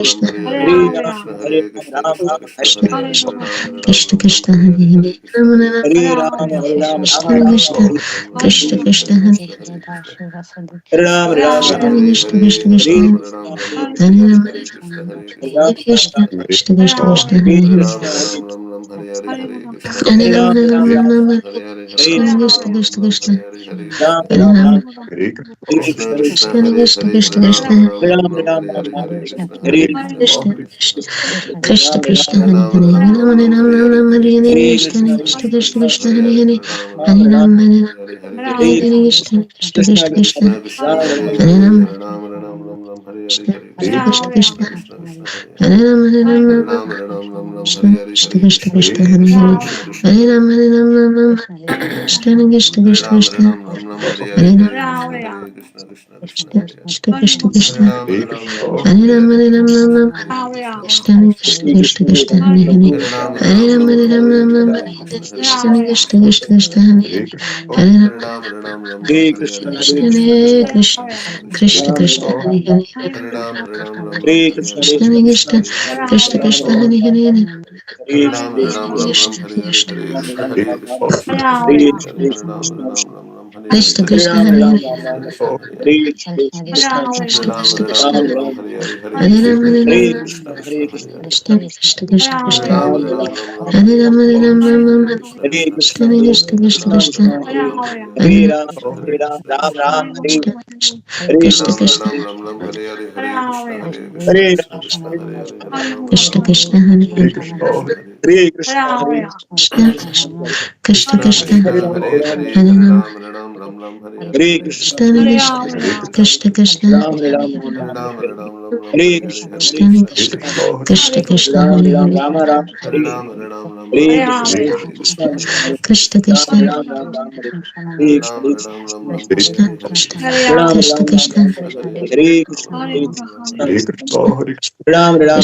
Krishna, Hare Hare Ram, Krishna, Hare Ram, Ram Krishna Hare Hare, Krishna, Krishna Krishna Krishna, Krishna, Hare Hare, Rama Rama, Hare Ram, Hare Ram, Krishna Ram Ram, Krishna, Krishna Hare Krishna, Hare Hare Ram, Ram Krishna Ram, Krishna, Krishna Hare Krishna, Krishna, Hare Hare Krishna, Rama, Hare Ram, Hare Krishna, Krishna Krishna, Krishna Hare Hare Hare, Krishna, Hare Hare Hare Rama, Ram, Hare Ram Rama, Ram, Rama, Hare Krishna Krishna, Krishna Krishna, Ram, Hare Ram Ram, Rama, Hare Krishna, Hare Krishna Krishna, Krishna Krishna, Ram, Ram Ram, Hare Krishna Krishna, Krishna Ram, Krishna, Ram Hare Hare, Hare Rama, Hare Rama, Rama, Hare Hare, Hare Krishna Krishna, Krishna, Krishna Krishna, Hare Hare Hare, Ram, Hare Ram, Rama, Hare Rama, Hare Hare Hare, Krishna Krishna, Krishna, Krishna Krishna, Ram, Ram, Hare Rama, Krishna Hare Krishna, Krishna Krishna, Krishna, Hare Rama, Hare Rama, Krishna Krishna, Krishna Krishna, Hare Hare, Hare Rama, Hare Rama, Krishna Krishna, Krishna Krishna, Hare Rama, Krishna Krishna, Krishna Hare Rama, Hare Rama, Krishna Krishna, Krishna Krishna, Hare Hare, Hare Rama, Hare Rama, Krishna Krishna, Krishna Krishna, Hare Hare, Hare Rama, Hare Krishna, Krishna Krishna, Krishna Ram, Krishna, Hare Hare, Hare Krishna, Hare Krishna Krishna, Krishna, Krishna Ram, Krishna, Ram, Hare Hare, Hare Krishna, Krishna Krishna, Ram, Ram, Hare Krishna, Krishna Hare Krishna, Ram, Hare Ram, Hare, Ram, Ram, Hare Krishna Krishna, Krishna, Krishna Krishna, Ram, Ram, Hare Rama, Hare Hare Rama, Krishna, Hare Krishna, Krishna Krishna, Krishna Krishna, Ram, Ram, Hare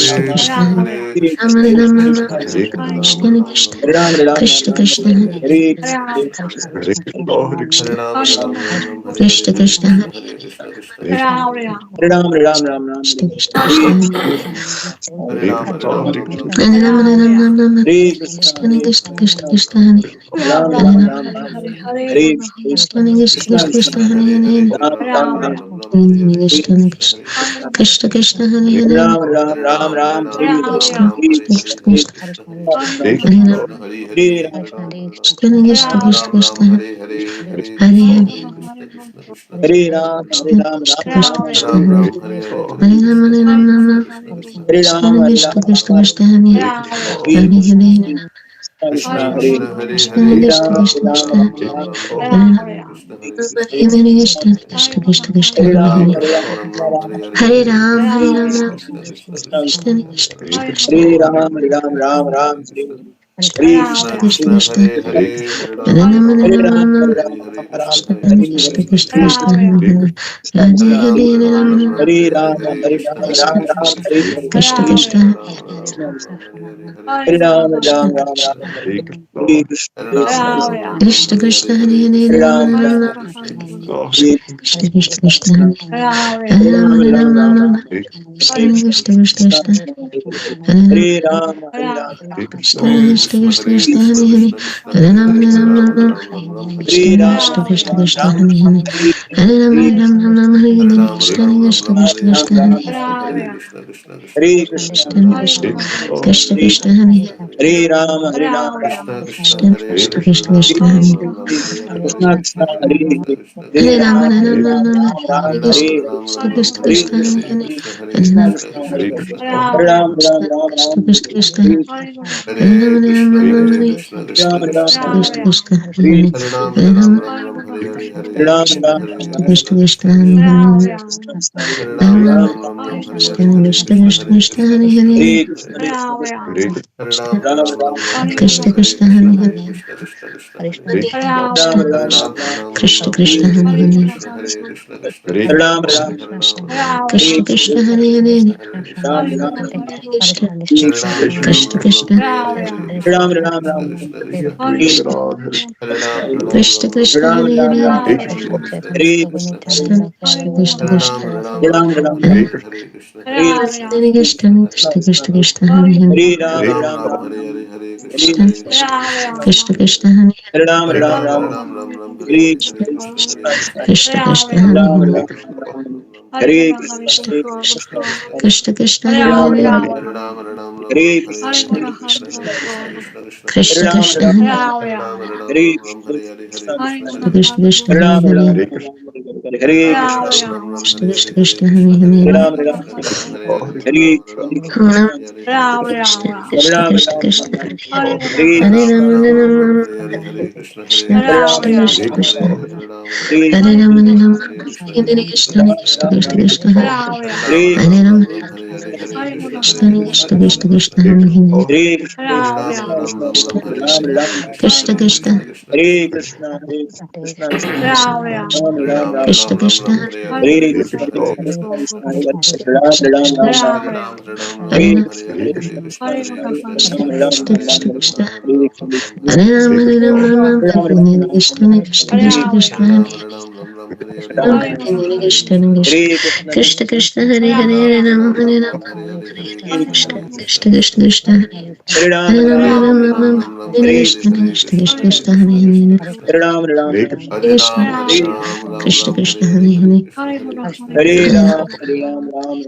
Rama, Hare Rama, Hare Krishna Krishna, Hare Krishna, Krishna Krishna, Krishna, Hare Hare Rama, Ram, Hare Ram, Ram Ram, Hare Krishna Hare Krishna, Krishna, Krishna Hare Ram, Hare Krishna Krishna, Hare Rama, Hare Krishna, Hare Krishna Krishna, Krishna Hare Ram, Hare Ram, Hare Rama, Hare Krishna, Krishna Krishna, Krishna Krishna, Ram Ram, Hare Krishna, Hare Krishna Krishna, Krishna Krishna, Ram Hare Ram, Hare, Ram Ram, Hare Krishna, Krishna Krishna, Ram Ram, Ram Ram, Hare Krishna, Krishna Krishna, Ram Krishna Ram, Ram Krishna, Ram, Hare Krishna, Hare Krishna, Ram Ram, Krishna Ram Ram, Krishna, Hare Rama Krishna, Rama, Krishna Krishna, Ram Ram, Ram Krishna Ram, Krishna, Hare Hare Krishna, Hare Krishna, Krishna Krishna, Ram Krishna Krishna, Hare Ram, Ram Ram, Krishna Krishna, Hare Krishna Krishna, Hare Rama, Hare Krishna, Krishna Hare Krishna, Krishna Krishna, Krishna, Hare Ram Hare Ram, Rama, Ram Ram, Hare Krishna, Krishna Krishna Krishna, Krishna, Krishna Hare Hare, Ram Ram Ram, Hare Krishna Krishna, Krishna Krishna, Hare Hare, Ram Ram, Ram Ram, Hare Krishna Hare Krishna, Hare Krishna Krishna, Hare Rama, Hare Ram, Krishna Krishna, Krishna Krishna, Hare Hare, Hare Ram, Hare Krishna Ram, Krishna, Ram Krishna Ram, Krishna, Hare Rama, Hare Rama, Hare Krishna Ram, Hare Krishna, Ram, Krishna Ram Krishna, Hare Hare Hare Krishna, Hare, Krishna Hare Krishna Hare Krishna, Ram, Hare Krishna Ram, Krishna, Ram Ram Hare Rama, Hare Hare, Krishna Krishna, Krishna Krishna, Hare Hare Ram, Hare, Hare Ram, Ram Hare Ram, Hare Hare Rama, Krishna, Krishna Krishna, Krishna Krishna, Hare Ram, Hare Ram, Ram Ram Hare Krishna, Krishna Hare Krishna, Hare Rama, Hare Hare Ram, Rama, Hare Ram, Ram Ram Krishna Hare Krishna, Krishna Krishna, Hare Hare, Krishna, Hare Hare, Rama, Hare Ram, Hare Ram, Ram Krishna Ram Krishna, Hare Krishna Hare Krishna, Krishna, Hare Ram, Krishna Ram Ram Krishna, Ram Hare Krishna, Krishna Krishna, Hare Hare Hare, Ram, Rama Ram Rama, Hare Krishna Krishna Krishna, Hare Hare Rama, Ram, Hare Ram Rama, Ram Rama, Hare Krishna Krishna Krishna Krishna, Krishna, Hare Rama, Hare Ram, Hare Ram, Krishna Krishna Krishna Krishna, Hare Hare, Hare Rama, Hare Rama, Rama, Hare Krishna Ram, Krishna Hare Krishna Ram, Krishna, Ram Hare Hare, Hare Rama, Hare Hare Rama, Rama, Hare Hare, Krishna Krishna Krishna Ram, Krishna, Hare Hare Krishna, Krishna Krishna, Krishna Hare Krishna, Hare Hare, Hare Ram, Hare Ram, Ram Krishna Krishna Krishna Krishna, Hare Hare, Krishna Krishna, Hare Hare Hare Rama, Ram, Hare Hare Rama, Ram, Rama, Ram Ram, Krishna Hare Krishna Krishna Hare Krishna, Hare Krishna, Hare, Hare Hare Krishna, Rama, Hare Ram, Ram Ram, Krishna Ram Krishna Krishna, Hare Hare Rama, Hare Rama, Rama, Ram, Ram Krishna Ram, Krishna Krishna, Hare Hare Hare, Hare Rama, Ram, Ram Krishna Ram, Krishna Krishna, Hare Hare, Krishna Krishna, Hare Ram Rama, Krishna Krishna Krishna Krishna, Hare Hare, Hare Krishna, Krishna Krishna, Krishna Ram Ram Krishna Krishna, Hare Hare, Ram, Krishna Ram Krishna Ram, Ram Krishna Krishna, Hare Hare Hare, Ram, Ram Krishna Hare Krishna, Hare Hare, Ram, Ram Krishna Hare Krishna, Krishna Krishna, Ram Ram Ram Hare Krishna, Krishna Krishna, Hare Ram Hare, Ram Ram Hare Krishna, Krishna Krishna Krishna Hare Ram, Hare Ram, Hare Hare Krishna, Hare Krishna Krishna Krishna Krishna, Krishna Krishna Hare Hare Hare Ram, Hare Ram, Ram Ram, Hare Krishna Krishna, Krishna Krishna Hare Hare Ram, Hare Ram, Ram Ram, Hare Krishna, Krishna Krishna, Krishna Krishna Hare Hare Ram, Hare Hare Ram, Ram Ram, Hare Krishna, Hare Krishna, Krishna Krishna Hare Hare Ram, Hare Hare Ram, Ram Ram, Hare Krishna, Hare Krishna, Hare Krishna Ram, Hare Krishna Ram, Hare Ram Ram, Hare Krishna, Krishna Krishna, Krishna Krishna Hare Hare Ram, Hare Hare Ram, Ram Ram, Hare Krishna, Krishna Krishna Krishna Hare Hare Hare Ram, Hare Ram, Ram Ram, Hare Krishna, Krishna Hare Krishna Ram, Hare Krishna Ram, Ram Krishna Ram, Hare Hare Hare Krishna, Ram Hare Ram Ram Krishna Hare Ram, Krishna Hare Ram, Krishna Ram Ram, Krishna Hare Hare Krishna, Ram Krishna Hare Krishna Krishna Ram, Krishna Hare Krishna Hare Hare Hare Krishna, Ram Hare Krishna Krishna Krishna Krishna Hare Hare Hare Krishna, Krishna Krishna, Hare Ram, Hare Ram, Ram Ram, Krishna Krishna Hare Krishna, Krishna Krishna, Ram Ram, Ram Ram, Krishna Krishna Hare Krishna, Krishna Krishna, Hare Ram, Krishna Hare Ram, Krishna Ram Ram, Hare Hare Ram Krishna, Krishna Krishna, Hare Ram, Hare Krishna Ram, Ram Krishna Ram, Krishna Hare Krishna, Hare Ram Hare Ram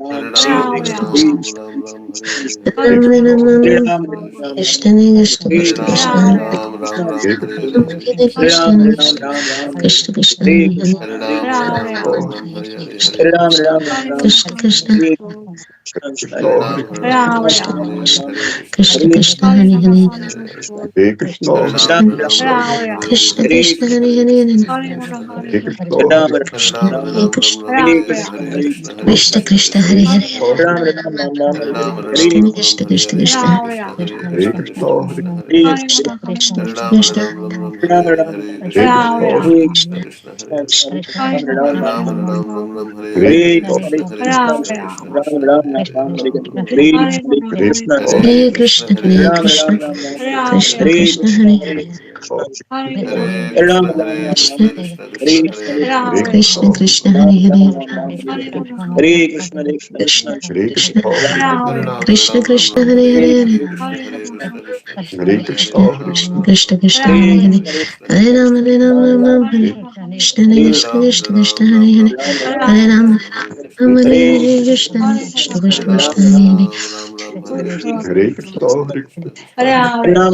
Ram Ram Hare Ram, Hare Ram, Hare Ram Krishna Ram, Krishna Krishna Hare Krishna Krishna, Hare Ram Ram Ram Ram, Hare Krishna Krishna Hare Krishna, Krishna Krishna Hare Hare Hare Ram Hare Krishna Krishna, Krishna Krishna Krishna Hare Hare Ram, Hare Hare Ram Ram, Hare Ram Ram Ram, Ram Ram Hare Hare Krishna Krishna, Krishna Krishna Krishna Hare Hare Hare Ram, Hare Ram, Ram Ram, Krishna Hare Krishna Krishna Hare Hare Hare Hare Ram, Hare Ram, Ram Ram, Hare Krishna, Krishna, Ram Hare Ram Ram Hare Ram Ram, Hare Ram, Ram Krishna Krishna Hare Krishna Krishna Krishna, Hare Krishna Krishna, Hare Hare Krishna Ram, Hare Ram, Krishna Ram Ram, Krishna Krishna Hare Hare Hare Krishna, Hare Krishna, Krishna Hare Ram, Hare Ram,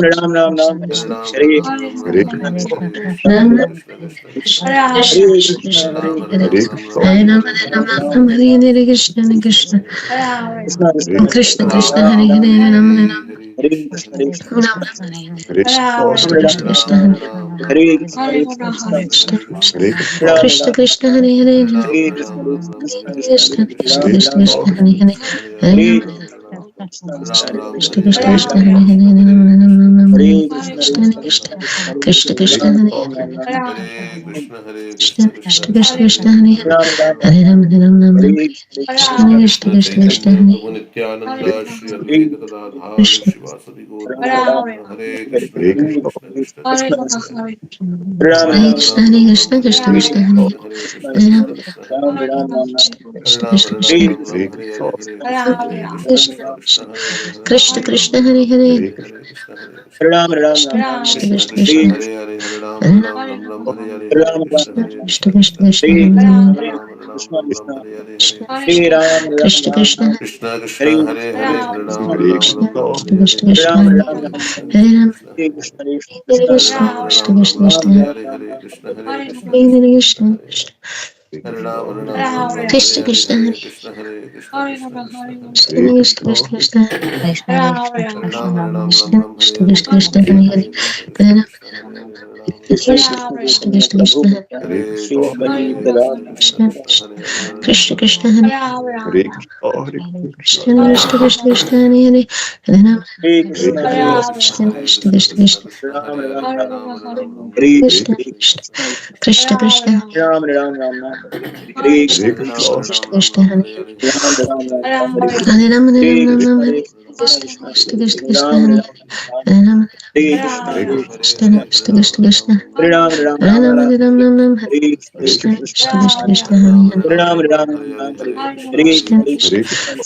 Ram Ram, Krishna Krishna Hare Krishna, Krishna, Krishna Ram Ram, Krishna Hare Krishna Hare Hare Hare Ram, Hare Ram, Ram Krishna Hare Krishna Krishna, Hare Hare Hare Krishna, Hare Ram, Hare Krishna Ram, Ram Hare Ram, Krishna Hare Krishna, Hare Krishna, Krishna Krishna Hare Hare Hare Ram, Hare Ram, Ram Ram, Hare Krishna Krishna Krishna Krishna Krishna, Krishna Krishna Krishna Hare Ram, Hare Ram, Hare Krishna, Krishna Krishna, Hare Ram, Ram Ram, Hare Krishna, Hare Krishna, Ram Ram, Ram Hare Krishna, Krishna, Hare Krishna Hare Ram Krishna Ram, Ram Ram, Krishna Hare Krishna Krishna, Hare Hare Hare Krishna, Hare Ram Ram, Ram Krishna Ram, Hare Krishna, Hare Krishna, Krishna Krishna Ram Hare Ram, Hare Ram Hare Krishna, Krishna Krishna, Krishna Krishna Ram Ram, Krishna Krishna Hare Hare Hare Hare Krishna, Krishna Krishna Krishna Krishna Hare Hare Hare Krishna, Hare Hare Krishna, Ram Hare Ram Ram Ram Ram, Ram Hare Krishna Hare Krishna Krishna Krishna Krishna Hare Hare Ram Ram, Hare Ram Hare Ram Hare Hare Hare Krishna, Krishna Krishna Krishna Ram Krishna Ram, Hare Hare Hare Krishna, Ram Ram, Ram Ram, Hare Krishna, Ram Ram Ram, Ram Hare Krishna Krishna, Krishna Hare Hare Krishna, Hare Ram Hare Ram Ram Ram, Ram Hare Hare Krishna Krishna Krishna Krishna, Krishna Ram Krishna Hare Ram, Hare Ram Hare Ram Hare Krishna, Hare Ram Krishna, Ram Krishna Ram Ram, Krishna Krishna Hare Hare Krishna, Hare Krishna, Krishna Krishna Ram Krishna Ram, Krishna Hare Hare Hare Krishna, Hare Krishna, Krishna Krishna Ram Krishna Ram, Krishna Hare Hare Hare Ram Hare Krishna, Krishna Krishna Krishna Ram Krishna Ram, Hare Hare Ram Ram Ram Ram Hare Hare Krishna, Hare Krishna Krishna, Krishna Krishna Ram Hare Ram, Ram Ram, Krishna Krishna Krishna Krishna Hare Hare Ram Ram, Hare Ram Hare Ram Ram Ram Hare Krishna Krishna, Krishna Krishna Krishna Hare Hare Krishna Ram Ram, Hare Krishna, Ram Hare Ram, Krishna Hare Krishna Krishna Hare Krishna Hare Krishna, Hare Ram Ram Ram, Krishna Krishna Krishna Hare Krishna, Krishna Krishna Krishna Hare Hare Ram Ram, Krishna Krishna Krishna Hare Krishna Hare Ram Ram Ram, Krishna Krishna Krishna Krishna Hare Hare Ram Krishna, Krishna, Krishna Hare Ram Ram Krishna Ram, Krishna Hare Krishna Krishna, Krishna Krishna Krishna Ram Hare Ram Ram, Hare Ram Hare Krishna, Hare Krishna, Krishna Krishna Krishna Ram Krishna Ram Ram, Hare Krishna Krishna Krishna Hare Krishna Krishna Krishna Krishna Krishna Krishna Krishna Hare Hare Hare Ram Krishna Krishna Krishna Krishna Hare Shri Bali Prabhat, Krishna Krishna Krishna Hare Krishna Krishna Krishna Krishna Hare Hare Hare Ram Hare Krishna, Hare Krishna Krishna, Krishna Krishna Krishna Ram Ram Ram, Hare Krishna Krishna, Krishna Krishna Ram Ram Ram, Hare Krishna, Krishna Krishna Hare Ram Ram Ram, Hare Ram Hare Ram Hare Ram Krishna, Ram Hare Krishna Krishna Krishna Ram Hare Ram Hare Ram Hare Krishna Hare Krishna Krishna Krishna Krishna Hare Ram Ram Hare Ram Ram Ram Hare Ram Ram Ram Hare Hare Krishna Krishna Krishna Krishna Krishna Hare Hare Rama, Hare Hare Ram Ram Ram Hare Krishna Hare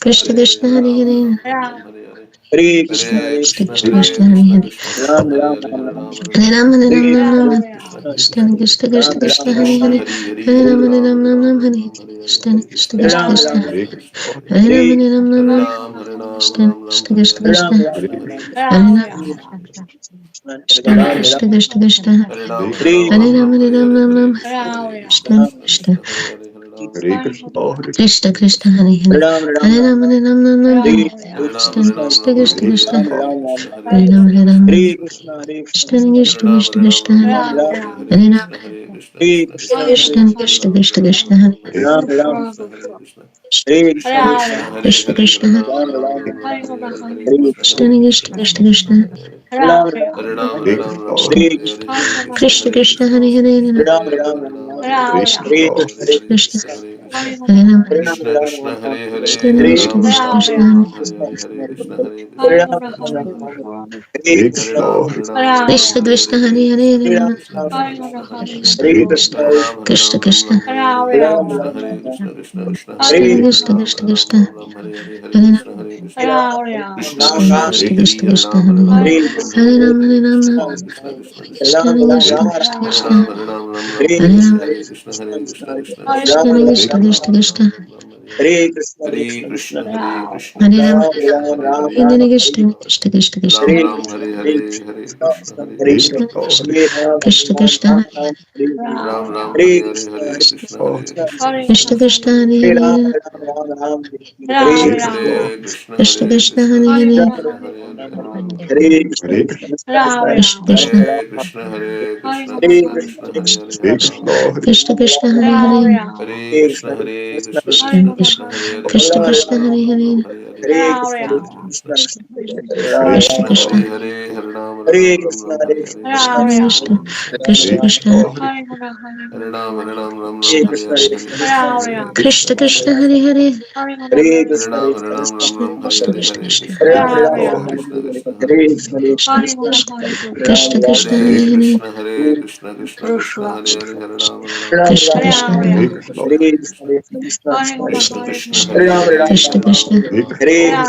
Krishna Krishna Hare Hare Hare Krishna Hare Krishna Krishna Krishna Krishna Hare Hare Ram Ram Ram Ram Hare Ram Hare Ram Hare Ram Ram Hare Krishna Krishna Krishna Ram Krishna Ram Krishna Ram Hare Ram Hare Hare Ram Hare Ram Ram Ram Hare Krishna Krishna Hare Krishna Ram Krishna Ram Hare Ram Hare Hare Ram Ram Ram Krishna Krishna Krishna Krishna Ram Ram Ram Hare Ram Hare Krishna Ram Krishna Krishna Krishna Hare Hare Ram Hare Ram Ram Ram Krishna Ram Krishna Hare Krishna Krishna Hare Hare Ram Ram Hare Ram Ram Hare Ram Ram Ram Hare Hare Krishna Krishna Krishna Krishna Krishna Ram Ram Ram Hare Ram Hare Ram Ram Hare Krishna Krishna Krishna Krishna Krishna Hare Ram Ram Hare Ram Hare Krishna Krishna Krishna Krishna Krishna Hare Ram Ram Hare Krishna Krishna Krishna Hare Ram Ram Hare Krishna Krishna Krishna Krishna Ram Ram Hare Krishna Krishna Hare Hare Ram Ram Krishna Hare Krishna Hare Krishna Krishna Hare Ram Ram Ram Krishna Hare Krishna Krishna Krishna Krishna Ram Ram Hare Krishna Krishna Krishna Hare Hare Ram Ram Krishna Hare Krishna Krishna Krishna Krishna Ram Ram Hare Krishna Krishna Krishna Hare Ram Ram Krishna Ram Krishna Krishna Krishna Hare Hare Hare Krishna Ram Hare Ram Ram Krishna Ram Krishna Ram Krishna Krishna Ram Hare Hare Krishna Ram Hare Krishna Krishna Ram Krishna Krishna Krishna Hare Krishna Hare Krishna Hare Ram Ram Ram Ram Ram Hare Krishna Krishna Krishna Krishna Hare Krishna Hare Krishna Hare Krishna Krishna Hare Ram Krishna Ram Krishna Ram Hare Ram Hare Krishna Hare Krishna Krishna Krishna Hare Hare Ram Hare Ram Ram Ram Hare Krishna Krishna Krishna Hare Hare Ram Ram Hare Krishna Krishna Krishna Ram Krishna Ram Hare Krishna Krishna Krishna Hare Hare Hare Krishna Krishna Krishna Krishna Krishna Ram Krishna Hare Hare Hare Krishna Krishna Krishna Ram Krishna Hare Krishna Hare Krishna Krishna Krishna Krishna Krishna Hare Krishna Hare Krishna Krishna Krishna Hare Hare Hare Krishna Hare Krishna Krishna Krishna Krishna Krishna Ram Ram Ram Hare Krishna Hare Krishna Krishna Ram Krishna Ram Krishna Hare Hare Ram Krishna Ram Krishna Hare Hare Krishna Hare Krishna Krishna Krishna Ram Ram Krishna Krishna Hare Krishna Hare Krishna Krishna Krishna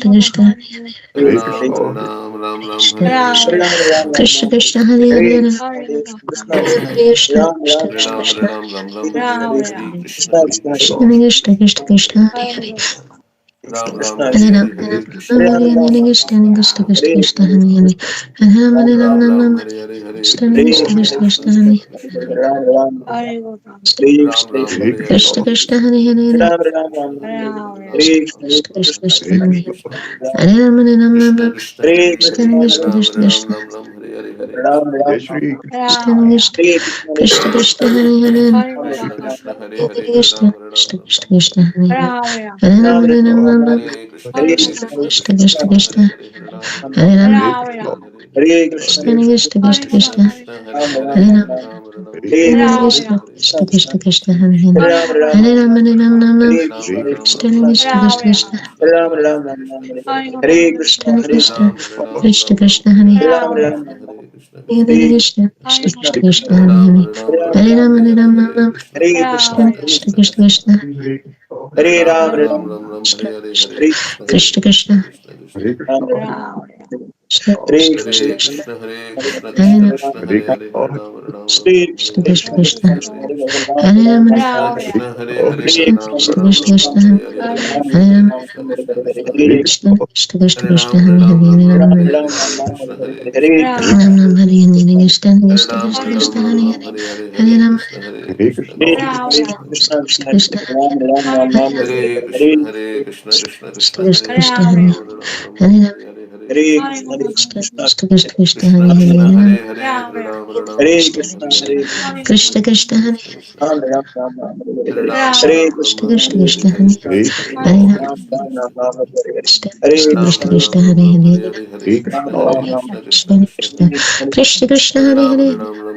Krishna Hare Krishna Krishna Ram Ram Krishna Krishna Hare Hare Hare Krishna Hare Krishna Krishna Ram Krishna Ram Krishna Krishna Hare Krishna Krishna Krishna Krishna Hare Hare Krishna Hare Ram Hare Ram Ram Hare Ram Hare Krishna Krishna Krishna Hare Krishna Hare Hare Hare Ram Ram Hare Ram Ram Ram Ram Krishna Hare Krishna Krishna Krishna Hare Ram Ram Hare Krishna Krishna Hare Hare Ram Ram Hare Krishna Krishna Krishna Krishna Hare Hare Ram Hare Ram Ram Ram Hare Krishna Krishna Krishna Krishna Krishna Ram Ram Krishna Krishna Hare Krishna Krishna Krishna Hare Hare Hare Krishna Krishna Krishna Krishna Hare Hare Hare Ram Ram Hare Ram Ram Ram Hare Krishna Krishna Krishna Krishna Krishna Hare Ram Hare Krishna Krishna Krishna Krishna Krishna Ram Ram Hare Ram Hare Hare Krishna Krishna Krishna Krishna Krishna Hare Hare Ram Ram Hare Ram Hare Ram Ram Ram Hare Krishna Krishna Krishna Krishna Krishna Ram Ram Hare Krishna Krishna Krishna Krishna Krishna Hare Hare Ram Ram Hare Hare Krishna Krishna Krishna Krishna Krishna Hare Hare Ram Hare Ram Ram Hare Ram Ram Ram Hare Krishna Krishna Krishna Krishna Krishna Hare Ram Krishna Krishna Hare Krishna Krishna Ram Krishna Hare Krishna Krishna Krishna Hare Ram Ram Hare Krishna Krishna Krishna Ram Hare Ram Hare Hare Krishna Krishna Krishna Krishna Krishna Hare Ram Krishna Krishna Krishna Krishna Hare Hare Hare Ram Hare Ram Ram Hare Hare Krishna Krishna Krishna Krishna Hare Hare Hare Ram Krishna Krishna Krishna Hare Krishna Krishna Krishna Hare Hare Ram Krishna Krishna Krishna Krishna Hare Hare Hare Ram Krishna Krishna Hare Krishna Krishna Krishna Hare Hare Ram Krishna Krishna Krishna Krishna Hare Hare Krishna Krishna Krishna Krishna Hare Hare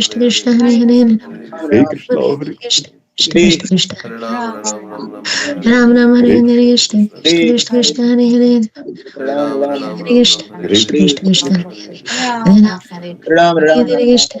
Krishna Krishna Hare Hare Hare Krishna, Hare Hare Krishna Krishna, Krishna Krishna Hare Ram, Hare Ram, Ram Ram, Hare Hare. Ram Ram Hare Hare Hare Krishna Krishna Krishna Krishna Hare Hare Hare Ram, Hare Ram, Hare Ram Ram, Krishna Hare Hare Krishna Hare. Krishna Krishna, Krishna Hare Ram Hare Hare Krishna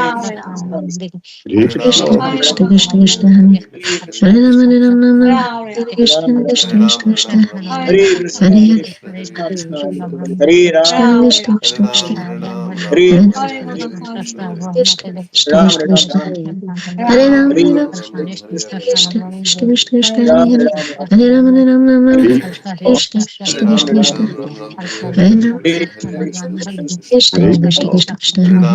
Hare Krishna, Krishna Hare Krishna Krishna, Krishna Krishna Hare Ram Hare Krishna Krishna Krishna Krishna Hare Hare Krishna, Hare Hare Krishna, Krishna Krishna, Hare Ram, Krishna Hare Krishna Krishna, Krishna Krishna Hare Hare Krishna, Ram Hare Krishna, Krishna Krishna Ram, Krishna Ram, Krishna Ram, Hare Ram Hare Hare Ram Krishna, Krishna Krishna Krishna Krishna Krishna Hare Ram, Hare Ram, Ram, Hare Ram Hare Ram Ram Ram Hare Krishna Krishna Ram, Krishna Ram, Krishna Hare Ram Hare Krishna, Hare Krishna, Krishna Hare Krishna Krishna Krishna Hare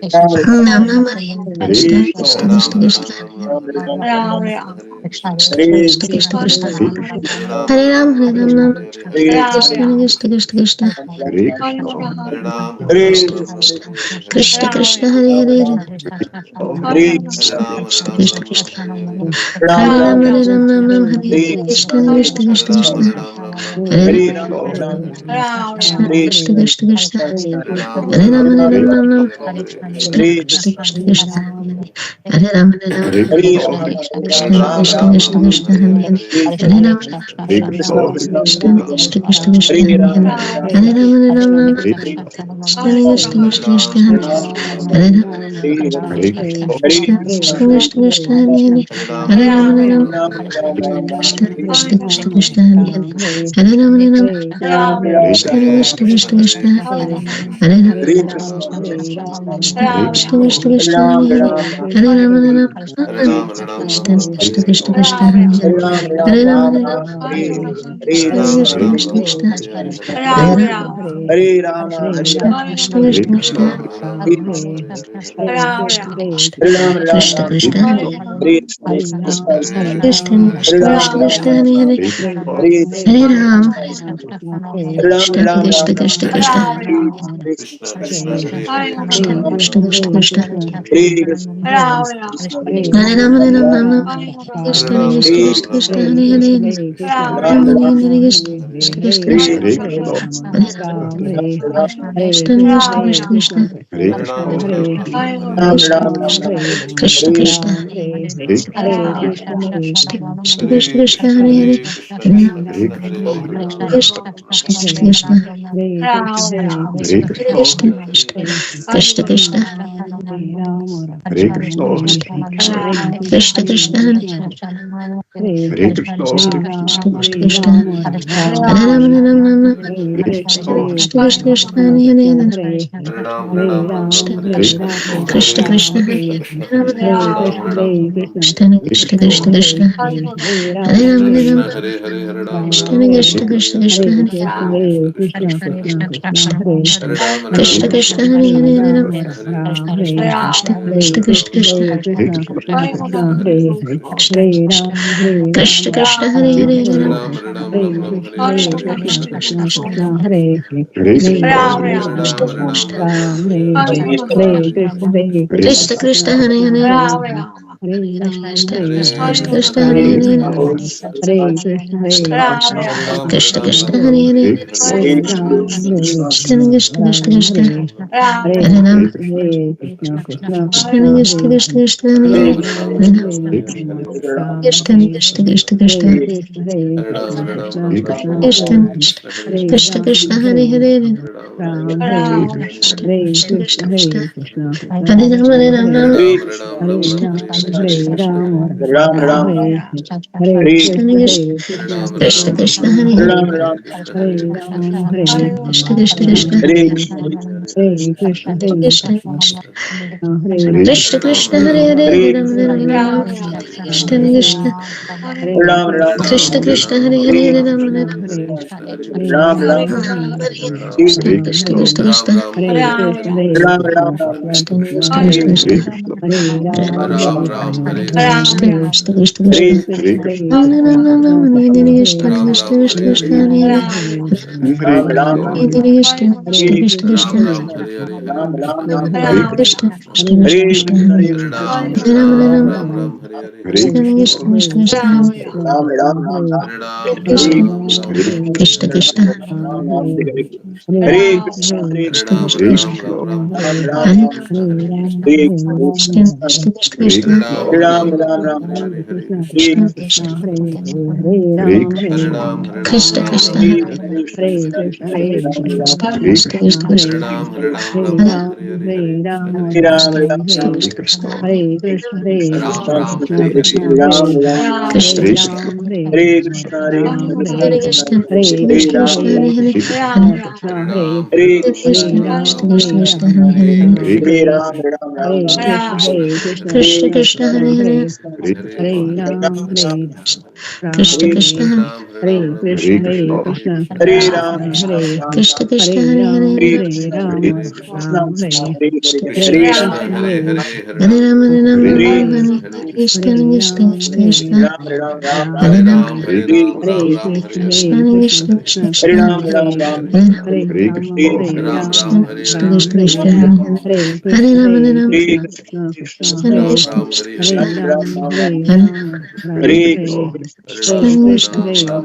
Hare Ram, Nam Nam Hare Hare Krishna Hare Krishna, Krishna Krishna, Krishna Krishna Ram, Ram, Krishna Hare Krishna Krishna Krishna Hare Krishna, Krishna, Hare Ram Hare Ram Ram Hare Krishna Krishna, Krishna Krishna Krishna Hare Krishna, Hare Krishna, Krishna Krishna Hare Hare Hare Hare Krishna Krishna Krishna Ram, Hare Ram, Ram Ram, Hare Ram Ram Ram Hare Hare Krishna Krishna Krishna Krishna Hare Hare Ram, Ram, Hare Ram, Krishna Hare Krishna Krishna Krishna, Hare Hare Ram, Hare Ram, Hare Ram Ram, Krishna Hare Krishna Krishna Krishna, Hare Ram, Hare Ram, Hare Ram, Hare Krishna Ram, Krishna Ram Krishna Ram, Krishna, Hare Hare Hare Ram, Hare Ram, Krishna, Hare Ram, Krishna Krishna Krishna Krishna, Hare Hare Ram, Hare Hare Ram, Ram, Hare Ram, Krishna Krishna Krishna Krishna, Hare Hare Ram, Hare Krishna Krishna, Krishna Krishna Krishna, Hare Hare Ram, Hare Ram, Ram Ram Ram Ram, Krishna Hare Krishna Krishna Krishna, Hare Hare Ram, Hare Ram, Ram Ram Krishna Ram, Krishna Krishna Krishna, Hare Ram, Hare Krishna, Krishna Krishna Krishna Hare Krishna, Ram, Hare Hare Ram, Hare Ram, Hare Hare Ram, Krishna Krishna Krishna Krishna, Hare Hare Ram, Hare Ram, Hare Ram, Ram Hare Ram, Ram, Hare Krishna Krishna, Krishna Hare Krishna Krishna, Hare Krishna, Ram, Hare Rama, Hare Krishna Rama, Krishna Krishna Krishna, Hare Krishna Krishna Hare Ram, Hare Ram, Krishna Ram, Krishna, Hare Hare Krishna, Krishna Hare Krishna Ram, Krishna Ram Krishna, Ram, Hare Hare Hare Hare Krishna, Ram, Hare Ram, Hare Ram, Krishna Ram Ram, Krishna Krishna Krishna, Hare Krishna, Krishna Krishna Krishna Krishna, Hare Krishna, Hare Ram, Hare Ram, Ram Ram, Ram Krishna Krishna Hare Krishna Krishna, Hare Hare Ram, Ram, Hare Hare Krishna Krishna Krishna Krishna, Hare Hare Ram, Krishna Krishna Krishna Krishna, Ram, Krishna Ram Ram, Krishna Krishna Hare Krishna, Krishna Krishna Krishna Krishna, Hare Hare Hare Ram, Krishna Krishna Krishna Krishna, Hare Krishna Krishna Krishna Krishna Krishna, Hare Krishna Krishna Krishna, Hare Ram, Hare Ram, Ram Ram, Krishna Krishna Krishna Krishna, Hare Hare Krishna Krishna Krishna Krishna, Hare Ram, Hare Ram, Krishna Krishna Krishna Krishna, Hare Ram, Hare Ram, Krishna Krishna Krishna Krishna, Hare Krishna Krishna Krishna Krishna, Hare Hare Hare Ram, Krishna Krishna Krishna Krishna, Krishna Krishna Krishna Krishna, Hare Hare Hare Ram, Krishna Krishna Krishna Krishna, Krishna Krishna Krishna Krishna, Hare Hare Hare, Krishna Krishna Krishna Krishna, Hare Hare Hare, Krishna Krishna Krishna Krishna, Hare Hare Hare, Krishna Krishna Krishna Krishna, Hare Ram, Krishna Krishna Krishna Krishna, Hare Hare Hare Ram, Krishna Krishna Krishna Krishna, Krishna Krishna Krishna, Hare Hare Hare, Krishna Krishna Krishna Krishna, Hare Ram, Hare Ram, Ram Ram, Krishna Krishna Krishna Krishna, Ram Ram, Hare Krishna Krishna Krishna Krishna, Hare Hare, Ram Ram, Krishna Krishna Krishna Krishna, Hare Krishna Krishna Krishna Krishna, Hare Hare, Hare Hare Ram, Hare Ram, Ram Ram, Krishna Krishna Ram Ram, Krishna Krishna, Hare Hare, Hare Hare Ram, Hare Ram, Ram Ram, Krishna Krishna Krishna Krishna, Ram Ram Ram, Krishna Krishna Hare Krishna Krishna, Ram Ram, Krishna Krishna Krishna Hare Krishna, Ram Ram Ram Ram, Hare Hare Krishna Krishna Krishna Krishna, Hare Hare, Ram Ram, Hare Hare Krishna Krishna Hare Krishna Krishna, Ram Ram Ram, Krishna Krishna Hare Krishna Krishna, Krishna, Hare Hare Ram, Hare Ram, Krishna Krishna Krishna Krishna, Ram Ram Ram Ram, Krishna Hare Krishna Krishna Krishna, Ram Ram, Hare Krishna, Hare Krishna Krishna Krishna, Ram Ram Hare Ram, Hare Krishna Krishna Krishna Krishna, Ram Ram Ram, Hare Krishna Krishna Krishna Krishna, Hare Hare Krishna, Krishna Krishna Krishna, Hare Ram Ram Krishna Ram, Krishna Krishna, Krishna Krishna, Ram Ram, Krishna Krishna, Hare Krishna, Hare Hare Krishna Krishna Hare Krishna Ram, Krishna, Hare Hare, Hare Hare Krishna, Krishna Krishna Krishna Krishna, Hare Hare, Hare Ram, Ram Ram, Krishna Krishna Hare Krishna Krishna, Krishna, Hare Hare, Ram Ram, Krishna Hare Krishna, Hare Hare Ram, Krishna Ram, Krishna Krishna, Hare Hare, Hare Krishna, Hare Krishna Hare Krishna Ram, Krishna, Hare Ram, Hare Ram, Ram Hare Ram, Hare Krishna Krishna Krishna Krishna, Ram, Ram Ram Ram, Hare Ram, Hare Krishna Krishna Krishna Hare Krishna, Ram, Ram Ram, Hare Ram, Hare Krishna Krishna Krishna Krishna, Hare Hare, Hare Ram, Hare Ram, Hare Krishna Krishna Krishna Krishna, Ram Ram Ram, Hare Ram, Hare Krishna Krishna Krishna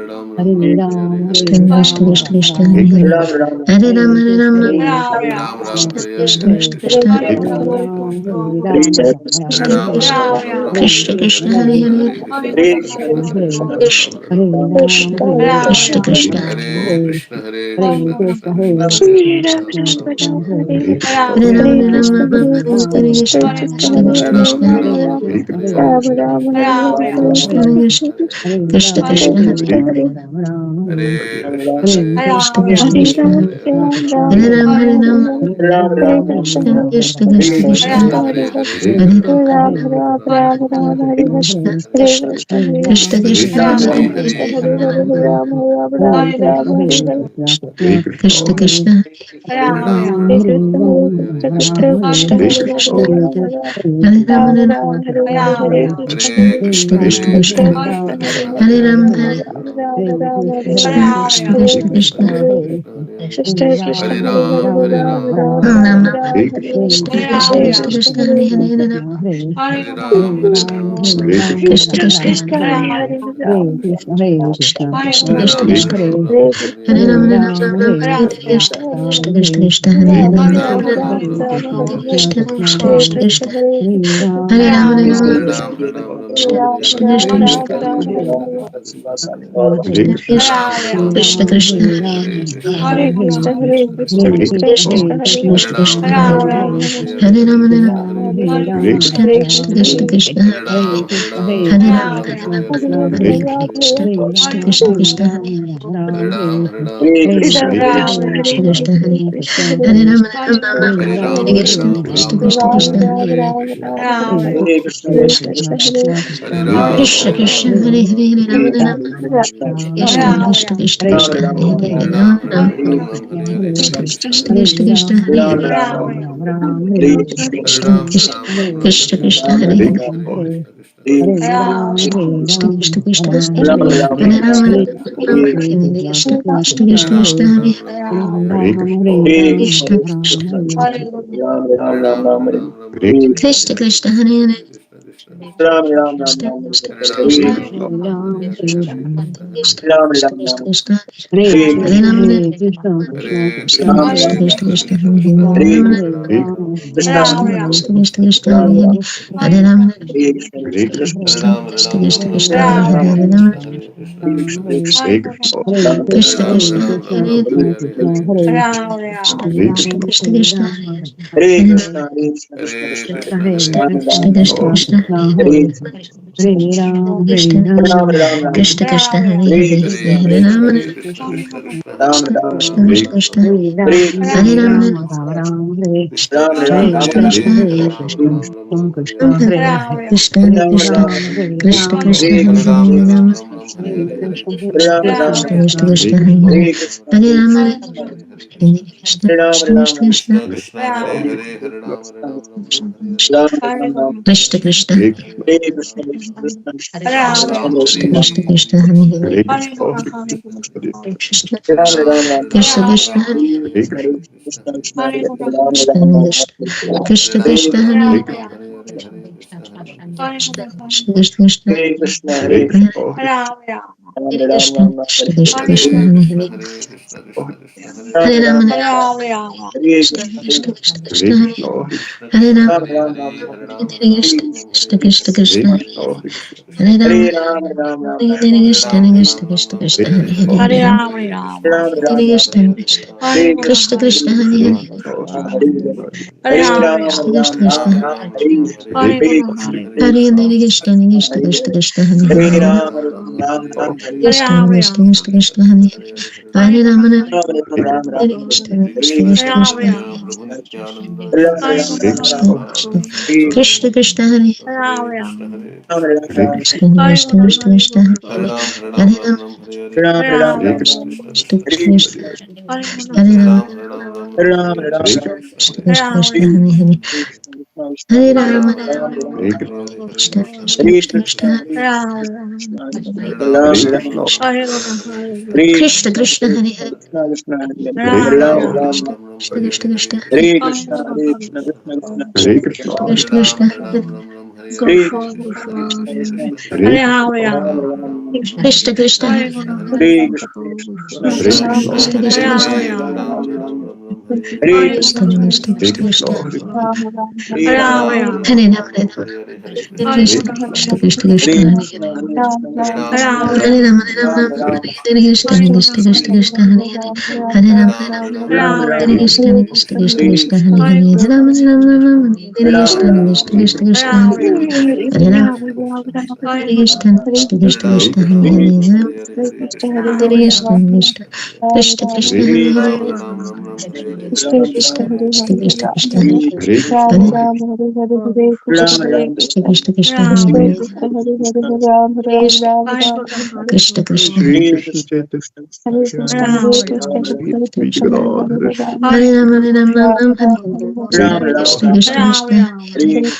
Hare Ram, Hare Krishna Ram, Krishna Krishna Ram Hare Hare. Ram, Hare Ram Hare Hare Ram Krishna, Ram Hare Krishna Krishna, Krishna Hare Krishna Krishna Krishna, Hare Hare Hare. Ram, Hare Ram, Krishna Ram Krishna Ram, Krishna Hare Krishna Hare Ram, Hare. Hare Krishna Ram, Krishna Hare Krishna Ram, Hare Hare. Hare Krishna, Hare Krishna Krishna, Krishna Krishna. Hare Hare Ram Hare Hare Ram Ram Ram Ram, Hare Krishna Hare Krishna Krishna Krishna Hare Hare Hare. Krishna, Hare Krishna Krishna Krishna Krishna Hare Hare. Krishna Krishna Krishna Hare. Hare Ram Krishna Krishna Krishna Krishna Hare Ram. Krishna Krishna Krishna Krishna Hare Hare. Krishna Krishna Hare Hare. Hare Ram, Hare Ram, Krishna Krishna Hare Krishna Krishna, Krishna Hare Ram Hare Ram Krishna Hare Krishna Krishna, Krishna Hare Krishna Krishna, Hare Hare Ram Ram, Hare Hare Ram, Krishna Krishna Hare Krishna Krishna, Krishna Hare Krishna, Krishna Hare Ram, Hare Ram, Nam Nam Hare Hare Krishna, Krishna, Krishna Krishna Hare Krishna Krishna, Krishna Hare Hare Ram Hare Ram, Hare Ram, Hare Krishna, Krishna Krishna Krishna Krishna Hare Krishna Hare Ram, Krishna Hare Krishna, Ram, Hare Ram Hare Ram Ram Ram Hare Hare Hare Krishna Krishna, Krishna Krishna Krishna Hare Hare Hare Hare Krishna, Ram Ram, Ram Hare Ram, Krishna Krishna Krishna Krishna Hare Hare Ram Hare Krishna, Ram Hare Krishna, Ram, Hare Ram, Krishna Hare Krishna Krishna, Krishna Hare Krishna Krishna, Hare Krishna Krishna, Krishna Krishna Hare Hare Krishna Hare Krishna Krishna, Krishna Krishna Hare Hare Ram Hare Ram Hare Krishna Krishna, Krishna Krishna Krishna Hare Hare Ram, Hare Ram, Hare Hare Ram Ram, Hare Ram Hare Krishna Krishna Krishna Krishna Hare Hare Ram, Hare Ram, Krishna Hare Krishna Hare Krishna, Krishna Krishna Hare Hare Ram Hare Ram Ram Hare Ram Ram, Hare Hare Krishna Ram, Krishna Ram Krishna Ram, Krishna Hare Hare Hare Krishna, Krishna Krishna Hare Ram, Krishna Hare Krishna Ram, Hare Hare Hare Ram Hare Ram Krishna Krishna Krishna Krishna Hare Hare Hare Ram, Ram Hare Ram Ram, Ram Ram, Hare Hare, Hare Krishna Krishna, Krishna Krishna Krishna Hare Hare Hare Ram, Hare Ram, Ram Ram, Krishna Hare Krishna Ram, Hare Krishna Ram, Ram Ram, Krishna Hare Krishna Krishna, Hare Hare Hare Hare Krishna, Krishna, Krishna Krishna, Krishna Krishna Krishna Hare Hare Krishna, Ram Hare Hare Krishna, Ram Hare Krishna Krishna Hare Krishna Ram, Krishna Hare Hare Ram, Ram Ram, Hare Hare Hare, Krishna, Krishna Krishna Hare Ram, Hare Ram, Ram Hare Ram, Hare Krishna Hare, Krishna Hare Hare Hare Krishna, Krishna Krishna, Krishna Krishna Hare Krishna Ram, Hare Krishna Hare Krishna, Ram, Ram Hare Hare, Hare Krishna, Krishna Krishna Krishna Hare Hare Krishna, Ram Hare Krishna Krishna, Krishna Hare Krishna Krishna, Krishna Krishna Hare Krishna, Ram Hare Krishna Krishna Krishna Krishna Hare Hare Ram Hare Krishna, Hare Krishna Ram, Hare Krishna Ram, Ram Krishna Ram, Krishna Hare Hare Hare, Hare Hare Ram Krishna, Hare Krishna, Hare Krishna, Krishna Hare Ram, Krishna Hare Hare Ram, Ram Hare Ram, Hare Hare, Hare Krishna, Hare Krishna Krishna, Krishna Krishna Hare Hare Krishna, Hare Krishna, Krishna Krishna Lord, Krishna Krishna Krishna Krishna Hare Hare Hare Hare Krishna, Ram Hare Krishna, Krishna Krishna, Hare Krishna Ram, Krishna Ram Hare Krishna Ram, Krishna, Krishna Hare Hare Ram Krishna, Krishna Krishna Hare Krishna Hare Hare Hare Ram, Ram Ram, Ram Hare Ram Hare, Hare Hare Krishna Krishna Krishna Krishna Hare Ram, Hare Ram Ram Ram, Ram Hare Hare, Hare Krishna, Krishna Krishna Hare Krishna Hare Krishna, Hare Hare Ram Hare Hare Hare Krishna, Krishna Krishna Krishna Krishna Krishna Hare Krishna, Hare Hare, Hare Ram, Hare Ram, Ram Ram Hare Hare, Krishna Krishna Hare Hare Ram, Krishna Hare Krishna Krishna Hare Hare Hare Krishna, Krishna Hare Krishna Ram, Hare Krishna Ram, Hare Krishna Ram, Hare Hare Hare Hare, Krishna, Hare Krishna, Krishna Hare Ram, Krishna Hare Hare Ram, Hare Ram Krishna, Hare Hare, Hare Krishna, Hare Krishna Krishna Krishna Hare Hare Krishna, Hare Krishna Krishna Krishna Krishna Hare Hare Krishna, Hare Hare Krishna, Krishna Krishna, Hare Hare Hare, Ram Hare Krishna Krishna Krishna Hare Krishna Hare Krishna, Krishna Hare Krishna, Ram Hare Hare, Hare Ram, Hare Hare Ram, Krishna Ram Ram, Hare Krishna Hare, Krishna Krishna Hare Krishna Krishna, Hare Hare Ram Hare, Hare Hare Krishna Ram, Hare Krishna Ram, Ram Krishna Ram, Krishna Hare Hare Hare, Krishna, Hare Hare Krishna, Ram Hare Krishna, Hare Krishna Hare Krishna Ram, Hare Krishna Ram, Ram Krishna Ram, Hare Hare Hare Hare, Krishna Krishna Krishna Hare Krishna Ram, Ram Ram Ram, Hare Hare Hare, Krishna, Krishna, Hare Hare Krishna, Hare Krishna Krishna Krishna Krishna Hare Hare Hare Ram Ram, Ram Ram, Hare Hare, Hare Krishna Krishna, Krishna Krishna Krishna Krishna, Krishna Hare Hare Hare, Hare Ram, Hare Ram Hare Hare Hare Krishna Hare Krishna Krishna, Krishna Hare Krishna Jaya Prabhu Nityananda, Hare Krishna Krishna, Krishna Hare Krishna Krishna Hare Hare Krishna, Hare Hare Krishna, Krishna, Krishna Krishna Krishna Krishna Hare Hare Ram, Hare Ram Ram Ram, Hare Hare, Hare Hare Krishna, Krishna, Hare Krishna, Krishna Krishna Krishna Krishna, Krishna Hare Hare, Hare Hare Ram Ram, Ram Ram, Hare Hare, Hare Hare Krishna, Krishna, Krishna Hare Krishna Krishna, Krishna Hare Hare Hare Hare Ram Ram, Hare Ram Hare Ram, Krishna, Hare Hare, Hare Krishna Krishna, Krishna Krishna Krishna Hare Ram, Hare Ram Krishna, Ram, Hare Hare, Hare Krishna, Krishna Krishna Hare Hare Hare Hare Krishna, Ram, Krishna Ram, Krishna Hare Hare, Krishna Hare Krishna Krishna, Hare Hare Krishna, Hare Krishna Ram, Krishna Hare Hare Ram, Ram Ram, Hare Hare, Hare Krishna, Hare Hare Ram, Ram Ram, Krishna Hare Krishna Hare, Hare Krishna, Hare Krishna, Hare Hare Ram, Krishna Ram Krishna, Krishna Ram, Krishna Hare Hare, Ram Ram, Hare Hare, Krishna Krishna Hare Krishna Krishna, Krishna Hare Ram, Hare Ram Ram Hare Ram, Ram Hare Hare, Hare Krishna, Hare Hare Krishna Krishna, Krishna Krishna Krishna Hare Hare Ram, Hare Hare Ram, Ram Ram Hare Ram, Ram Hare Hare, Hare Krishna Krishna Krishna Krishna Hare Hare Hare Hare Ram Hare Ram, Ram Hare Ram, Ram Ram, Hare Hare Hare, Krishna Krishna Krishna Krishna Hare Hare Ram Hare Ram Hare Krishna Krishna Krishna Krishna Hare Ram Hare Krishna Krishna Krishna Hare Krishna Krishna, Hare Ram Hare Krishna, Hare Krishna Krishna Krishna Krishna Hare Hare Krishna, Hare Hare Ram, Ram Ram, Krishna Krishna Hare Krishna Krishna Krishna Hare Hare Krishna, Hare Hare Ram Hare Hare Hare Krishna Krishna Krishna Krishna Hare Hare Hare Krishna, Hare Hare Ram Ram Krishna Krishna Hare Hare Krishna, Krishna, Chaitanya. Hare Krishna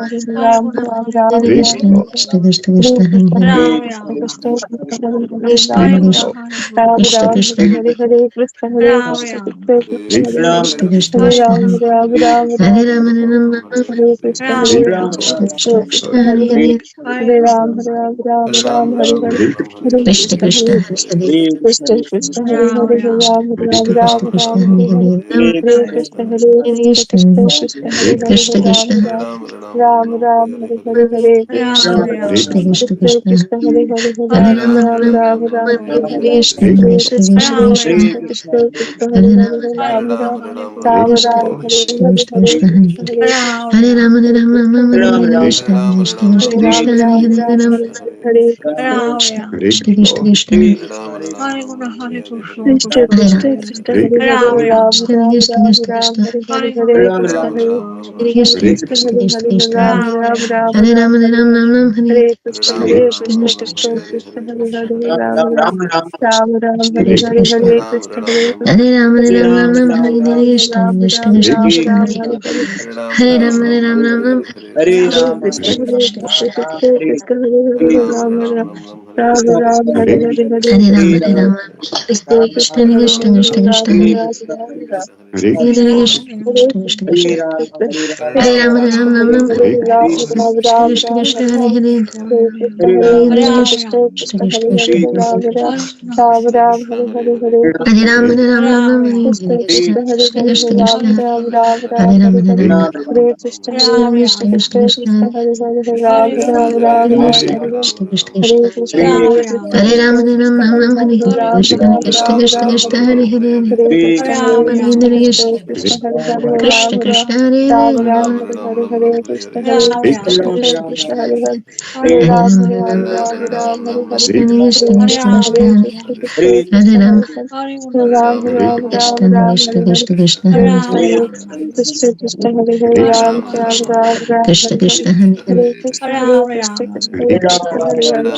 Hare Krishna Sweet Hare Sweet Krishna Hare God, Hare Hare Hare Ram Ram Ram Hare Hare Ram Hare Ram Krishna Krishna, Ram, Krishna Krishna Hare Hare Krishna, Hare Ram Ram Hare Hare Krishna Krishna, Krishna Krishna Krishna Hare Hare Hare Krishna, Hare Krishna Krishna Hare Hare Hare Krishna Krishna, Krishna Krishna Hare Hare Hare Krishna Hare Krishna Krishna Hare Hare Ram Krishna Ram, Krishna Krishna, Krishna Hare Hare Hare Ram Krishna Hare Krishna Ram Krishna Krishna, Krishna Ram, Krishna Hare Hare Hare Ram Hare Hare Hare Krishna, Krishna Krishna Hare Hare Hare Krishna, Krishna Krishna Hare Hare Ram Hare Krishna Krishna, Krishna Krishna Hare Hare Ram Hare Hare Krishna, Krishna Hare Krishna Krishna Krishna Hare Hare Hare Krishna, Ram Hare Hare Krishna Ram Hare Krishna Krishna, Krishna Krishna Hare Hare Hare Ram Hare Krishna Hare Krishna Krishna, Krishna Krishna Hare Krishna Krishna, Krishna Krishna Hare Hare Ram Hare Ram Krishna, Ram Hare Krishna Krishna Krishna Krishna Hare Hare Ram Ram Hare Ram, Krishna Krishna Krishna Hare Krishna Krishna, Hare Hare Ram Hare Ram Krishna Ram, Krishna Hare Krishna Krishna Krishna, Krishna Hare Krishna, Hare Krishna Ram Krishna Ram, Krishna Hare Hare Hare Krishna, Ram Hare Hare Ram Krishna Ram, Hare Krishna Hare Krishna Krishna, Krishna Krishna Hare Hare Krishna Hare Krishna Krishna Krishna Hare Hare Hare Krishna Krishna, Krishna Krishna Hare Hare Ram, Hare Krishna Krishna Hare Krishna Krishna, Hare Hare Hare Hare Hare Ram, Krishna Hare Hare Krishna, Krishna Krishna Krishna Hare Hare Ram Hare Hare Hare Krishna, Hare Krishna Krishna Krishna Krishna Krishna Hare Hare Hare Krishna, Krishna Krishna Krishna Krishna Hare Hare Krishna, Krishna Krishna Krishna Hare Hare Hare Krishna Krishna Krishna Krishna Hare Ram Hare Krishna Krishna Krishna Krishna Hare Hare Krishna Krishna Krishna Krishna Hare Hare Krishna Krishna, Krishna Krishna Krishna Hare Hare Ram Hare Krishna Krishna Krishna Krishna Hare Hare Hare Krishna Krishna Hare Hare Hare Krishna Krishna, Krishna Krishna Hare Hare Hare Krishna Krishna, Krishna Krishna Krishna Hare Ram Hare Krishna, Krishna Krishna Krishna Hare Krishna Krishna Hare Hare Ram Krishna, Krishna Krishna Hare Krishna Hare Krishna Krishna, Krishna Krishna Hare Ram Hare Krishna Krishna, Krishna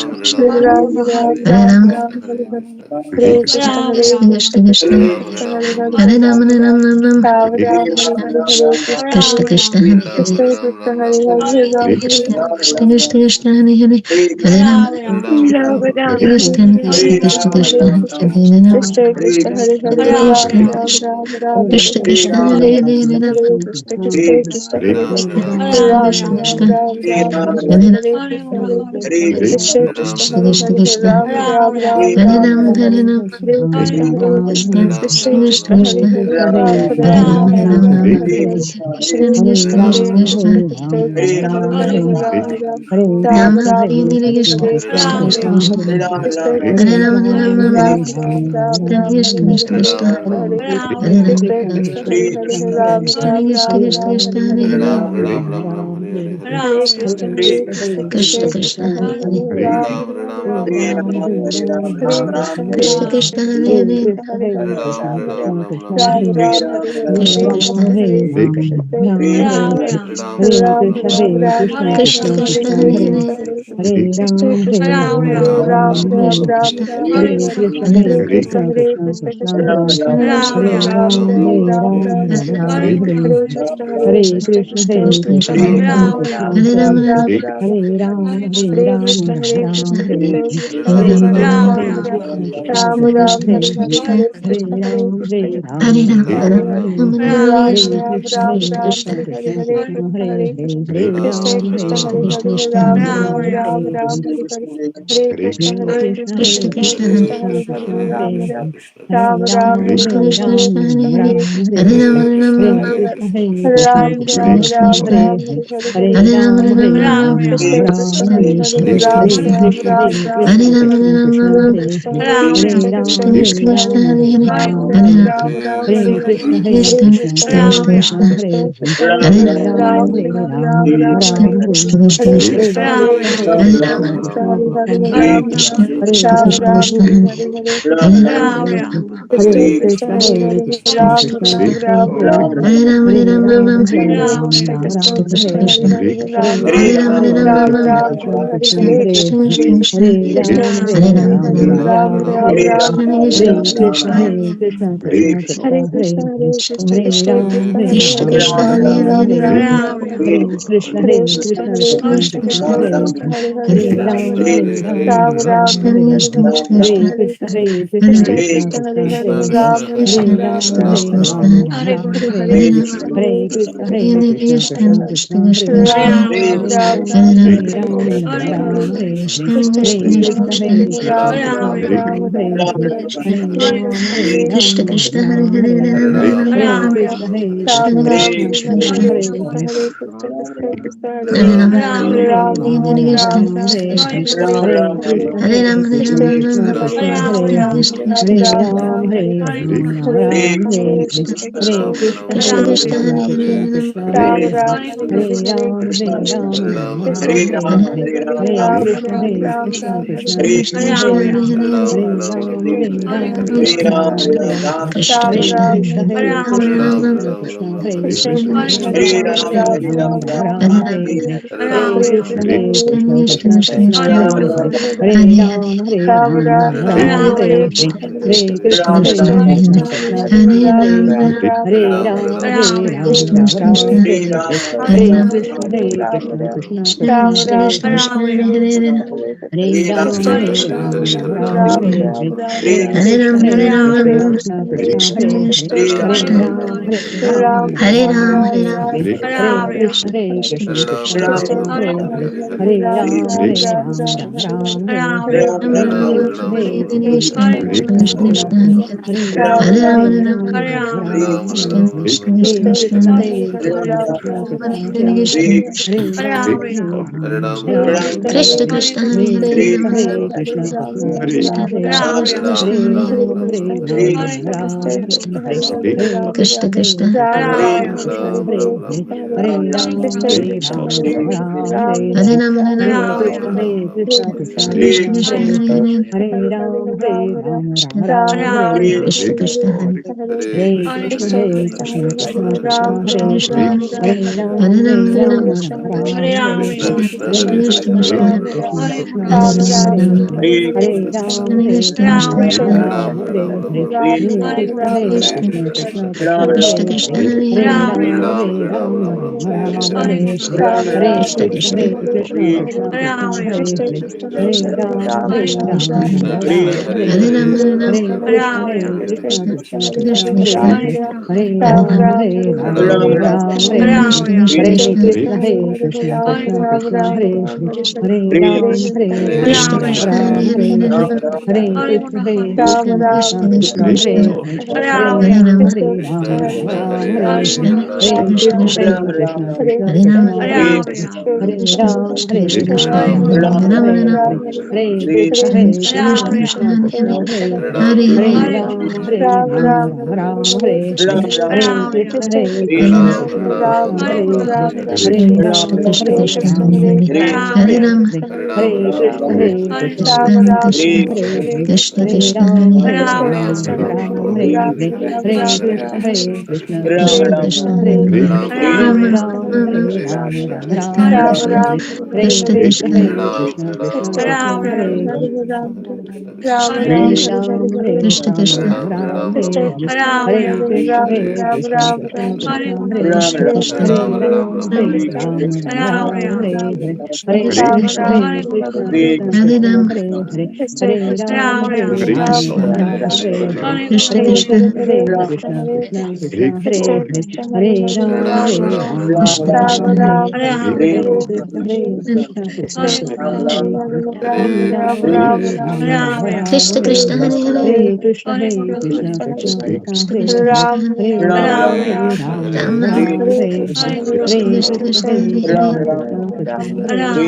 Krishna Krishna Hare Ram Hare Krishna, Krishna Krishna Hare Hare Krishna Krishna, Krishna Krishna Krishna Hare Hare Ram Hare Krishna Krishna, Krishna Krishna Krishna Hare Ram Krishna Krishna Krishna Krishna Hare Hare Ram Hare Krishna, Krishna Krishna Krishna Hare Ram Hare Krishna Krishna, Krishna Krishna Krishna Hare Ram Hare Krishna, Krishna Krishna Krishna Krishna Hare Ram Hare Krishna Krishna Krishna Krishna Ram Hare Krishna Krishna Krishna Krishna Hare Hare Krishna, Ram Krishna Krishna Krishna Hare Hare Krishna, Ram Krishna Krishna Krishna Krishna Hare Hare Hare Krishna Krishna Hare Hare Hare Krishna, Krishna Krishna Hare Hare Krishna Krishna Hare Hare Krishna, Krishna Krishna Hare Hare Hare Krishna Krishna Hare Ram Hare Krishna, Krishna Krishna Krishna Krishna Hare Ram Hare Krishna, Krishna Krishna Krishna Hare Ram Hare Krishna, Krishna Krishna Krishna Hare Hare Ram Krishna Krishna Krishna Krishna Hare Ram Krishna Krishna Krishna Krishna Hare Krishna, Krishna Krishna Krishna Hare Krishna, Krishna Krishna Hare Hare Krishna Krishna, Krishna Krishna Hare Hare Hare Krishna, Krishna Hare Krishna Krishna, Krishna Hare Ram Krishna Krishna Hare Krishna Krishna, Krishna Krishna Hare Krishna Ram, Krishna Hare Ram, Krishna Ram Ram, Hare Hare Krishna Hare Krishna Ram Krishna Hare Krishna Ram Hare Hare Hare, Ram Hare Hare Ram, Hare Hare Hare Krishna Krishna Krishna Krishna Krishna Krishna Krishna Krishna, Hare Hare Hare Hare Ram, Hare Ram Ram, Hare Ram Krishna Ram Hare Krishna Hare Krishna Hare Krishna, Ram Krishna Hare Krishna Ram, Hare Krishna Krishna Hare Krishna Krishna Hare Krishna Krishna Ram Krishna Hare Hare, Hare Hare Hare Ram, Hare Krishna Ram, Hare Krishna Krishna Krishna Hare Krishna Krishna Krishna Krishna Krishna, Hare Hare Hare Ram, Hare Hare Ram, Ram Ram, Ram Hare Ram Krishna Ram Krishna Hare Krishna, Hare Hare Hare Ram, Hare Ram Ram, Ram Krishna Ram, Krishna Krishna Krishna Hare Krishna Hare Krishna Krishna, Hare Ram Hare Hare Ram, Hare Ram Ram, Ram Hare Hare Krishna Krishna Hare Krishna Krishna Krishna Hare Hare, Krishna Krishna Krishna Hare Krishna Hare Krishna, Ram Hare Krishna Ram Krishna, Hare Ram Hare Hare Hare, Hare Hare Krishna Hare Krishna Krishna Krishna Krishna Krishna Krishna Krishna Hare Krishna, Hare Hare Ram, Ram Hare Ram Ram Krishna Hare Krishna Krishna Hare Krishna, Krishna Hare Hare Krishna Ram, Krishna Krishna Hare Krishna Hare Krishna Ram Krishna Hare Krishna, Ram Ram Hare Hare Ram, Hare Krishna Hare Hare Krishna Krishna Krishna Krishna Krishna Krishna Hare Krishna, Hare Hare Ram, Hare Ram Ram Hare Krishna Hare Krishna Krishna Krishna, Hare Krishna Krishna Krishna Hare Hare Ram Hare Krishna Ram Krishna, Hare Ram Hare Hare Ram, Hare Ram, Hare Krishna Hare Krishna Krishna Krishna Krishna Krishna Krishna Krishna, Hare Hare Hare Ram, Hare Ram Ram, Hare Hare Ram Krishna Ram Krishna Hare Krishna Krishna, Hare Krishna Hare Hare Ram, Hare Krishna Ram, Krishna Krishna Hare Krishna Krishna Hare Krishna, Ram Hare Ram Ram Hare Hare Krishna Krishna Hare Krishna, Krishna Hare Krishna Hare Krishna Ram, Hare Hare Ram Krishna Hare Krishna Ram Krishna, Ram Hare Hare Krishna Hare Krishna Krishna Krishna Krishna Krishna, Hare Hare Hare Hare Ram Hare Ram Krishna Ram Krishna, Hare Krishna Hare Krishna, Krishna Hare Hare Krishna Ram, Krishna Krishna Hare Krishna Krishna Hare Krishna Ram Krishna, Hare Ram Ram Hare Hare Ram, Hare Krishna Hare Krishna Krishna Krishna Krishna Krishna Krishna Krishna, Hare Hare Hare Ram Hare, Hare Ram Ram Hare Krishna Krishna Hare Krishna Krishna Krishna, Hare Krishna Hare Krishna Krishna Ram, Hare Hare Hare Ram Hare Ram Krishna Krishna Ram Krishna, Hare Hare Hare Ram, Krishna Hare Krishna Krishna Hare Krishna Krishna Hare Krishna Krishna, Hare Hare Hare Ram Krishna Hare Krishna Ram Krishna Ram Hare Hare Hare Krishna Ram, Hare Hare Ram, Krishna Ram Krishna Krishna Krishna Hare Krishna Krishna Hare Krishna, Ram Hare Ram Hare Ram Ram, Hare Hare Ram, Hare Krishna Hare Krishna Krishna Krishna Krishna Krishna, Krishna Hare Hare Ram Hare Ram Krishna Krishna Ram Hare Ram, Hare Hare Ram, Krishna Hare Hare Krishna Krishna Krishna Krishna Krishna Krishna Hare Krishna, Hare Hare Hare Ram, Hare Hare Ram, Ram Ram Krishna Hare Krishna Hare Krishna Krishna, Krishna Hare Hare Krishna Krishna Krishna Hare Hare Krishna Krishna Hare Ram Hare Ram Ram Krishna Hare Krishna, Hare Hare Hare Krishna Ram, Hare Krishna Krishna Krishna Krishna Hare Krishna Krishna Krishna, Hare Hare Ram Hare Ram Ram Hare Hare Krishna Krishna Hare Krishna, Krishna Krishna Krishna Hare Hare Ram Hare Ram Ram Hare Hare Ram, Hare Hare Ram, Krishna Hare Krishna Krishna Krishna Krishna Krishna Krishna, Hare Hare Hare Hare Ram Hare Ram Krishna Ram Hare Krishna Krishna, Hare Hare Krishna Hare Krishna Krishna Krishna Krishna Hare Krishna, Hare Hare Hare Ram Ram, Hare Hare Ram, Ram Ram Hare Krishna Krishna Hare Krishna Krishna Krishna, Hare Hare Krishna Krishna Hare Krishna Ram, Hare Hare Ram, Hare Krishna Ram Hare Krishna Krishna Ram Krishna, Ram Hare Hare Krishna Hare Krishna Krishna Krishna Krishna Krishna Hare Krishna, Hare Hare Hare Ram Hare Ram Ram Krishna Hare Hare Krishna Krishna Krishna Hare Krishna Krishna Krishna Hare Hare Ram Hare Krishna Krishna, Ram Ram Hare Hare Ram, Hare Ram, Hare Krishna Hare Krishna Krishna Krishna Krishna Krishna Krishna Hare Krishna, Hare Hare Ram Ram, Hare Ram Ram Krishna Hare Krishna Krishna Hare Krishna, Krishna Hare Krishna Krishna Krishna Hare Hare Ram Hare Krishna Ram Krishna, Ram Hare Hare Hare Hare Krishna Hare Krishna Krishna Krishna Krishna Krishna Krishna, Hare Hare Hare Ram Ram, Hare Ram Ram Hare Krishna Krishna Hare Krishna Krishna Krishna, Hare Krishna Krishna Hare Ram, Krishna Hare Hare Hare Krishna Ram Krishna Hare Krishna Krishna, Ram Hare Ram Ram, Hare Hare Hare Krishna Krishna Hare Krishna Krishna Krishna Krishna Krishna, Krishna Hare Hare Hare Hare Ram Hare Ram Hare Krishna Krishna Hare Krishna Hare Hare Krishna Ram, Krishna Krishna Hare Krishna Hare Krishna Ram Krishna Hare Krishna, Ram Ram Hare Hare Ram, Hare Krishna Hare Krishna Krishna Krishna Krishna Krishna Hare Krishna Hare Krishna, Ram Hare Hare Ram Ram Hare Hare Krishna Krishna Hare Krishna Krishna Krishna Krishna Krishna, Hare Hare Hare Ram, Ram Hare Ram Krishna Ram Krishna Hare Hare Krishna Krishna Krishna, Hare Krishna Krishna Krishna Hare Hare Krishna Ram Hare Krishna Krishna Ram Ram Hare Hare Krishna Hare Krishna Krishna Krishna Hare Krishna Krishna, Hare Ram Hare Ram Ram Hare Hare Krishna Hare Krishna Krishna Hare Krishna Ram, Hare Hare Ram Hare Ram Ram Hare Krishna Hare Krishna, Krishna Hare Krishna Krishna Krishna Hare Hare Ram Hare Ram Krishna Krishna, Ram Hare Hare Hare Krishna Hare Krishna Krishna Krishna Hare Hare Ram Hare Ram Ram Krishna Hare Krishna, Hare Hare, Hare Krishna Hare Krishna Krishna Krishna Krishna Hare Krishna Krishna, Hare Hare Ram Hare Ram, Ram Hare Ram Hare Krishna Krishna Hare Krishna Krishna Krishna, Hare Hare Krishna Krishna Krishna Hare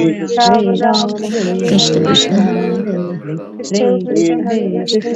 Hare Ram Hare Krishna Ram Krishna, Ram Hare Hare Hare Krishna, Krishna Hare Hare Krishna, Krishna Krishna Krishna Krishna Krishna Krishna, Hare Hare Hare Krishna, Hare Hare Rama Rama, Hare Hare Rama Rama, Rama Hare Rama Krishna, Hare Hare Hare Krishna, Hare Krishna Krishna Krishna, Hare Krishna Rama Krishna Rama, Krishna Hare Hare Rama, Hare Hare Hare Krishna, Ram Hare Krishna Rama Rama Krishna, Ram Hare Hare Hare Hare Ram, Hare Hare Hare Hare Krishna, Hare Ram, Krishna Hare Hare, Krishna Krishna Hare Hare Krishna, Hare Hare Hare Krishna, Ram Krishna Hare Hare Krishna, Rama Krishna, Rama Rama Rama Hare Rama, Hare Hare Hare Hare, Hare Rama Krishna Rama, Hare Krishna Krishna Hare Krishna Krishna, Krishna Krishna Hare Krishna, Hare Rama Hare Rama, Ram Hare Hare Hare, Rama Rama Rama Krishna, Ram Hare Ram Hare Ram, Hare Hare Hare, Krishna Hare Hare Krishna, Krishna Hare Krishna Krishna, Krishna Krishna Hare Krishna, Hare Hare Hare Ram, Ram Ram, Hare Hare Ram Ram Krishna, Ram Ram, Hare Hare Hare Hare, Hare Krishna Hare Hare Krishna, Krishna Hare Krishna Krishna, Krishna Hare Hare Hare Ram, Hare Ram Ram, Ram Ram, Hare Ram Hare Ram Krishna, Hare Hare Hare Krishna, Hare Krishna Hare Krishna Krishna, Hare Krishna Krishna Krishna, Krishna Krishna, Krishna Ram Hare Ram, Hare Ram, Hare Hare Ram Ram, Hare Ram Hare Krishna, Ram Hare Hare Hare Hare Hare, Krishna Hare Hare Ram, Krishna Krishna Ram Krishna Ram, Hare Hare Hare Hare Hare Krishna, Ram Hare Hare Krishna, Ram Krishna Ram Krishna, Hare Hare Ram Hare Hare Krishna Ram, Hare Ram Krishna Hare Krishna Hare, Krishna Hare Hare Krishna, Hare Hare Hare Krishna, Ram Hare Ram Ram Ram, Ram Hare Ram Hare, Hare Hare Ram Hare Krishna, Hare Krishna Hare Hare Krishna, Krishna Krishna Hare Hare Krishna, Krishna Krishna Hare Krishna, Hare Hare Hare Ram Ram Ram, Hare Ram Ram Hare Ram Hare, Ram Hare Hare Hare Krishna, Hare Krishna Hare Krishna Hare Krishna, Krishna Hare Krishna Krishna, Hare Krishna Hare Krishna, Hare Hare Hare Ram Ram, Hare Ram Ram Ram Ram Hare Hare Hare Hare, Hare Krishna Krishna Hare Hare Krishna, Hare Krishna Krishna Krishna, Krishna Krishna, Krishna Hare Ram Hare Ram, Ram Ram Hare Hare Ram Hare, Hare Ram Krishna, Hare Krishna Hare Krishna, Krishna Hare Hare Krishna Krishna, Krishna Krishna Hare Ram Hare Hare Hare Krishna, Hare Hare, Ram Krishna Hare Krishna, Ram Ram Hare Hare Krishna, Krishna Hare Krishna, Krishna Hare Hare Krishna Ram Krishna Ram, Krishna Ram Hare Hare Hare Hare, Hare Ram Hare Hare Ram Krishna Ram Krishna, Hare Hare Hare Hare, Hare Krishna Hare Ram Krishna Ram Krishna Hare Krishna Hare, Hare Hare Hare Krishna Ram Hare Krishna, Hare Ram Hare, Ram Hare Hare Ram Hare Ram, Krishna Hare Krishna Krishna Krishna Hare Hare Hare Ram Hare Ram, Ram Ram Ram Ram, Hare Hare Hare Krishna Hare Krishna Krishna Krishna Hare Hare Hare Ram Hare Ram Ram Hare Hare Hare Krishna Hare Krishna Krishna Krishna Hare Hare Hare Ram Hare Ram Ram Hare Hare Hare Krishna Hare Krishna Krishna Krishna Hare Hare Hare Ram Hare Ram Ram Hare Hare Hare Krishna Hare Krishna Krishna Krishna Hare Hare Hare Ram Hare Ram Ram Hare Hare Hare Krishna Hare Krishna Krishna Krishna Hare Hare Hare Ram Hare Ram Ram Hare Hare Hare Krishna Hare Krishna Krishna Krishna Hare Hare Hare Ram Hare Ram Ram Hare Hare Hare Krishna Hare Krishna Krishna Krishna Hare Hare Hare Ram Hare Ram Ram Hare Hare Hare Krishna Hare Krishna Krishna Krishna Hare Hare Hare Ram Hare Ram Ram Hare Hare Hare Krishna Hare Krishna Krishna Krishna Hare Hare Hare Ram Hare Ram Ram Hare Hare Hare Krishna Hare Krishna Krishna Krishna Hare Hare Hare Ram Hare Ram Ram Hare Hare Hare Krishna Hare Krishna Krishna Krishna Hare Hare Hare Ram Hare Ram Ram Hare Hare Hare Krishna Hare Krishna Krishna Krishna Hare Hare Hare Ram Ram Hare Hare Hare Krishna Hare Krishna Krishna Krishna Hare Hare Hare Ram Hare Hare Hare Krishna Hare Krishna Krishna Krishna Hare Hare Hare Ram Hare Ram Ram Hare Hare Hare Krishna Hare Krishna Krishna Krishna Hare Hare Hare Ram Hare Ram Ram Hare Hare Hare Krishna Hare Krishna Krishna Krishna Hare Hare Hare Ram Hare Ram Hare Hare Hare Krishna Hare Krishna Krishna Krishna Hare Hare Hare Ram Hare Ram Hare Hare Hare Krishna Hare Krishna Krishna Krishna Hare Hare Hare Ram Hare Ram Hare Hare Hare Krishna Hare Krishna Krishna Krishna Hare Hare Hare Ram Hare Ram Hare Hare Hare Krishna Hare Krishna Krishna Krishna Hare Hare Hare Ram Hare Ram Hare Hare Hare Krishna Hare Krishna Krishna Krishna Hare Hare Hare Ram Hare Ram Hare Hare Hare Krishna Hare Krishna Krishna Krishna Hare Hare Hare Ram Hare Ram Hare Hare Hare Krishna Hare Krishna Krishna Krishna Hare Hare Hare Ram Hare Ram Hare Hare Hare Krishna Hare Krishna Krishna Krishna Hare Hare Hare Krishna Hare Ram Hare Hare Hare Krishna Hare Krishna Krishna Krishna Hare Hare Hare Ram Hare Ram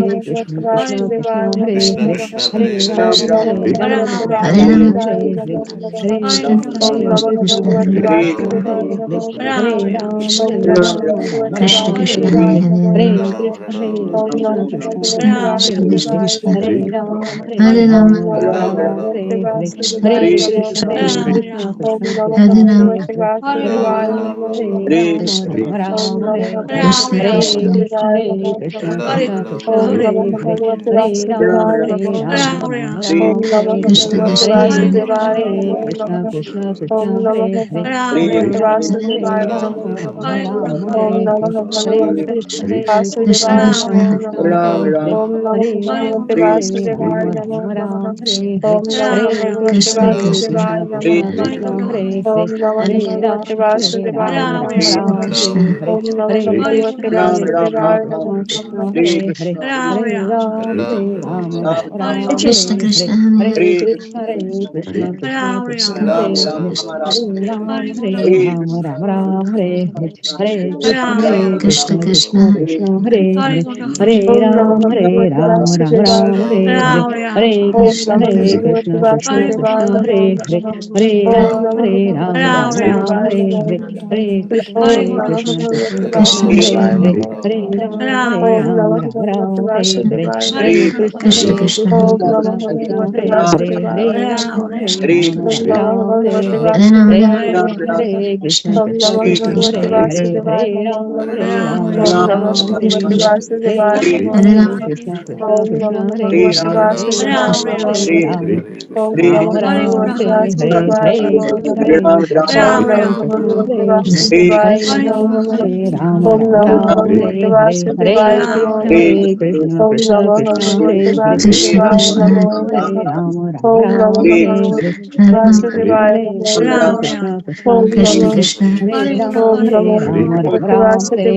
Hare Hare Hare Krishna Hare Krishna Krishna Krishna Hare Hare Hare Ram Hare Ram Hare Hare Hare Krishna Hare Krishna Krishna Krishna Hare Hare Hare Ram Hare Krishna Krishna Hare Hare Hare Hare Hare Krishna Hare Krishna Krishna Krishna Krishna Krishna Hare Krishna Hare Krishna Hare Hare Rama Rama Rama Hare Hare Krishna Hare Krishna Krishna Krishna Hare Krishna Krishna Krishna Krishna Hare Rama Hare Hare Hare Rama Hare Rama Krishna Rama Rama Hare Hare Krishna Hare Krishna Krishna Krishna Krishna Hare Hare Hare Rama Rama Rama Hare Hare Krishna Krishna Hare Hare Krishna Krishna Krishna Hare Hare Hare Rama Rama Hare Hare Hare Krishna Krishna Krishna Krishna Krishna Hare Hare Hare Rama Rama Hare Hare Krishna Krishna Krishna Krishna Hare Hare Hare Rama Rama Krishna Hare Hare Hare Krishna Krishna Krishna Hare Hare Hare Rama Krishna Hare Krishna Hare Hare Hare Krishna Krishna Krishna Krishna Hare Krishna Hare Krishna Hare Rama Hare Hare Hare Krishna Krishna Krishna Krishna Krishna Hare Hare Hare Rama Hare Hare Hare Krishna Krishna Krishna Krishna Krishna Hare Hare Hare Rama Hare Hare Hare Krishna Krishna Krishna Krishna Krishna Hare Hare Hare Hare Rama Hare Hare Hare Krishna Krishna Krishna Krishna Krishna Krishna Hare Hare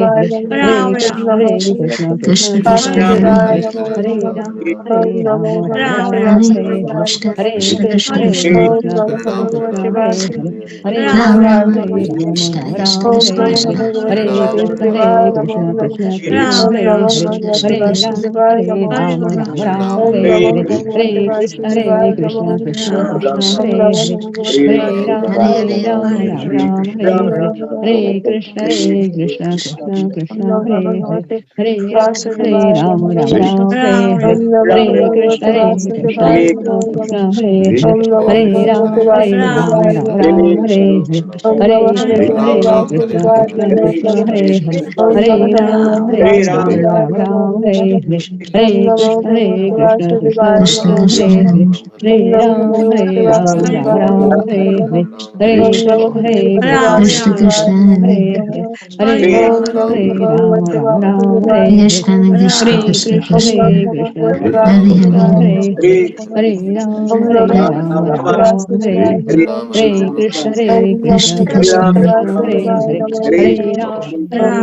Hare Rama Hare Hare Hare Rama Hare Krishna Krishna Krishna Krishna Krishna Krishna Hare Hare Krishna Hare Krishna Hare Hare Rama Hare Hare Rama Krishna Krishna Krishna Hare Krishna Hare Krishna Hare Krishna Rama Hare Rama Rama Rama Hare Hare Hare Krishna Krishna Krishna Hare Hare Krishna Hare Rama Hare Rama Hare Hare Hare Krishna Krishna Krishna Hare Hare Krishna Krishna Rama Hare Rama Hare Hare Hare Hare Rama Krishna Krishna Krishna Hare Krishna Hare Krishna Hare Rama Hare Hare Hare Krishna Krishna Krishna Krishna Krishna Hare Hare Hare Hare Hare Rama Hare Hare Hare Krishna Hare Krishna Krishna Krishna Hare Krishna Krishna Krishna Krishna Hare Hare Hare Ram Rama Ram Hare Krishna Krishna Krishna Hare Hare Krishna Hare Krishna Krishna Krishna Krishna Hare Hare Krishna Hare Krishna Rama Hare Hare Hare Krishna Krishna Hare Hare Hare Hare Hare Rama Hare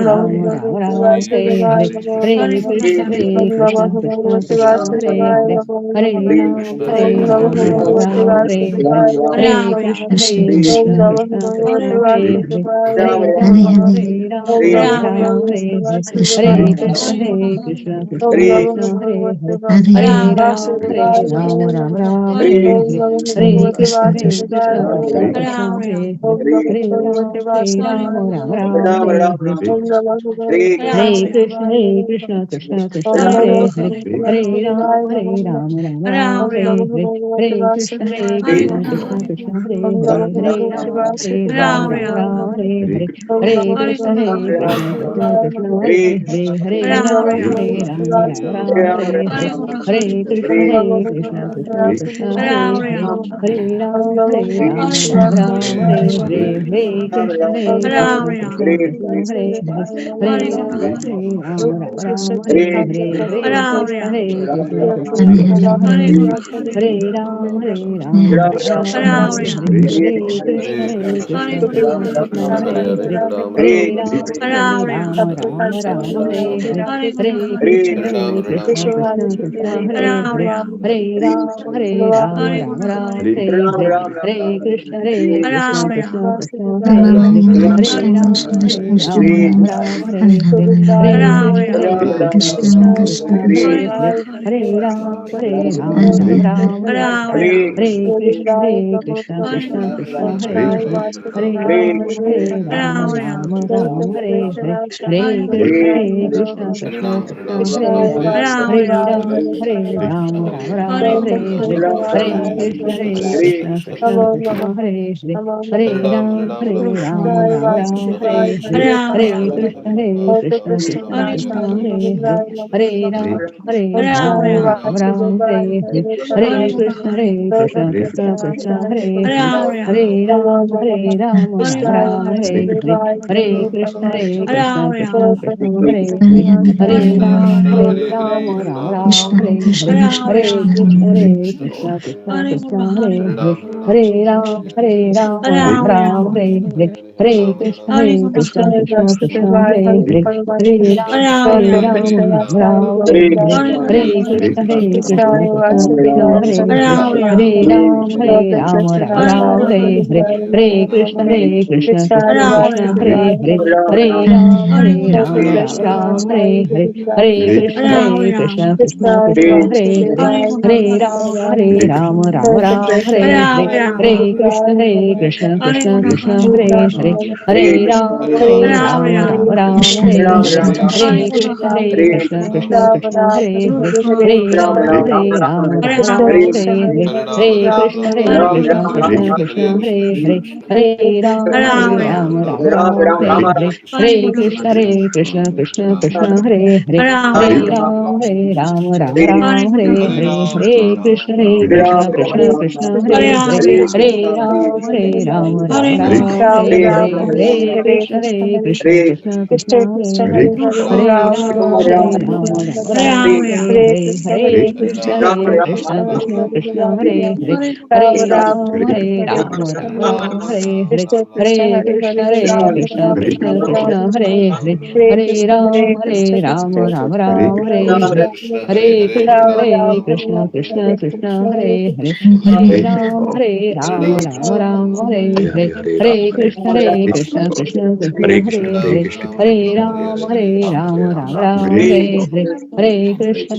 Hare Hare Krishna Krishna Hare Hare Hare Rama Hare Hare Hare Krishna Hare Hare Hare Rama Hare Hare Hare Krishna Hare Hare Hare Rama Hare Hare Hare Krishna Krishna Krishna Hare Hare Hare Hare Rama Hare Hare Hare Krishna Krishna Hare Hare Hare Hare Rama Hare Hare Krishna Krishna Hare Krishna Krishna Krishna Hare Krishna Hare Hare Hare Hare Ram Hare Hare Hare Krishna Krishna Krishna Krishna Hare Hare Hare Ram Hare Hare Hare Krishna Hare Hare Hare Ram Hare Hare Hare Krishna Krishna Krishna Hare Hare Hare Hare Ram Hare Hare Ram Hare Hare Krishna Hare Krishna Krishna Hare Hare Hare Hare Hare Ram Hare Hare Hare Krishna Krishna Krishna Hare Hare Hare Ram Hare Hare Hare Krishna Hare Ram Hare Hare Hare Krishna Hare Ram Hare Hare Hare Krishna Hare Ram Hare Hare Hare Krishna Hare Krishna Ram Hare Hare Hare Krishna Hare Ram Hare Hare Hare Hare Hare Ram Hare Hare Hare Hare Ram Hare Hare Krishna Hare Hare Ram Hare Hare Hare Krishna Hare Hare Hare Hare Hare Hare, Hare Krishna Krishna Krishna Hare Hare, Hare Ram Ram Hare Hare, Hare Krishna Krishna Krishna Hare Hare, Hare Ram Ram Hare Hare, Hare Krishna Krishna Krishna Hare Hare, Hare Ram Ram Hare Hare, Hare Krishna Krishna Krishna Hare Hare, Hare Ram Ram Hare Hare, Hare Krishna Krishna Krishna Hare Hare, Hare Ram Ram Hare Hare, Hare Krishna Krishna Krishna Hare Hare, Hare Ram Ram Hare Hare, Hare Krishna Krishna Hare Hare, Hare Ram Ram Hare Hare, Hare Krishna Krishna Hare Hare, Hare Ram Ram Hare Hare, Hare Krishna Krishna Hare Hare, Hare Ram Ram Hare Hare, Hare Krishna Krishna Hare Hare, Hare Ram Ram Hare Hare, Hare Krishna Krishna Hare Hare, Hare Ram Ram Hare Hare, Hare Krishna Krishna Hare Hare, Hare Ram Ram Hare Hare, Hare Krishna Krishna Hare Hare, Hare Ram Hare Hare, Hare Krishna Krishna Hare Hare, Hare Ram Hare Hare, Hare Krishna Krishna Hare Hare, Hare Ram Hare Hare, Hare Krishna Krishna Hare Hare, Hare Ram Hare Hare, Hare Krishna Krishna Hare Hare, Hare Ram Hare Hare, Hare Krishna Krishna Hare Hare, Hare Ram Hare Hare, Hare Krishna Krishna Hare Hare, Hare Ram Hare Hare, Hare Krishna Krishna Hare Hare, Hare Ram Hare Hare, Hare Krishna Krishna Hare Hare, Hare Ram Hare Hare, Hare Krishna Krishna Hare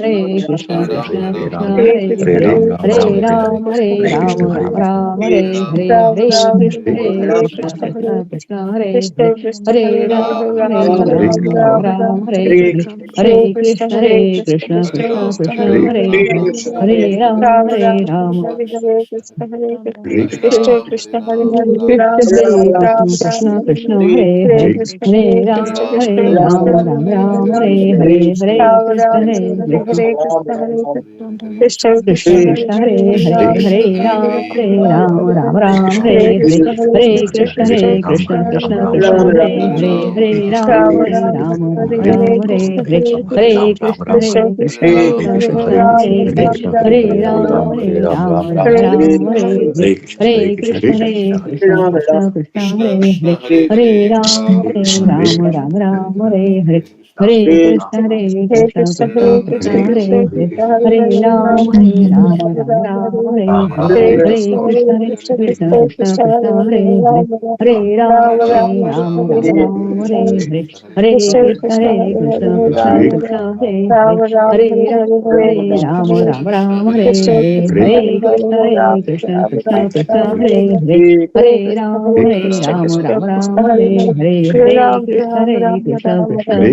Hare, Hare Ram Hare Hare, Hare Krishna Krishna Hare Hare, Hare Ram Krishna Krishna Hare Hare, Hare Ram Hare Hare, Hare Krishna Krishna Hare Hare, Hare Ram Hare Hare, Hare Krishna Krishna Hare Hare, Hare Ram Hare Hare, Hare Krishna Krishna Hare Hare, Hare Ram Hare Hare, Hare Krishna Krishna Hare Hare, Hare Ram Hare Hare, Hare Krishna Krishna Hare Hare, Hare Ram Hare Hare, Hare Krishna Krishna Hare Hare, Hare Ram Hare Hare, Hare Krishna Krishna Hare Hare, Hare Ram Hare Hare, Hare Krishna Krishna Hare Hare, Hare Ram Hare Hare, Hare Krishna Krishna Hare Hare, Hare Ram Hare Hare, Hare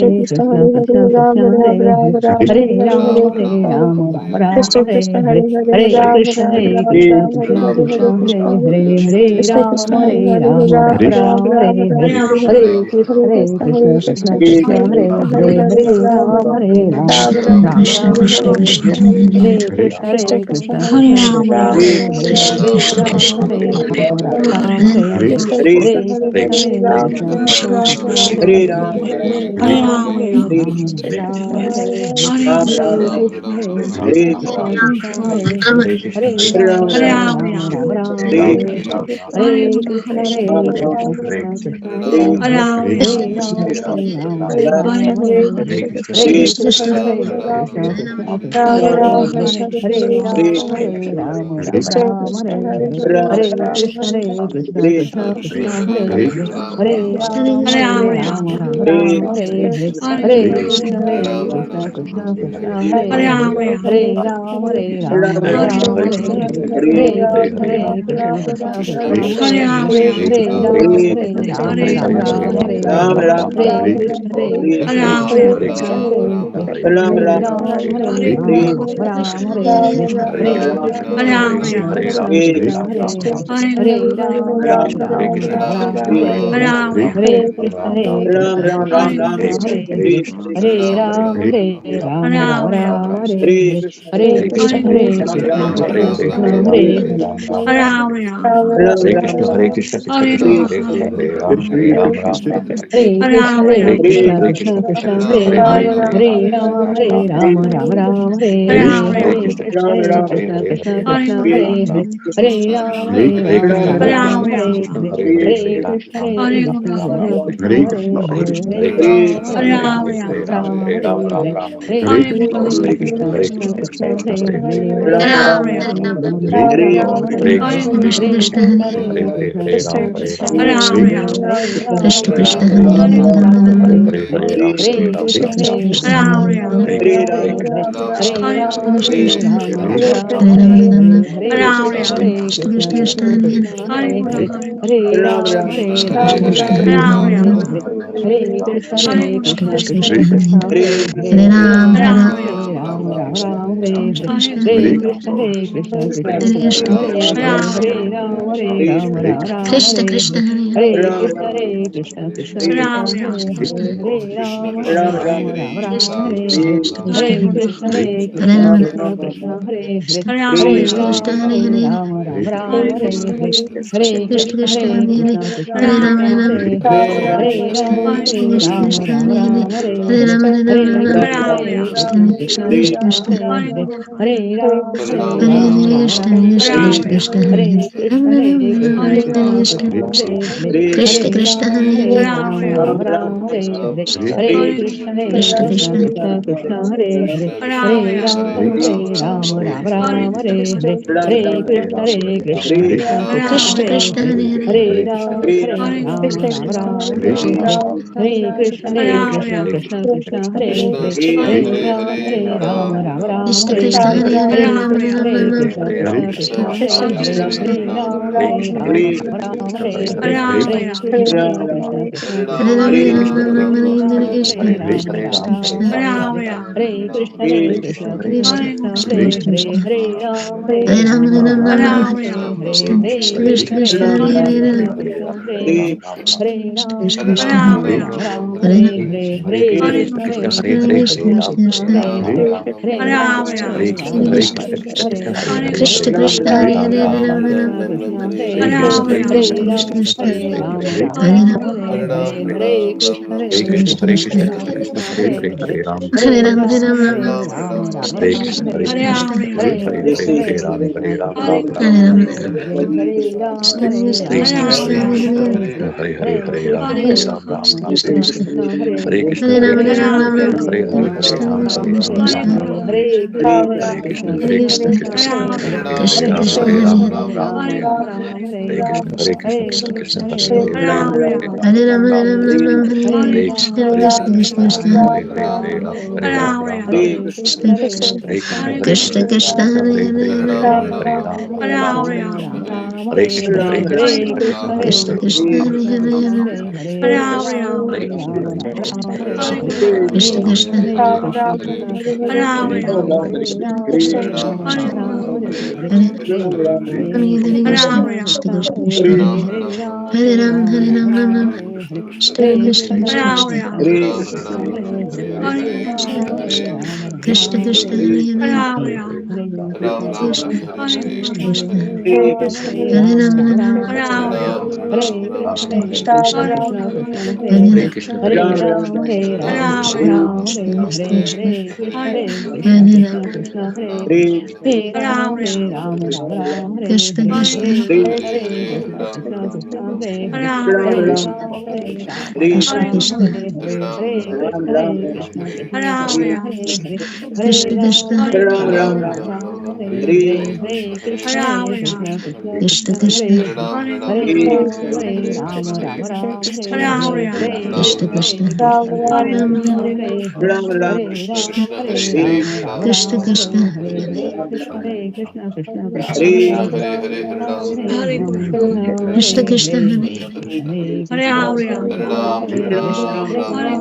Krishna Krishna Hare Hare, Hare Ram Hare Hare, Hare Krishna Krishna Hare Hare, Hare Ram Hare Hare, Hare Krishna Krishna Hare Hare, Hare Ram Hare Hare, Hare Krishna Krishna Hare Hare, Hare Ram Hare Hare, Hare Krishna Hare Krishna Ram, Hare Hare, Ram Hare Hare, Hare Krishna Krishna Hare Hare, Hare Ram Hare Hare Hare, Hare Krishna Krishna Hare Hare, Hare Ram Hare Hare, Hare Krishna Krishna Hare Hare, Hare Ram Hare Hare, Hare Hare Ram Ram Hare Ram Ram Hare Ram Ram Ram Ram Ram Ram Hare Hare Ram Ram Ram Hare Ram Ram Krishna Krishna Hare Krishna Krishna Hare Hare Rama Rama Krishna Krishna Krishna Krishna Hare Hare Krishna Krishna Krishna Krishna Hare Rama Rama Krishna Krishna Krishna Krishna Hare Hare Krishna Krishna Krishna Hare Hare Krishna Krishna Krishna Hare Hare Hare Krishna Krishna Krishna Krishna Hare Hare Krishna Krishna Krishna Krishna Krishna Hare Hare Rama Krishna Krishna Krishna Krishna Hare Hare Krishna Krishna Krishna Krishna Hare Hare Hare Rama Krishna Krishna Krishna Krishna Hare Hare Hare Rama Krishna Krishna Krishna Krishna Hare Hare Krishna Krishna Krishna Krishna Hare Hare Rama Hare Krishna Krishna Krishna Hare Hare Krishna Krishna Krishna Krishna Hare Hare Krishna Krishna Hare Hare Rama Rama Krishna Krishna Krishna Krishna Hare Rama Rama Rama Hare Krishna Krishna Krishna Krishna Krishna Krishna Krishna Krishna Hare Rama Rama Rama Hare Krishna Krishna Krishna Krishna Hare Hare Krishna Krishna Krishna Krishna Hare Krishna Krishna Hare Hare Rama Rama Krishna Krishna Krishna Krishna Hare Rama Krishna Krishna Krishna Hare Rama Rama Krishna Krishna Krishna Krishna Hare Rama Krishna Krishna Krishna Krishna Hare Hare Krishna Krishna Krishna Hare Rama Rama Krishna Krishna Krishna Krishna Hare Krishna Krishna Krishna Hare Hare Krishna Krishna Krishna Hare Rama Rama Hare Krishna Krishna Krishna Krishna Krishna Krishna Krishna Hare Hare Krishna Krishna Hare Hare Krishna Krishna Krishna Krishna Krishna Hare Hare Krishna Krishna Krishna Krishna Hare Ram Ram Ram Krishna Krishna Krishna Krishna Krishna Krishna Hare Hare Krishna Krishna Krishna Krishna Hare Ram Krishna Krishna Krishna Hare Ram Krishna Krishna Krishna Hare Ram Krishna Krishna Krishna Krishna Krishna Krishna Hare Krishna Krishna Krishna Krishna Ram Ram Ram Ram Krishna Krishna Hare Krishna Krishna Hare Krishna Krishna Hare Hare Ram Hare Ram Ram Hare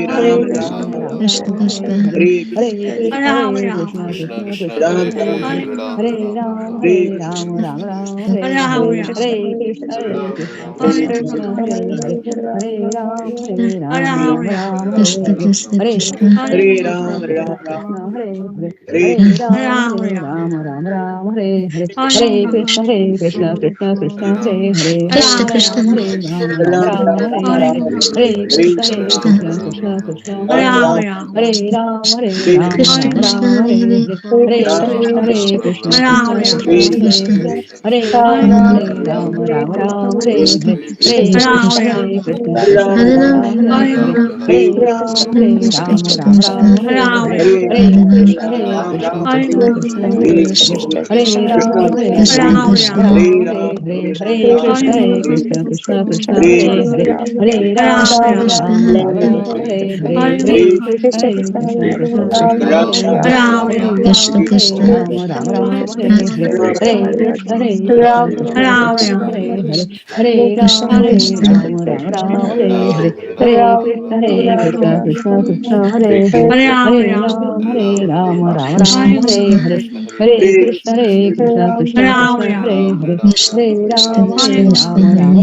Hare Ram Krishna Krishna Hare Ram Ram Hare Krishna Krishna Krishna Krishna Hare Ram Ram Ram Hare Krishna Krishna Hare Ram Ram Krishna Hare Krishna Krishna Ram Ram Hare Krishna Krishna Hare Hare Ram Krishna Krishna Krishna Hare Krishna Krishna Ram Hare Ram Krishna Krishna Krishna Krishna Ram Hare Ram Hare Ram Hare Krishna Krishna Krishna Krishna Hare Hare Ram Ram Ram Hare Krishna Krishna Krishna Krishna Hare Hare Krishna Krishna Hare Ram Ram Krishna Krishna Krishna Krishna Krishna Krishna Krishna Krishna Krishna Krishna Hare Hare Hare Ram Ram Krishna Krishna Krishna Krishna Hare Hare Ram Krishna Krishna Krishna Krishna Hare Hare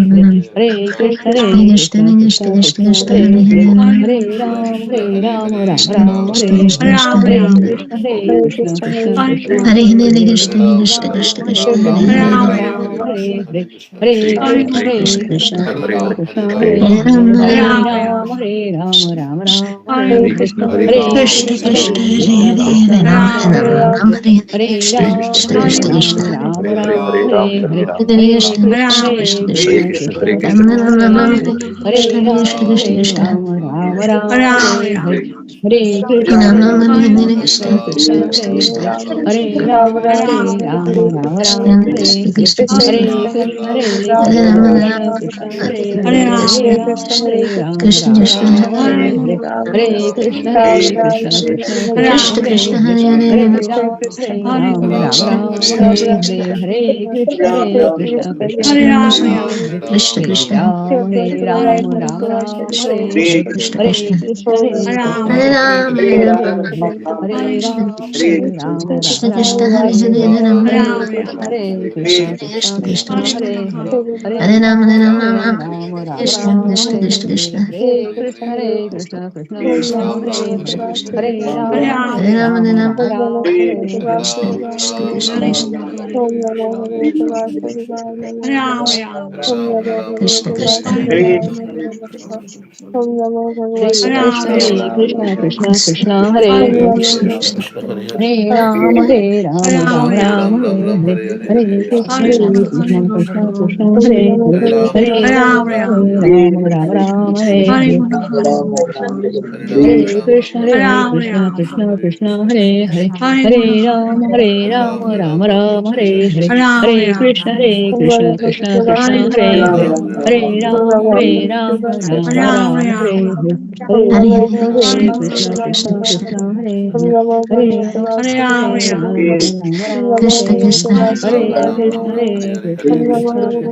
Hare Hare Krishna Krishna Krishna Krishna Hare Hare Ram Krishna Krishna Hare Ram Ram Krishna Krishna Hare Hare Hare Ram Ram Hare Hare Krishna Krishna Krishna Krishna Hare Krishna Krishna Krishna Krishna Ram Ram Hare Krishna Krishna Krishna Krishna Ram Ram Hare Krishna Krishna Krishna Krishna Krishna Krishna Krishna Krishna Hare Ram Hare Krishna Krishna Krishna Krishna Krishna Hare Hare Krishna Krishna Krishna Krishna Ram Ram Krishna Krishna Hare Krishna Krishna Krishna Hare Hare Ram Ram Krishna Hare Krishna Krishna Krishna Hare Hare Ram Hare Krishna Krishna Krishna Hare Ram Krishna Krishna Krishna Krishna Krishna Krishna Krishna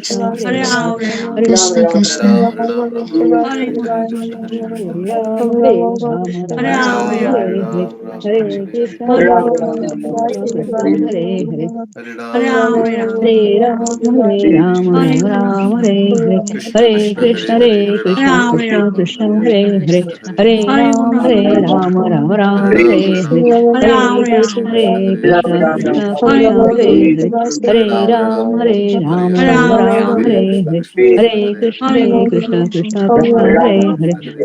Krishna Hare Ram Krishna Krishna Krishna Krishna Krishna Krishna Krishna Krishna Krishna Krishna Krishna Hare Hare Krishna Krishna Krishna Krishna Krishna Krishna Krishna Krishna Krishna Krishna Krishna Hare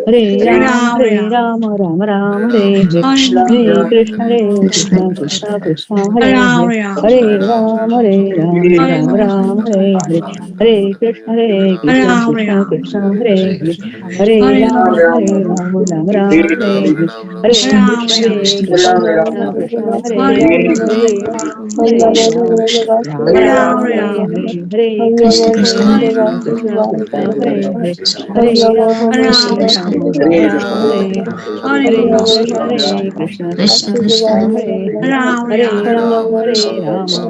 Hare Hare Ram Ram Ram Hare Hare Hare Krishna Krishna Krishna Krishna Hare Hare Hare Ram Ram Ram Hare Hare Hare Krishna Krishna Krishna Krishna Hare Hare Hare Ram Ram Ram Hare Hare Hare Krishna Krishna Krishna Krishna Hare Hare Hare Ram Ram Ram Hare Hare Hare Krishna Krishna Krishna Krishna Hare Hare Hare Ram Ram Ram Hare Hare Hare Krishna Krishna Krishna Krishna Hare Hare Hare Ram Ram Hare Hare Hare Krishna Krishna Krishna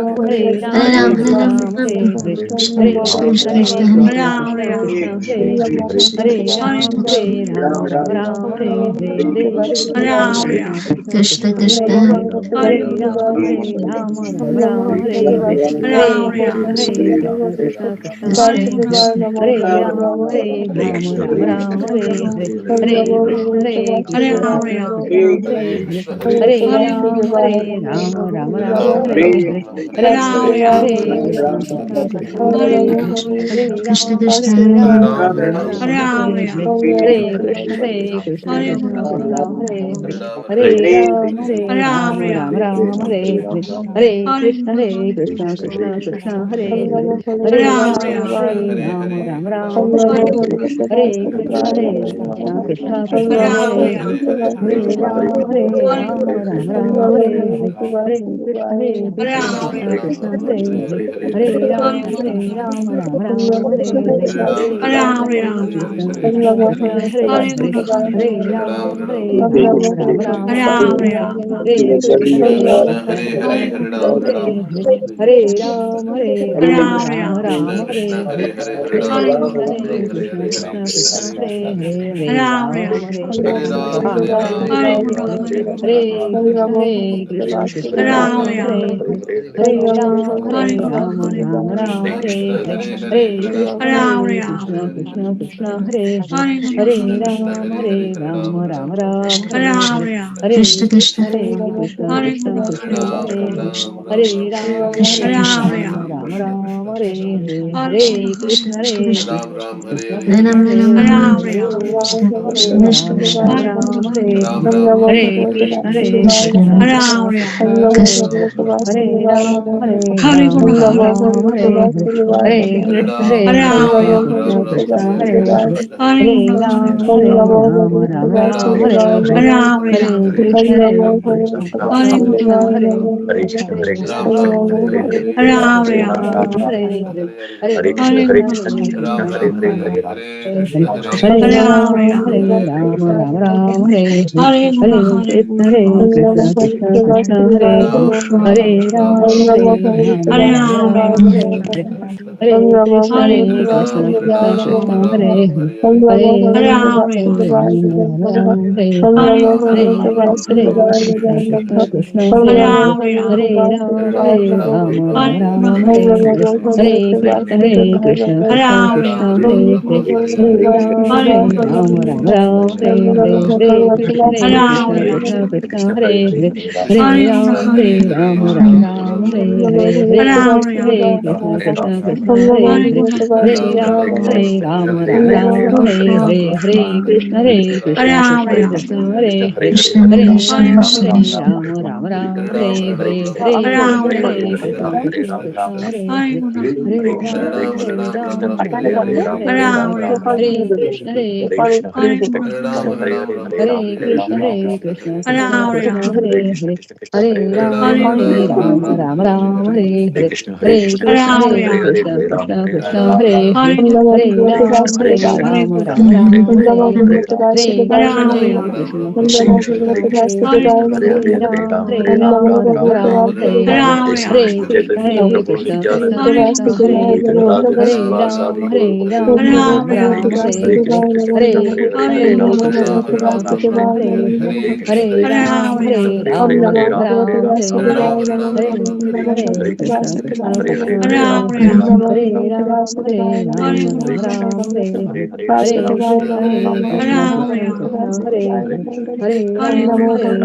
Hare Hare Hare Ram Hare Hare Hare Krishna Krishna Krishna Hare Hare Hare Ram Hare Hare Hare Krishna Krishna Krishna Hare Hare Hare Ram Hare Hare Hare Krishna Krishna Krishna Hare Hare Hare Ram Hare Hare Hare Krishna Krishna Krishna Hare Hare Hare Ram Hare Hare Hare Krishna Krishna Krishna Hare Hare Hare Ram Hare Hare Hare Krishna Krishna Krishna Hare Hare Hare Ram Hare Hare Hare Krishna Krishna Krishna Hare Hare Hare Ram Hare Hare Hare Krishna Krishna Krishna Hare Hare Hare Ram Hare Hare Hare Krishna Krishna Krishna Hare Hare Hare Ram Hare Hare Hare Krishna Krishna Krishna Hare Hare Hare Ram Hare Hare Hare Krishna Krishna Krishna Hare Hare Hare Ram Hare Hare Hare Krishna Krishna Hare Hare Hare Ram Hare Hare Hare Krishna Krishna Hare Hare Hare Ram Hare Hare Hare Krishna Krishna Hare Hare Hare Ram Hare Hare Hare Krishna Krishna Hare Hare Hare Ram Hare Hare Hare Krishna Krishna Hare Hare Hare Ram Hare Hare Hare Krishna Krishna Krishna Hare Hare Hare Ram Hare Hare Hare Krishna Krishna Hare Hare Hare Ram Hare Hare Hare Krishna Krishna Hare Hare Hare Ram Hare Hare Hare Hare Hare Krishna Krishna Hare Hare Ram Hare Hare Hare Krishna Krishna Hare Hare Hare Ram Hare Hare Hare Krishna Krishna Hare Hare Hare Ram Hare Hare Hare Krishna Krishna Hare Hare Hare Ram Hare Hare Hare Krishna Krishna Hare Hare Hare Ram Hare Hare Hare Krishna Krishna Hare Hare Hare Ram Hare Hare Hare Krishna Krishna Hare Hare Hare Ram Hare Hare Hare Krishna Krishna Hare Hare Hare Ram Hare Hare Hare Krishna Krishna Hare Hare Hare Ram Hare Hare Hare Krishna Krishna Hare Krishna Krishna Hare Hare Hare Ram Hare Hare Hare Krishna Krishna Hare Hare Hare Ram Hare Hare Hare Krishna Krishna Hare Hare Ram Hare Hare Hare Krishna Krishna Hare Hare Hare Ram Hare Hare Hare Krishna Hare Hare Hare Ram Hare Hare Hare Hare Krishna, Krishna Krishna, Hare Hare Ram, Hare, Ram Ram, Hare Hare Ram, Hare Ram, Ram Ram, Hare Hare, Hare Krishna, Hare Krishna, Krishna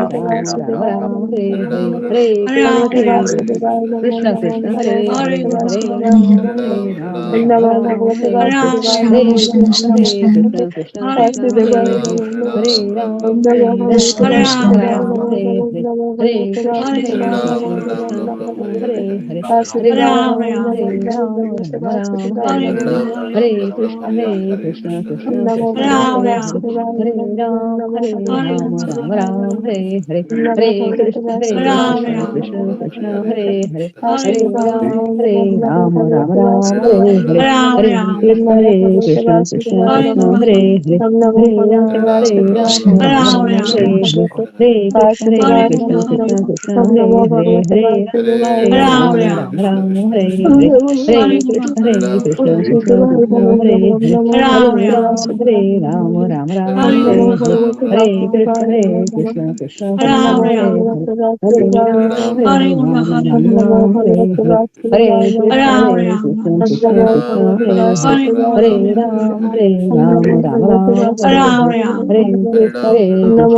Krishna, Hare Hare, Hare Ram, Hare Ram, Ram Ram, Hare Hare, Hare Krishna, Hare Krishna, Krishna Krishna, Hare Hare, Hare Ram, Hare Ram, Ram Ram, Hare Hare, Hare Krishna, Hare Krishna, Krishna Krishna, Hare Hare, Hare Ram, Hare Ram, Ram Ram, Hare Hare, Hare Krishna, Hare Krishna, Krishna Krishna, Hare Hare, Hare Ram, Hare Ram, Ram Ram, Hare Hare, Hare Krishna, Hare Krishna, Krishna Krishna, Hare Hare, Hare Ram, Hare Ram, Ram Ram, Hare Hare, Hare Krishna, Hare Krishna, Krishna Krishna, Hare Hare, Hare Ram, Hare Ram, Ram Ram, Hare Hare, Hare Krishna, Hare Krishna, Krishna Krishna, Hare Hare, Hare Ram, Hare Ram, Ram Ram, Hare Hare, Hare Krishna, Hare Krishna, Krishna Krishna, Hare Hare, Hare Ram, Hare Ram, Ram Ram, Hare Hare, Hare Krishna, Hare Krishna, Krishna Krishna, Hare Hare, Hare Ram, Hare Ram, Ram Ram, Hare Hare, Hare Krishna, Hare Krishna, Krishna Krishna, Hare Hare, Hare Ram, Hare Ram, Ram Ram, Hare Hare, Hare Krishna, Hare Krishna, Krishna Krishna, Hare Hare, Hare Ram, Hare Ram, Ram Ram, Hare Hare, Hare Krishna, Hare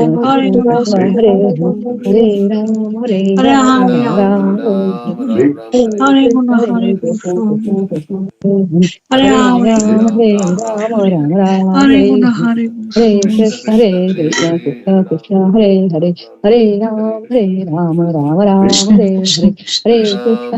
Krishna, Krishna Krishna, Hare Hare, Hare Ram, Hare Ram, Ram Ram, Hare Hare, Hare Krishna, Hare Krishna, Krishna Krishna, Hare Hare, Hare Ram, Hare Ram, Ram Ram, Hare Hare, Hare Krishna, Hare Krishna, Krishna Krishna, Hare Hare, Hare Ram, Hare Ram, Ram Ram, Krishna Hare Krishna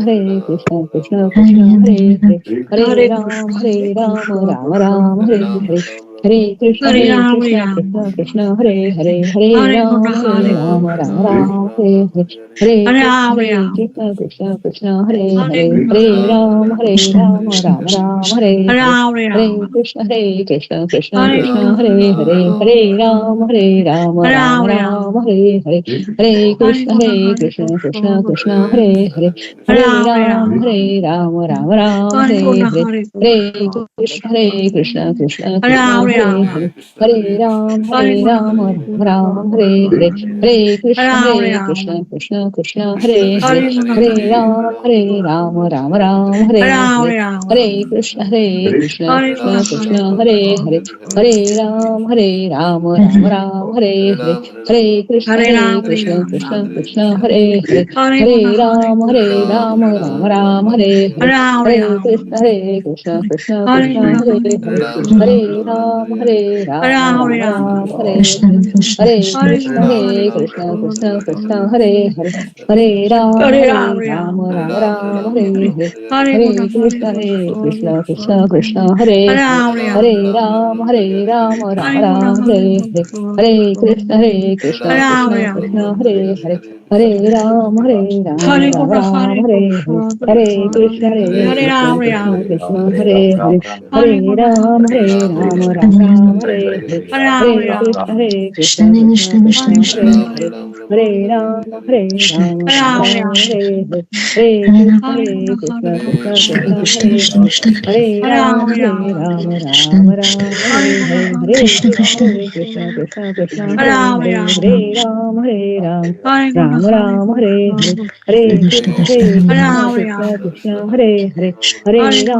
Hare, Krishna Hare Krishna Krishna, Hare Krishna, Krishna Hare Krishna, Hare Hare Hare, Hare Hare Ram, Hare Ram, Ram Ram, Hare Hare, Hare Krishna, Hare Krishna, Krishna Krishna, Hare Hare, Hare Ram, Hare Ram, Ram Ram, Hare Hare, Hare Krishna, Hare Krishna, Krishna Krishna, Hare Hare, Hare Ram, Hare Krishna Ram, Krishna Ram Krishna Ram, Krishna Hare Hare, Hare Krishna, Hare Krishna, Krishna Krishna, Hare Hare, Hare Ram, Hare Ram, Ram Ram, Hare Hare, Hare Krishna, Hare Krishna, Krishna Krishna, Hare Hare, Hare Ram, Hare Ram, Ram Ram, Hare Hare, Hare Krishna, Hare Krishna, Krishna Krishna, Hare Hare, Hare Ram, Hare Ram, Ram Ram, Hare Hare, Hare Krishna, Hare Krishna, Krishna Krishna, Hare Hare, Hare Ram, Hare Ram, Ram Ram, Hare Hare, Hare Krishna, Hare Krishna, Krishna Krishna, Hare Hare, Hare Ram, Hare Ram, Ram Ram, Hare Hare, Hare Krishna, Hare Krishna, Krishna Krishna, Hare Hare, Hare Ram, Hare Ram, Ram Ram, Hare Hare, Hare Krishna, Hare Krishna, Krishna Krishna, Hare Hare, Hare Ram, Hare Ram, Ram Ram, Hare Hare, Krishna Krishna Hare Krishna Krishna, Hare Krishna, Krishna Krishna, Hare Hare, Hare Ram, Hare Ram, Ram Ram, Hare Hare, Hare Krishna, Hare Krishna, Krishna Krishna, Hare Hare, Hare Ram, Hare Ram, Ram Ram, Hare Hare, Hare Krishna, Hare Krishna, Krishna Krishna, Hare Hare, Hare Ram, Hare Ram, Ram Ram, Hare Hare, Hare Krishna, Hare Krishna, Krishna Krishna, Hare Hare, Hare Ram, Hare Ram, Ram Ram, Hare Hare, Hare Krishna, Hare Krishna, Krishna Krishna Krishna Krishna, Krishna Hare Krishna Hare, Hare Ram, Hare Krishna Ram, Ram Krishna Ram, Krishna Hare Hare, Hare Hare Krishna, Ram Hare Krishna, Krishna Krishna Krishna, Krishna Hare Krishna Hare, Krishna Hare Ram, Hare Ram, Krishna Ram Ram, Hare Hare, Hare Krishna Krishna, Krishna Hare Krishna, Krishna Krishna, Hare Hare, Krishna Hare Ram, Hare Ram, Ram Ram, Hare Hare, Hare Krishna Krishna, Krishna Hare Hare Krishna, Krishna Krishna,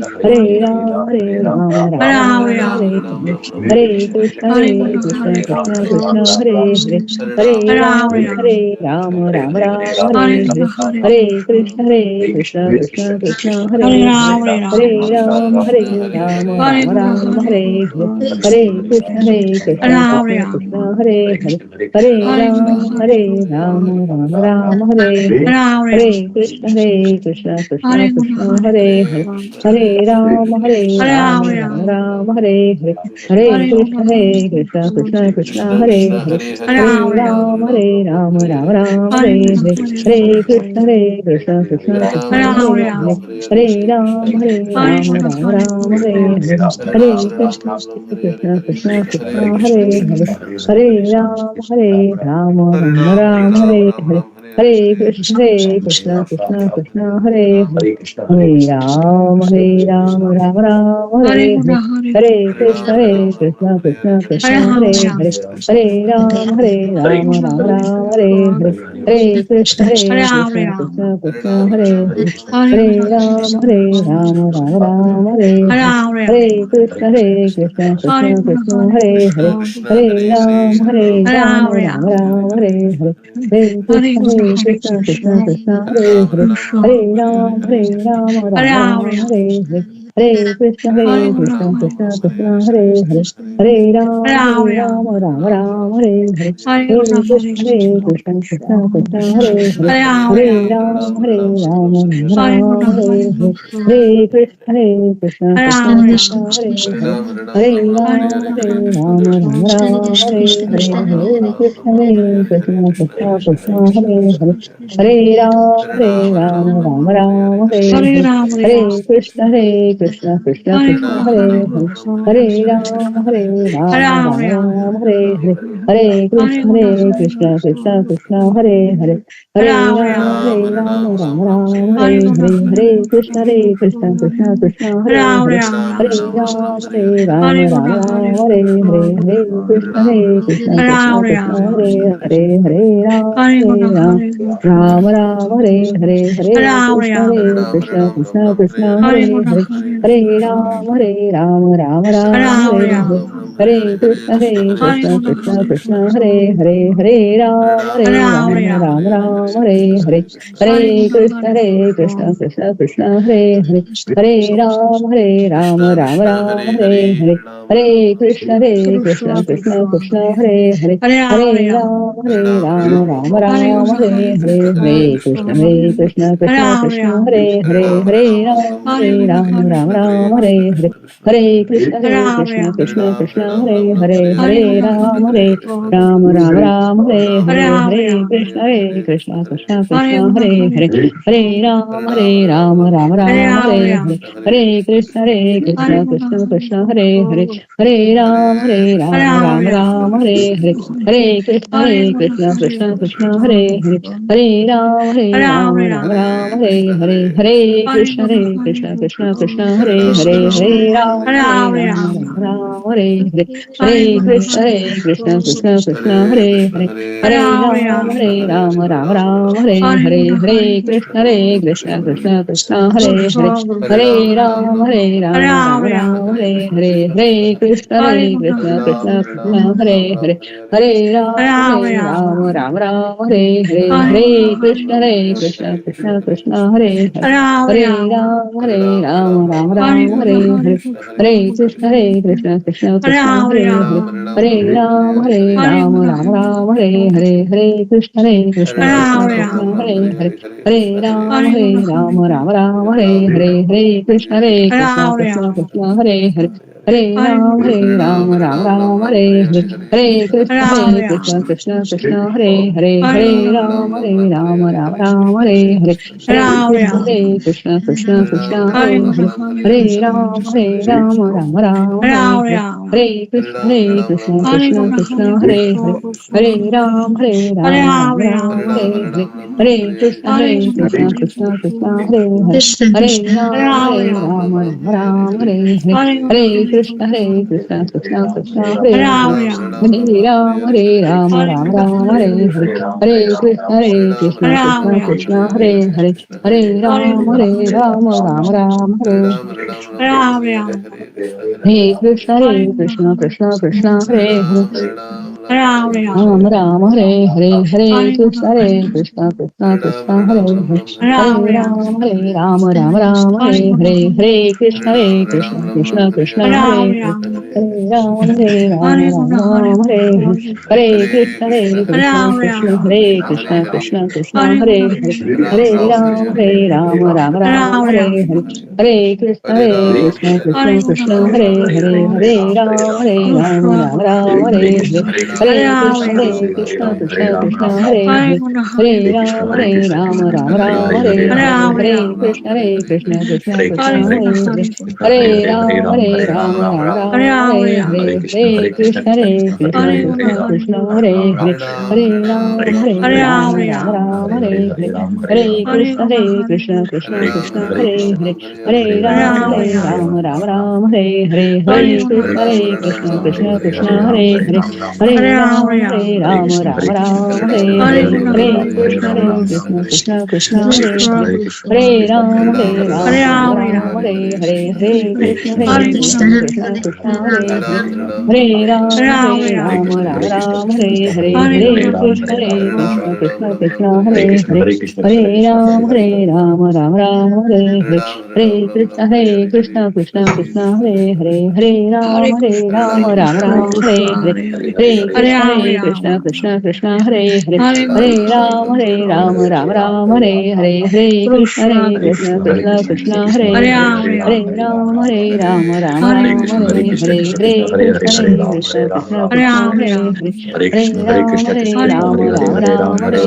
Hare Hare, Hare Ram, Krishna Hare Ram, Ram Ram, Hare Hare, Hare Krishna, Hare Krishna, Krishna Krishna, Hare Hare, Hare Ram, Hare Ram, Ram Ram, Hare Hare, Hare Krishna, Hare Krishna, Krishna Krishna, Hare Hare, Hare Ram, Hare Ram, Ram Ram, Hare Hare, Hare Krishna, Hare Krishna, Krishna Krishna, Hare Hare, Hare Ram, Hare Ram, Ram Ram, Hare Hare, Hare Krishna, Hare Krishna, Krishna Krishna, Hare Hare, Hare Ram, Hare Ram, Ram Ram, Hare Hare, Hare Krishna, Hare Krishna, Krishna Krishna, Hare Hare, Hare Ram, Hare Ram, Ram Ram, Hare Hare, Hare Krishna, Hare Krishna, Krishna Krishna, Hare Hare, Hare Ram, Hare Ram, Ram Ram, Hare Hare, Hare Krishna, Hare Krishna, Krishna Krishna, Hare Hare, Hare Ram, Hare Ram, Ram Ram, Hare Hare, Hare Krishna, Hare Krishna, Krishna Krishna, Hare Hare, Hare Ram, Hare Ram, Ram Ram, Hare Hare, Hare Krishna Krishna Krishna Krishna Hare Hare Hare Ram Ram Ram Hare Hare Hare Krishna Krishna Krishna Krishna Hare Hare Hare Ram Ram Ram Hare Hare Hare Krishna Krishna Krishna Krishna Hare Hare Hare Ram Ram Ram Hare Hare Hare Krishna Krishna Krishna Krishna Hare Hare Hare Ram Ram Ram Hare Hare Hare Krishna Krishna Krishna Krishna Hare Hare Hare Ram Ram Hare Hare Hare Krishna Krishna Krishna Krishna Hare Hare Hare Ram Ram Hare Hare Hare Krishna Krishna Krishna Krishna Hare Hare Hare Ram Ram Hare Hare Hare Krishna Krishna Krishna Krishna Hare Hare Hare Ram Ram Hare Hare Hare Krishna Krishna Krishna Krishna Hare Hare Hare Ram Ram Hare Hare Hare Krishna Krishna Krishna Hare Hare Hare Ram Ram Hare Hare Hare Krishna Krishna Krishna Krishna Hare Hare Hare Ram Ram Hare Hare Hare Krishna Krishna Krishna Krishna Hare Hare Hare Ram Hare Hare Hare Krishna Krishna Krishna Krishna Hare Hare Hare Ram Ram Hare Hare Hare Krishna Krishna Krishna Krishna Hare Hare Hare Ram Ram Hare Hare Hare Krishna Krishna Krishna Krishna Hare Hare Hare Ram Ram Hare Hare Hare Krishna Krishna Krishna Hare Hare Hare Ram Ram Hare Hare Hare Krishna Krishna Krishna Krishna Hare Hare Hare Ram Ram Hare Hare Hare Krishna Krishna Krishna Krishna Hare Hare Hare Ram Ram Hare Hare Hare Krishna Krishna Krishna Krishna Hare Hare Hare Ram Ram Hare Hare Hare Krishna Krishna Krishna Krishna Hare Hare Hare Ram Ram Hare Hare Hare Krishna Krishna Krishna Hare Hare Hare Ram Ram Hare Hare Hare Krishna Krishna Krishna Hare Hare Hare Ram Ram Hare Hare Hare Krishna Krishna Krishna Hare Hare Hare Ram Ram Hare Hare Hare Krishna Krishna Krishna Hare Hare Hare Ram Ram Hare Hare Hare Krishna Krishna Krishna Hare Hare Hare Ram Ram Hare Hare Hare Krishna Krishna Krishna Krishna Hare Hare Hare Ram Ram Hare Hare Hare Krishna Krishna Krishna Hare Hare Hare Ram Ram Hare Hare Hare Krishna Krishna Krishna Krishna Hare Hare Hare Ram Ram Hare Hare Hare Krishna Krishna Krishna Krishna Hare Hare Hare Ram Ram Hare Hare Hare Krishna Krishna Krishna Krishna Hare Hare Hare Ram Ram Hare Hare Hare Krishna Krishna Krishna Hare Hare Hare Ram Ram Hare Hare Hare Krishna Krishna Krishna Hare Hare Hare Ram Ram Hare Hare Hare Krishna Krishna Krishna Hare Hare Hare Ram Ram Hare Hare Hare Krishna Krishna Krishna Hare Hare Hare Ram Ram Hare Hare Hare Krishna Krishna Krishna Hare Hare Hare Ram Ram Hare Hare Hare Krishna Krishna Krishna Hare Hare Hare Ram Ram Hare Hare Krishna Krishna Krishna Hare Hare Ram Ram Hare Hare Hare Krishna Krishna Krishna Krishna Hare Hare Hare Ram Ram Hare Hare Hare Krishna Krishna Krishna Hare Hare Hare Ram Ram Hare Hare Hare Krishna Krishna Hare Krishna Krishna Krishna Hare Hare Hare Ram Ram Hare Hare Hare Krishna Krishna Krishna Hare Hare Hare Ram Ram Hare Hare Hare Krishna Krishna Hare Hare Hare Ram Ram Ram Hare Hare Hare Krishna Krishna Krishna Hare Hare Hare Ram Ram Hare Hare Hare Krishna Krishna Hare Hare Hare Ram Ram Hare Hare Hare Krishna Krishna Hare Hare Hare Ram Ram Hare Hare Hare Krishna Krishna Hare Hare Hare Ram Ram Hare Hare Hare Krishna Krishna Hare Hare Hare Ram Hare Hare Hare Krishna Krishna Hare Hare Hare Ram Ram Hare Hare Hare Krishna Krishna Hare Hare Hare Ram Ram Hare Hare Hare Krishna Krishna Hare Hare Hare Ram Ram Hare Hare Hare Krishna Krishna Hare Hare Hare Ram Ram Hare Hare Hare Krishna Krishna Hare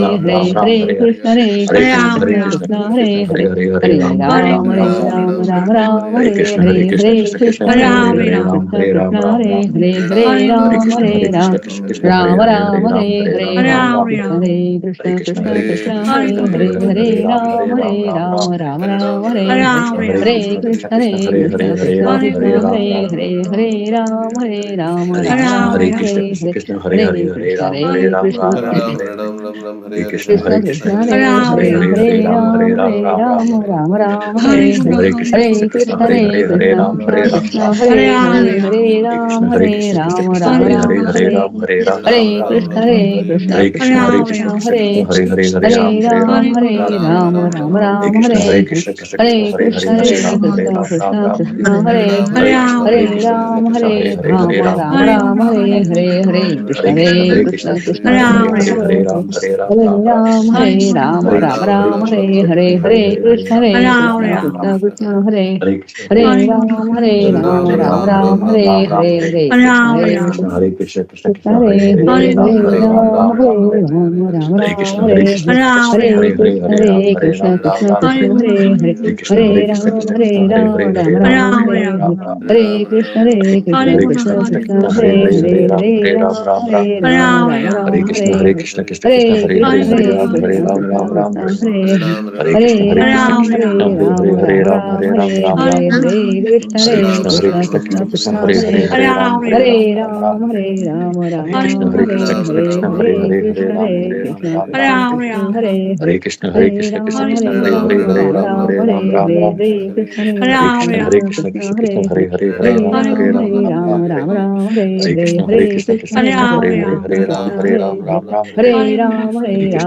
Hare Hare Ram Ram Hare Hare Hare Krishna Krishna Hare Hare Hare Ram Ram Hare Hare Hare Krishna Krishna Hare Hare Hare Ram Ram Hare Hare Hare Krishna Krishna Hare Hare Hare Ram Ram Hare Hare Hare Krishna Krishna Hare Hare Hare Ram Ram Hare Hare Hare Krishna Krishna Hare Hare Hare Ram Ram Hare Hare Hare Krishna Krishna Hare Hare Hare Ram Ram Hare Hare Hare Krishna Krishna Hare Hare Hare Ram Ram Hare Hare Krishna Krishna Hare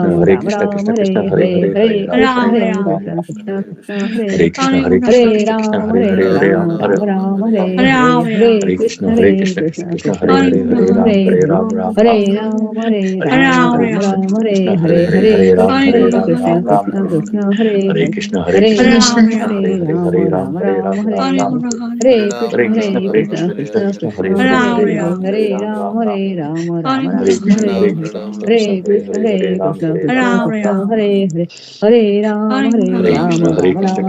Hare Hare Ram Ram Hare Hare Hare Krishna Krishna Hare Hare Hare Ram Ram Hare Hare Hare Krishna Krishna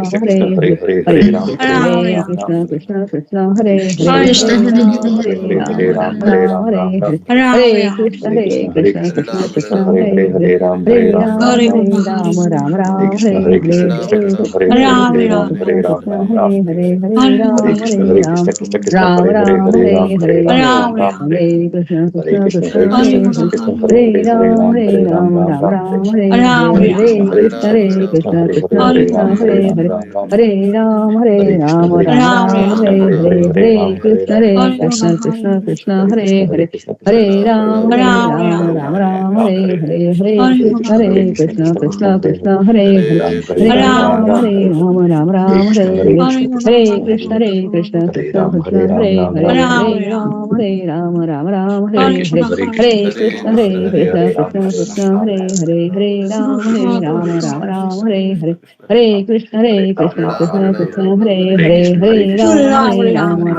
Hare Hare Ram Ram Hare Hare Hare Krishna Krishna Hare Hare Ram Ram Hare Hare Hare Krishna Krishna Hare Hare Hare Ram Ram Hare Hare Krishna Hare Hare Hare Ram Ram Hare Hare Krishna Krishna Hare Hare Hare Ram Hare Ram Hare Hare Hare Krishna Krishna Krishna Hare Hare Hare Ram Ram Ram Hare Hare Hare Krishna Krishna Krishna Hare Hare Hare Ram Ram Hare Hare Hare Krishna Krishna Krishna Hare Hare Hare Ram Ram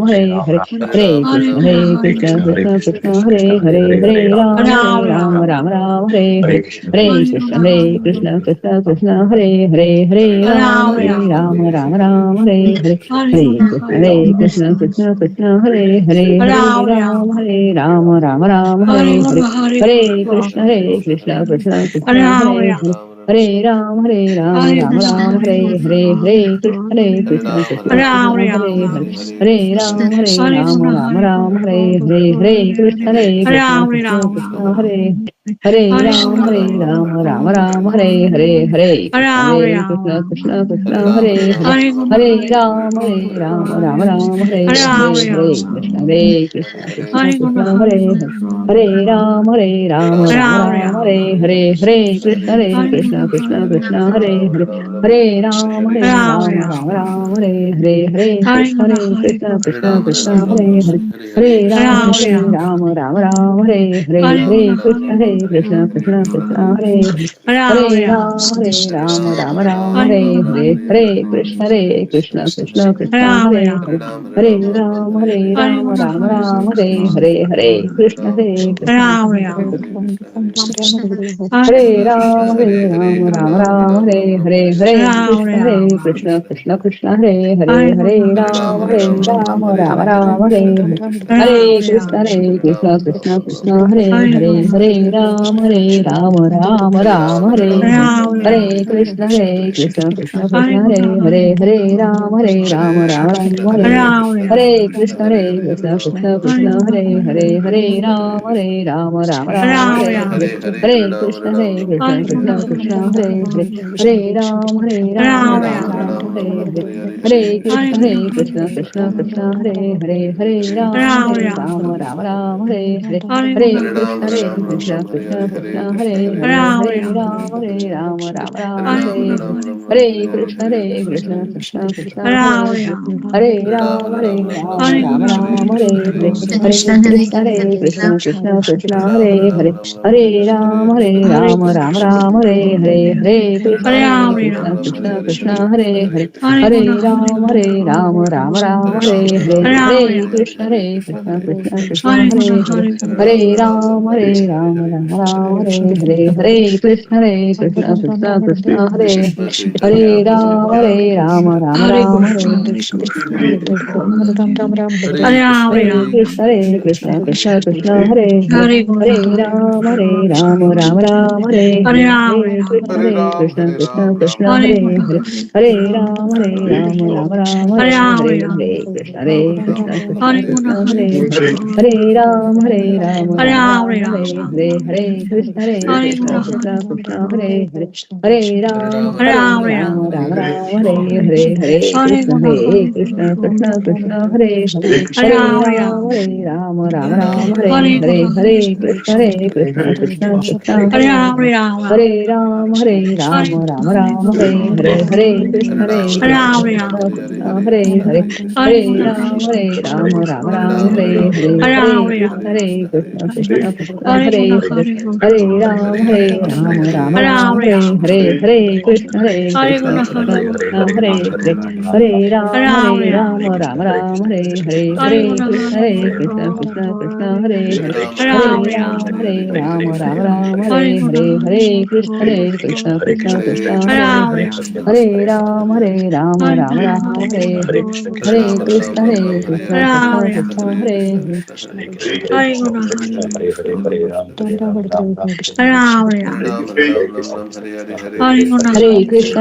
Hare Hare Hare Krishna Krishna Krishna Hare Hare Hare Ram Ram Hare Hare Hare Krishna Krishna Krishna Hare Hare Hare Ram Hare Hare Hare Krishna Krishna Krishna Hare Hare Hare Ram Hare Hare Hare Krishna Krishna Krishna Hare Hare Hare Ram Hare Hare Hare Krishna Krishna Krishna Hare Hare Hare Ram Hare Hare Hare Krishna Krishna Hare Hare Hare Ram Hare Hare Hare Krishna Krishna Hare Hare Ram Hare Hare Hare Krishna Krishna Hare Hare Hare Ram Hare Hare Hare Krishna Krishna Hare Hare Hare Ram Hare Hare Hare Krishna Krishna Hare Hare Hare Ram Hare Hare Hare Krishna Krishna Hare Hare Hare Ram Hare Hare Hare Krishna Krishna Hare Hare Hare Ram Hare Hare Hare Krishna Krishna Hare Hare Hare Ram Hare Hare Hare Hare Krishna Krishna Hare Ram Hare Hare Hare Krishna Krishna Hare Hare Hare Ram Hare Hare Hare Krishna Krishna Hare Hare Hare Ram Hare Hare Krishna Krishna Hare Hare Hare Ram Hare Hare Krishna Krishna Hare Hare Hare Ram Hare Hare Krishna Krishna Hare Hare Hare Ram Hare Hare Hare Krishna Krishna Hare Hare Hare Ram Hare Hare Hare Hare Krishna Krishna Hare Hare Hare Ram Hare Hare Krishna Krishna Hare Hare Ram Hare Hare Hare Krishna Krishna Hare Hare Hare Ram Hare Hare Hare Krishna Krishna Hare Hare Hare Ram Hare Hare Hare Hare Krishna Krishna Hare Hare Hare Ram Hare Hare Hare Hare Krishna Krishna Hare Hare Ram Hare Hare Krishna Krishna Hare Hare Hare Ram Hare Hare Krishna Krishna Hare Hare Hare Ram Hare Hare Hare Krishna Krishna Hare Hare Hare Ram Hare Hare Hare Krishna Krishna Hare Hare Hare Ram Hare Hare Hare Krishna Krishna Hare Hare Hare Ram Hare Hare Hare Krishna Krishna Hare Hare Ram Hare Hare Hare Krishna Krishna Hare Hare Hare Ram Hare Hare Hare Krishna Krishna Hare Hare Hare Ram Hare Hare Hare Krishna Krishna Hare Hare Hare Ram Hare Hare Hare Krishna Krishna Hare Hare Hare Ram Hare Hare Hare Krishna Krishna Hare Hare Hare Ram Hare Hare Hare Krishna Krishna Hare Hare Hare Krishna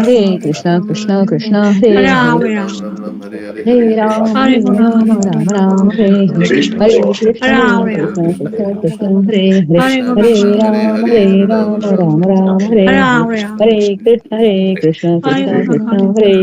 Krishna Krishna Hare Hare Hare Ram Hare Hare Hare Krishna Krishna Hare Hare Hare Ram Hare Hare Hare Krishna Krishna Hare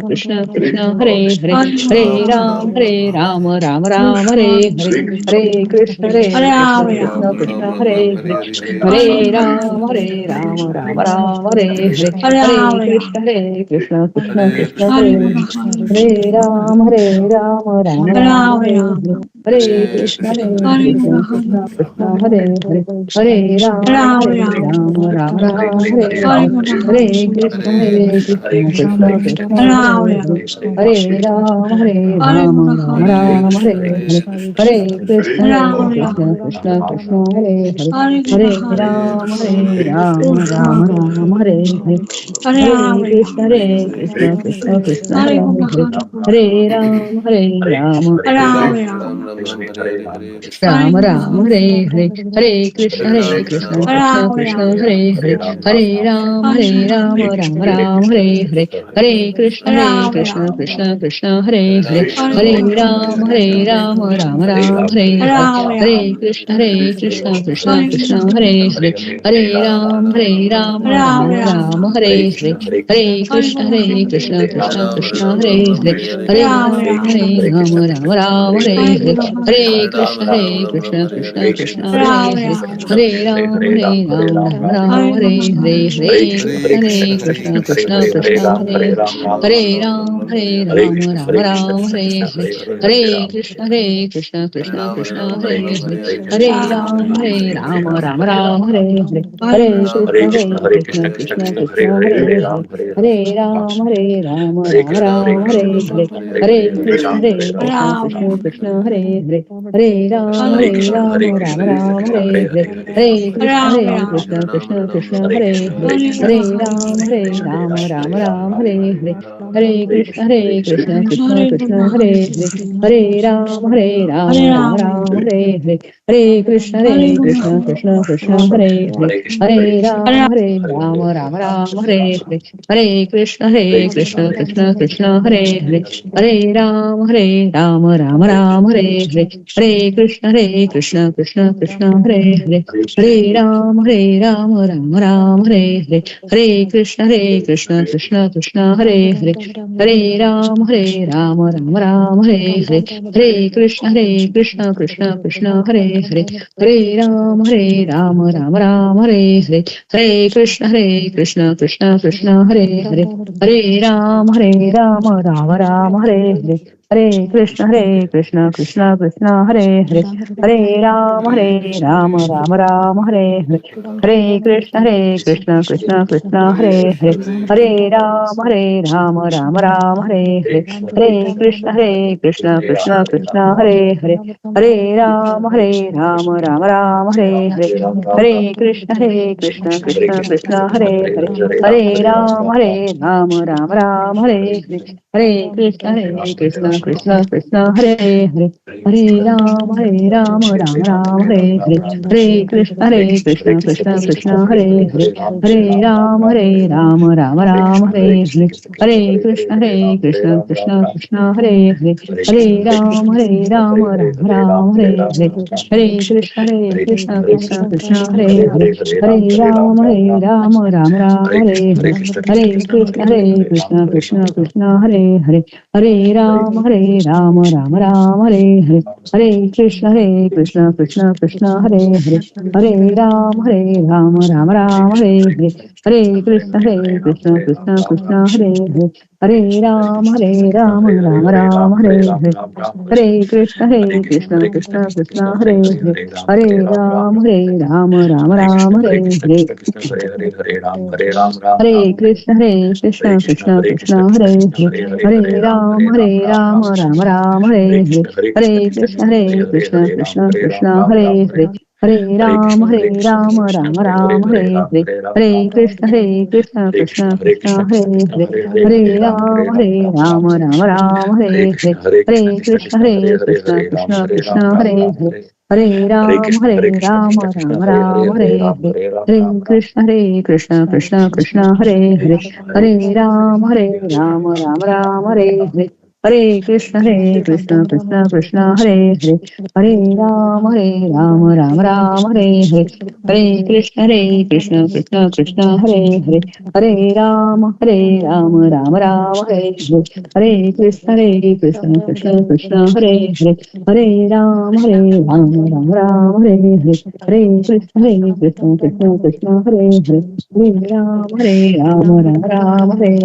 Krishna Krishna Hare Hare Hare Ram Ram Ram Hare Hare Hare Krishna Krishna Krishna Hare Hare Hare Ram Ram Hare Hare Hare Krishna Krishna Krishna Hare Hare Ram Ram Hare Hare Hare Krishna Krishna Krishna Hare Hare Hare Ram Ram Hare Hare Hare Krishna Krishna Krishna Hare Hare Hare Ram Ram Hare Hare Hare Krishna Krishna Krishna Hare Hare Hare Ram Ram Hare Hare Hare Krishna Krishna Krishna Hare Hare Hare Ram Ram Ram Ram Hare Hare Hare Krishna Krishna Krishna Hare Hare Hare Ram Ram Ram Hare Hare Hare Krishna Krishna Krishna Hare Hare Hare Ram Ram Ram Hare Hare Hare Krishna Krishna Krishna Hare Hare Hare Ram Ram Hare Hare Hare Krishna Krishna Krishna Hare Hare Hare Ram Ram Hare Hare Hare Krishna Krishna Krishna Hare Hare Hare Ram Ram Hare Hare Hare Krishna Krishna Krishna Hare Hare Ram Ram Hare Hare Hare Krishna Krishna Krishna Hare Hare Hare Ram Ram Hare Hare Hare Krishna Krishna Krishna Hare Hare Hare Ram Ram Hare Hare Hare Krishna Krishna Krishna Hare Hare Hare Ram Ram Hare Hare Hare Krishna Krishna Krishna Hare Hare Hare Ram Hare Hare Hare Krishna Krishna Krishna Hare Hare Hare Ram Ram Hare Hare Hare Krishna Krishna Krishna Hare Hare Hare Ram Ram Hare Hare Hare Krishna Krishna Krishna Hare Hare Hare Ram Ram Hare Hare Hare Krishna Krishna Krishna Hare Hare Hare Ram Ram Hare Hare Hare Krishna Krishna Krishna Hare Hare Hare Ram Ram Hare Hare Hare Krishna Krishna Krishna Hare Hare Hare Ram Ram Hare Hare Hare Krishna Krishna Krishna Hare Hare Hare Ram Ram Hare Hare Hare Krishna Krishna Krishna Hare Hare Hare Ram Ram Hare Hare Hare Krishna Krishna Krishna Hare Hare Hare Ram Ram Hare Hare Hare Krishna Krishna Krishna Hare Hare Hare Ram Ram Hare Hare Hare Krishna Krishna Krishna Hare Hare Hare Ram Ram Hare Hare Hare Krishna Krishna Krishna Hare Hare Hare Ram Ram Hare Hare Hare Krishna Krishna Krishna Hare Hare Hare Ram Ram Hare Hare Hare Krishna Krishna Krishna Hare Hare Hare Ram Ram Hare Hare Hare Krishna Krishna Krishna Hare Hare Hare Ram Ram Hare Hare Hare Krishna Krishna Krishna Hare Hare Hare Ram Ram Hare Hare Hare Krishna Krishna Krishna Hare Hare Hare Ram Ram Hare Hare Hare Krishna Krishna Krishna Hare Hare Hare Ram Ram Hare Hare Hare Krishna Krishna Krishna Hare Hare Hare Ram Ram Hare Hare Hare Krishna Krishna Krishna Hare Hare Hare Ram Ram Hare Hare Hare Krishna Krishna Krishna Hare Hare Hare Ram Ram Hare Hare Hare Krishna Krishna Krishna Hare Hare Hare Ram Ram Hare Hare Hare Krishna Krishna Krishna Hare Hare Hare Ram Ram Hare Hare Hare Krishna Krishna Krishna Hare Hare Hare Ram Ram Hare Hare Hare Krishna Krishna Krishna Hare Hare Hare Ram Ram Hare Hare Hare Krishna Krishna Krishna Hare Hare Hare Ram Ram Hare Hare Hare Krishna Krishna Krishna Hare Hare Hare Ram Ram Hare Hare Hare Krishna Krishna Krishna Hare Hare Hare Ram Ram Hare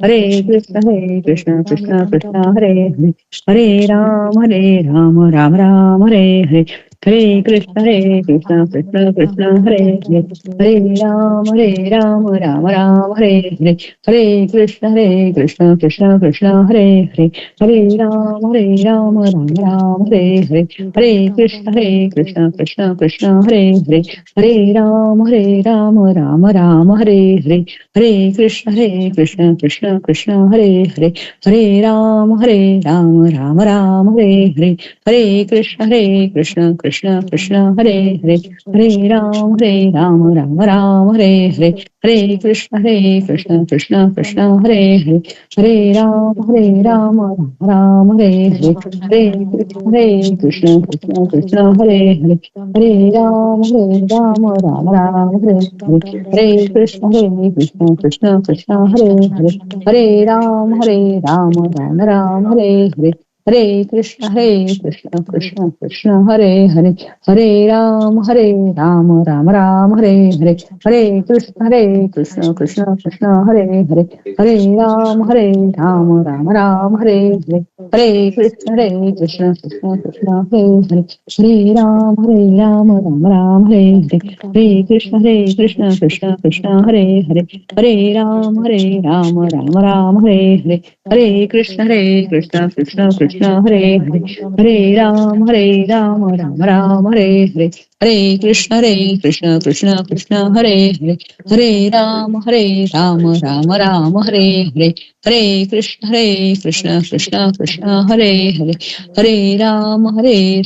Hare Hare Krishna Krishna Krishna Hare Hare Hare Ram Ram Ram Hare Hare Hare Krishna Krishna Krishna Hare Hare Ram Ram Hare Hare Hare Krishna Krishna Krishna Hare Hare Ram Ram Hare Hare Hare Krishna Krishna Krishna Hare Hare Hare Ram Ram Hare Hare Hare Krishna Krishna Krishna Hare Hare Hare Ram Ram Hare Hare Hare Krishna Krishna Krishna Hare Hare Hare Ram Ram Hare Hare Hare Krishna Krishna Krishna Hare Hare Hare Ram Ram Hare Hare Hare Krishna Krishna Hare Hare Hare Ram Ram Hare Hare Krishna Krishna Krishna Hare Hare Hare Ram Hare Hare Hare Krishna Krishna Hare Hare Hare Ram Ram Hare Hare Hare Krishna Krishna Hare Hare Hare Ram Hare Hare Hare Krishna Krishna Hare Hare Hare Ram Hare Hare Krishna Krishna Hare Hare Hare Ram Hare Hare Hare Krishna Krishna Hare Hare Hare Ram Hare Hare Hare Krishna Krishna Hare Hare Hare Ram Hare Hare Hare Krishna Krishna Hare Hare Hare Ram Hare Hare Hare Krishna Krishna Hare Hare Hare Ram Hare Hare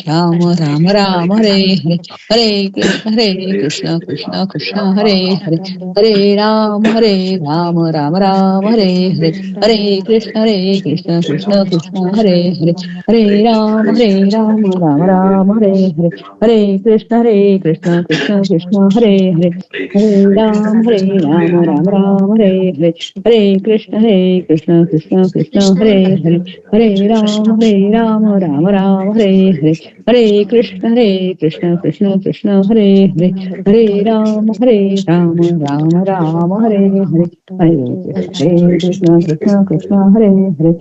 Hare Krishna Krishna Hare Hare Hare Ram Hare Hare Hare Krishna Hare Hare Hare Ram Hare Hare Hare Krishna Hare Hare Hare Ram Hare Hare Hare Krishna Hare Hare Hare Ram Hare Hare Hare Krishna Hare Hare Hare Ram Hare Hare Hare Krishna Hare Hare Hare Ram Hare Hare Hare Krishna Hare Hare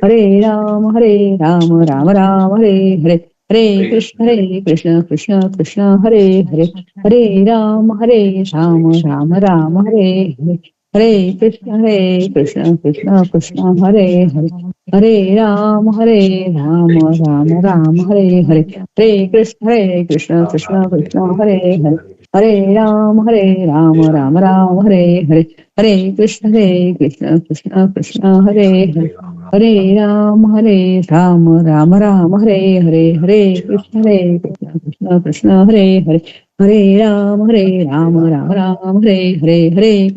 Hare Ram Hare Hare Hare Krishna Hare Hare Hare Ram Hare Hare Hare Krishna Krishna Hare Hare Hare Ram Hare Hare Hare Krishna Hare Hare Hare Ram Hare Hare Hare Krishna Hare Hare Hare Ram Hare Hare Hare Krishna Hare Hare Hare Ram Hare Hare Hare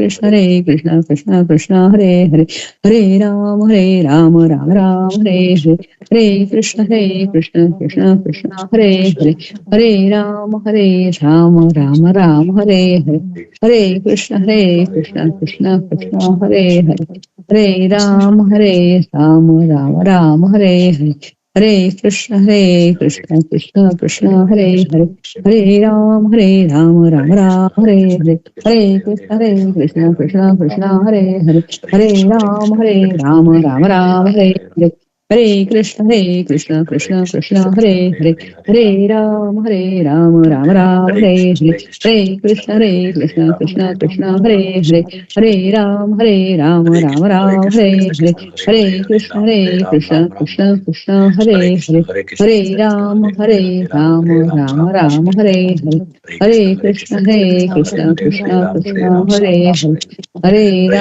Krishna Hare Hare Hare Ram Hare Hare Hare Krishna Hare Hare Hare Ram Hare Hare Hare Krishna Hare Hare Hare Ram Hare Hare Hare Krishna Hare Hare Hare Ram Hare Hare Hare Krishna Hare Hare Hare Ram Hare Hare Krishna Hare Ram Hare Hare Hare Krishna Hare Hare Hare Ram Hare Hare Hare Krishna Hare Hare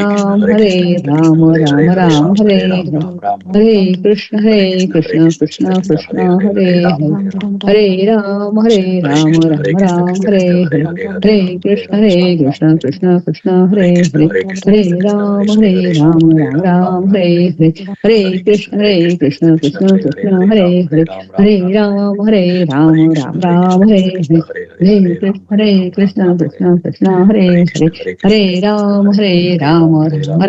Hare Ram Hare Hare Hare Krishna Hare Hare Hare Ram Hare Hare Hare Krishna Hare Hare Hare Ram Hare Hare Hare Krishna Hare Hare Hare Ram Hare Hare Hare Krishna Hare Hare Hare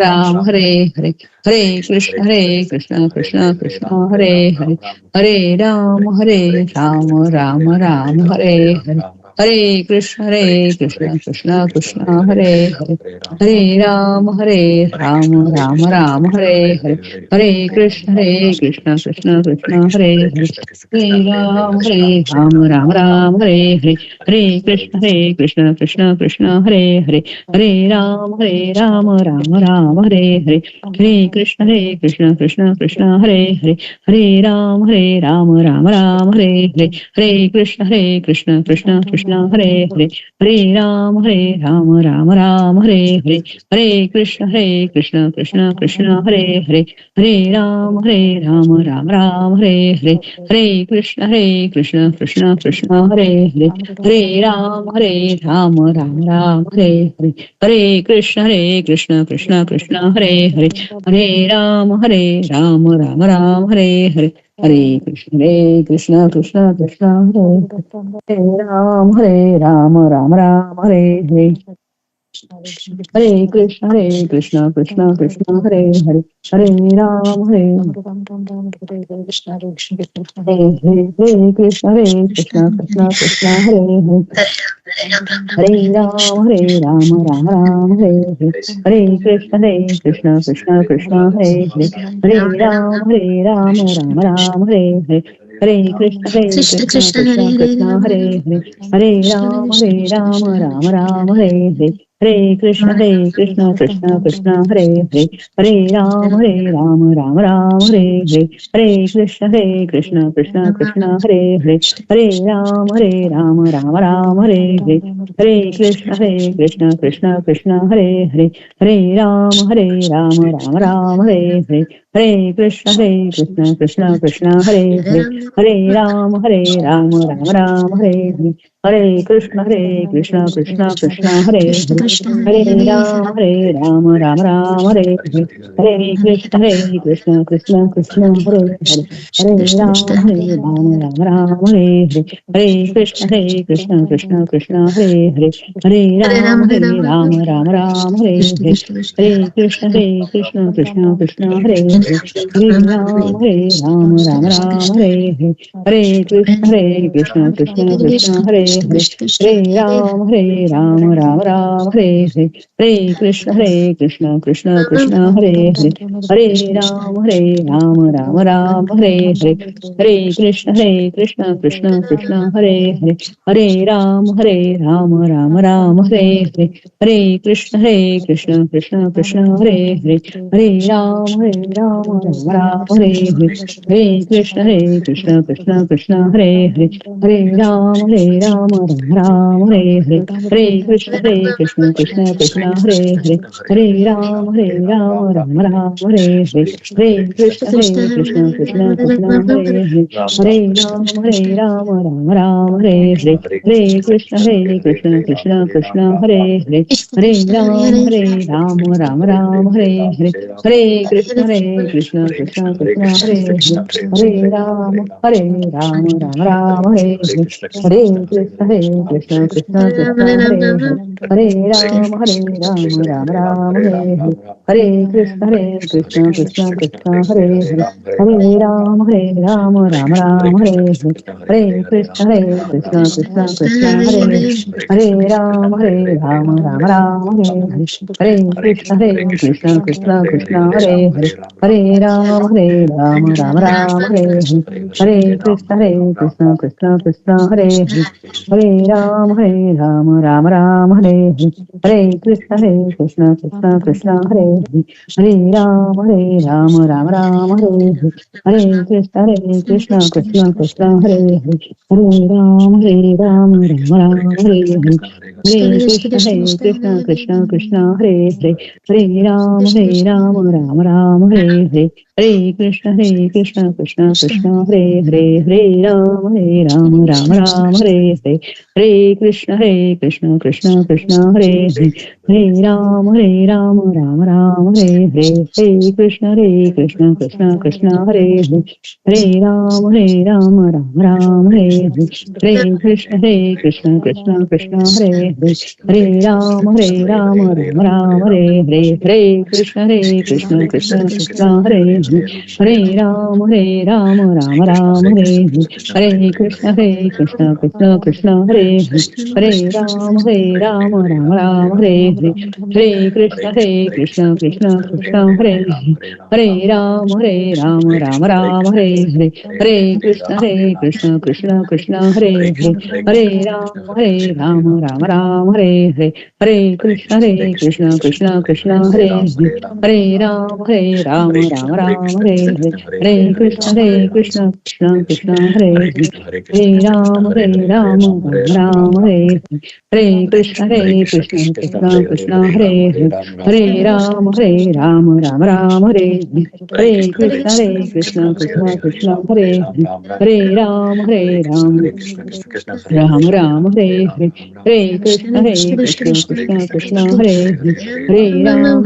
Ram Hare Hare Hare Krishna Hare Hare Hare Ram Hare Hare Hare Krishna Krishna Krishna Hare Hare Hare Ram Ram Ram Hare Hare Hare Krishna Krishna Krishna Krishna Hare Hare Hare Ram Ram Hare Hare Hare Krishna Krishna Krishna Hare Hare Hare Ram Ram Ram Hare Hare Hare Krishna Krishna Krishna Hare Hare Hare Ram Ram Ram Hare Hare Hare Krishna Krishna Krishna Hare Hare Hare Ram Ram Ram Hare Hare Hare Krishna Krishna Krishna Hare Hare Hare Ram Ram Ram Hare Hare Hare Krishna Krishna Krishna Hare Hare Hare Ram Ram Ram Hare Hare Hare Krishna Krishna Krishna Hare Hare Hare Ram Ram Ram Hare Hare Hare Krishna Krishna Krishna Hare Hare Ram Ram Ram Hare Hare Hare Krishna Krishna Krishna Hare Hare Hare Ram Hare Krishna Krishna Krishna Hare Hare Hare Ram Ram Hare Hare Hare Krishna Krishna Krishna Hare Hare Hare Ram Ram Hare Hare Hare Krishna Krishna Krishna Krishna Krishna Hare Hare Krishna Ram Hare Hare Hare Ram Krishna Krishna Ram Hare Hare Hare Krishna Krishna Krishna Hare Hare Hare Ram Ram Hare Hare Hare Krishna Krishna Krishna Hare Hare Hare Ram Ram Hare Hare Hare Krishna Krishna Krishna Hare Hare Hare Ram Ram Hare Hare Hare Krishna Krishna Krishna Hare Hare Hare Ram Ram Hare Hare Hare Krishna Krishna Krishna Hare Hare Krishna Hare Hare Ram Hare Ram Hare Hare Hare Krishna Krishna Krishna Hare Hare Hare Krishna Ram Krishna Hare Ram Hare Hare Hare Krishna Krishna Krishna Hare Hare Hare Hare Ram Ram Hare Ram Ram Hare Krishna Hare Krishna Krishna Hare Krishna Krishna Krishna Hare and Hare Hare Ram Ram Hare Krishna Ram Krishna Hare Hare Hare Krishna and Krishna Krishna Hare Krishna Krishna Hare Krishna Hare Krishna Krishna Hare Hare Ram Hare Hare Hare Krishna Krishna Ram Krishna Hare Hare Hare Ram Hare Hare Hare Krishna Krishna Krishna Hare Hare Hare Ram Ram Hare Hare Hare Krishna Krishna Krishna Hare Hare Hare Ram Ram Hare Hare Hare Krishna Krishna Krishna Hare Hare Hare Ram Ram Hare Hare Hare Krishna Krishna Krishna Hare Hare Hare Ram Ram Hare Hare Hare Krishna Krishna Krishna Krishna Hare Hare Hare Ram Ram Hare Hare Hare Krishna Krishna Krishna Hare Hare Hare Ram Hare Hare Hare Krishna Krishna Krishna Hare Hare Hare Ram Hare Hare Hare Krishna Krishna Krishna Hare Hare Hare Ram Ram Hare Hare Hare Krishna Krishna Krishna Hare Hare Hare Ram Ram Hare Hare Hare Krishna Krishna Krishna Hare Hare Hare Ram Ram Hare Hare Hare Krishna Krishna Krishna Hare Hare Hare Ram Ram Hare Hare Hare Krishna Krishna Krishna Hare Hare Hare Ram Ram Hare Hare Hare Krishna Krishna Krishna Hare Hare Hare Ram Ram Hare Hare Hare Krishna Krishna Krishna Hare Hare Hare Ram Ram Hare Hare Hare Krishna Krishna Krishna Hare Hare Hare Ram Ram Hare Hare Hare Krishna Krishna Krishna Hare Hare Hare Ram Ram Hare Hare Hare Krishna Krishna Krishna Hare Hare Hare Ram Ram Hare Hare Hare Krishna Krishna Krishna Hare Hare Hare Ram Ram Hare Hare Hare Krishna Krishna Krishna Hare Hare Hare Ram Ram Hare Hare Hare Krishna Krishna Krishna Hare Hare Ram, Ram Ram, Hare Hare, Hare Krishna, Krishna Krishna, Krishna Hare Hare, Hare Ram, Ram Ram, Hare Hare, Hare Krishna, Krishna Krishna, Krishna Hare Hare, Hare Ram, Ram Ram, Hare Hare, Hare Krishna, Krishna Krishna, Krishna Hare Hare, Hare Ram, Ram Ram, Hare Hare, Hare Krishna, Krishna Krishna, Krishna Hare Hare, Hare Ram, Ram Ram, Hare Hare, Hare Krishna, Krishna Krishna, Krishna Hare Hare, Hare Ram, Ram Ram, Hare Hare, Hare Krishna, Krishna Krishna, Krishna Hare Hare, Hare Ram, Ram Ram, Hare Hare, Hare Krishna, Krishna Krishna, Krishna Hare Hare, Hare Ram, Ram Ram, Hare Hare, Hare Krishna, Krishna Krishna, Krishna Hare Hare,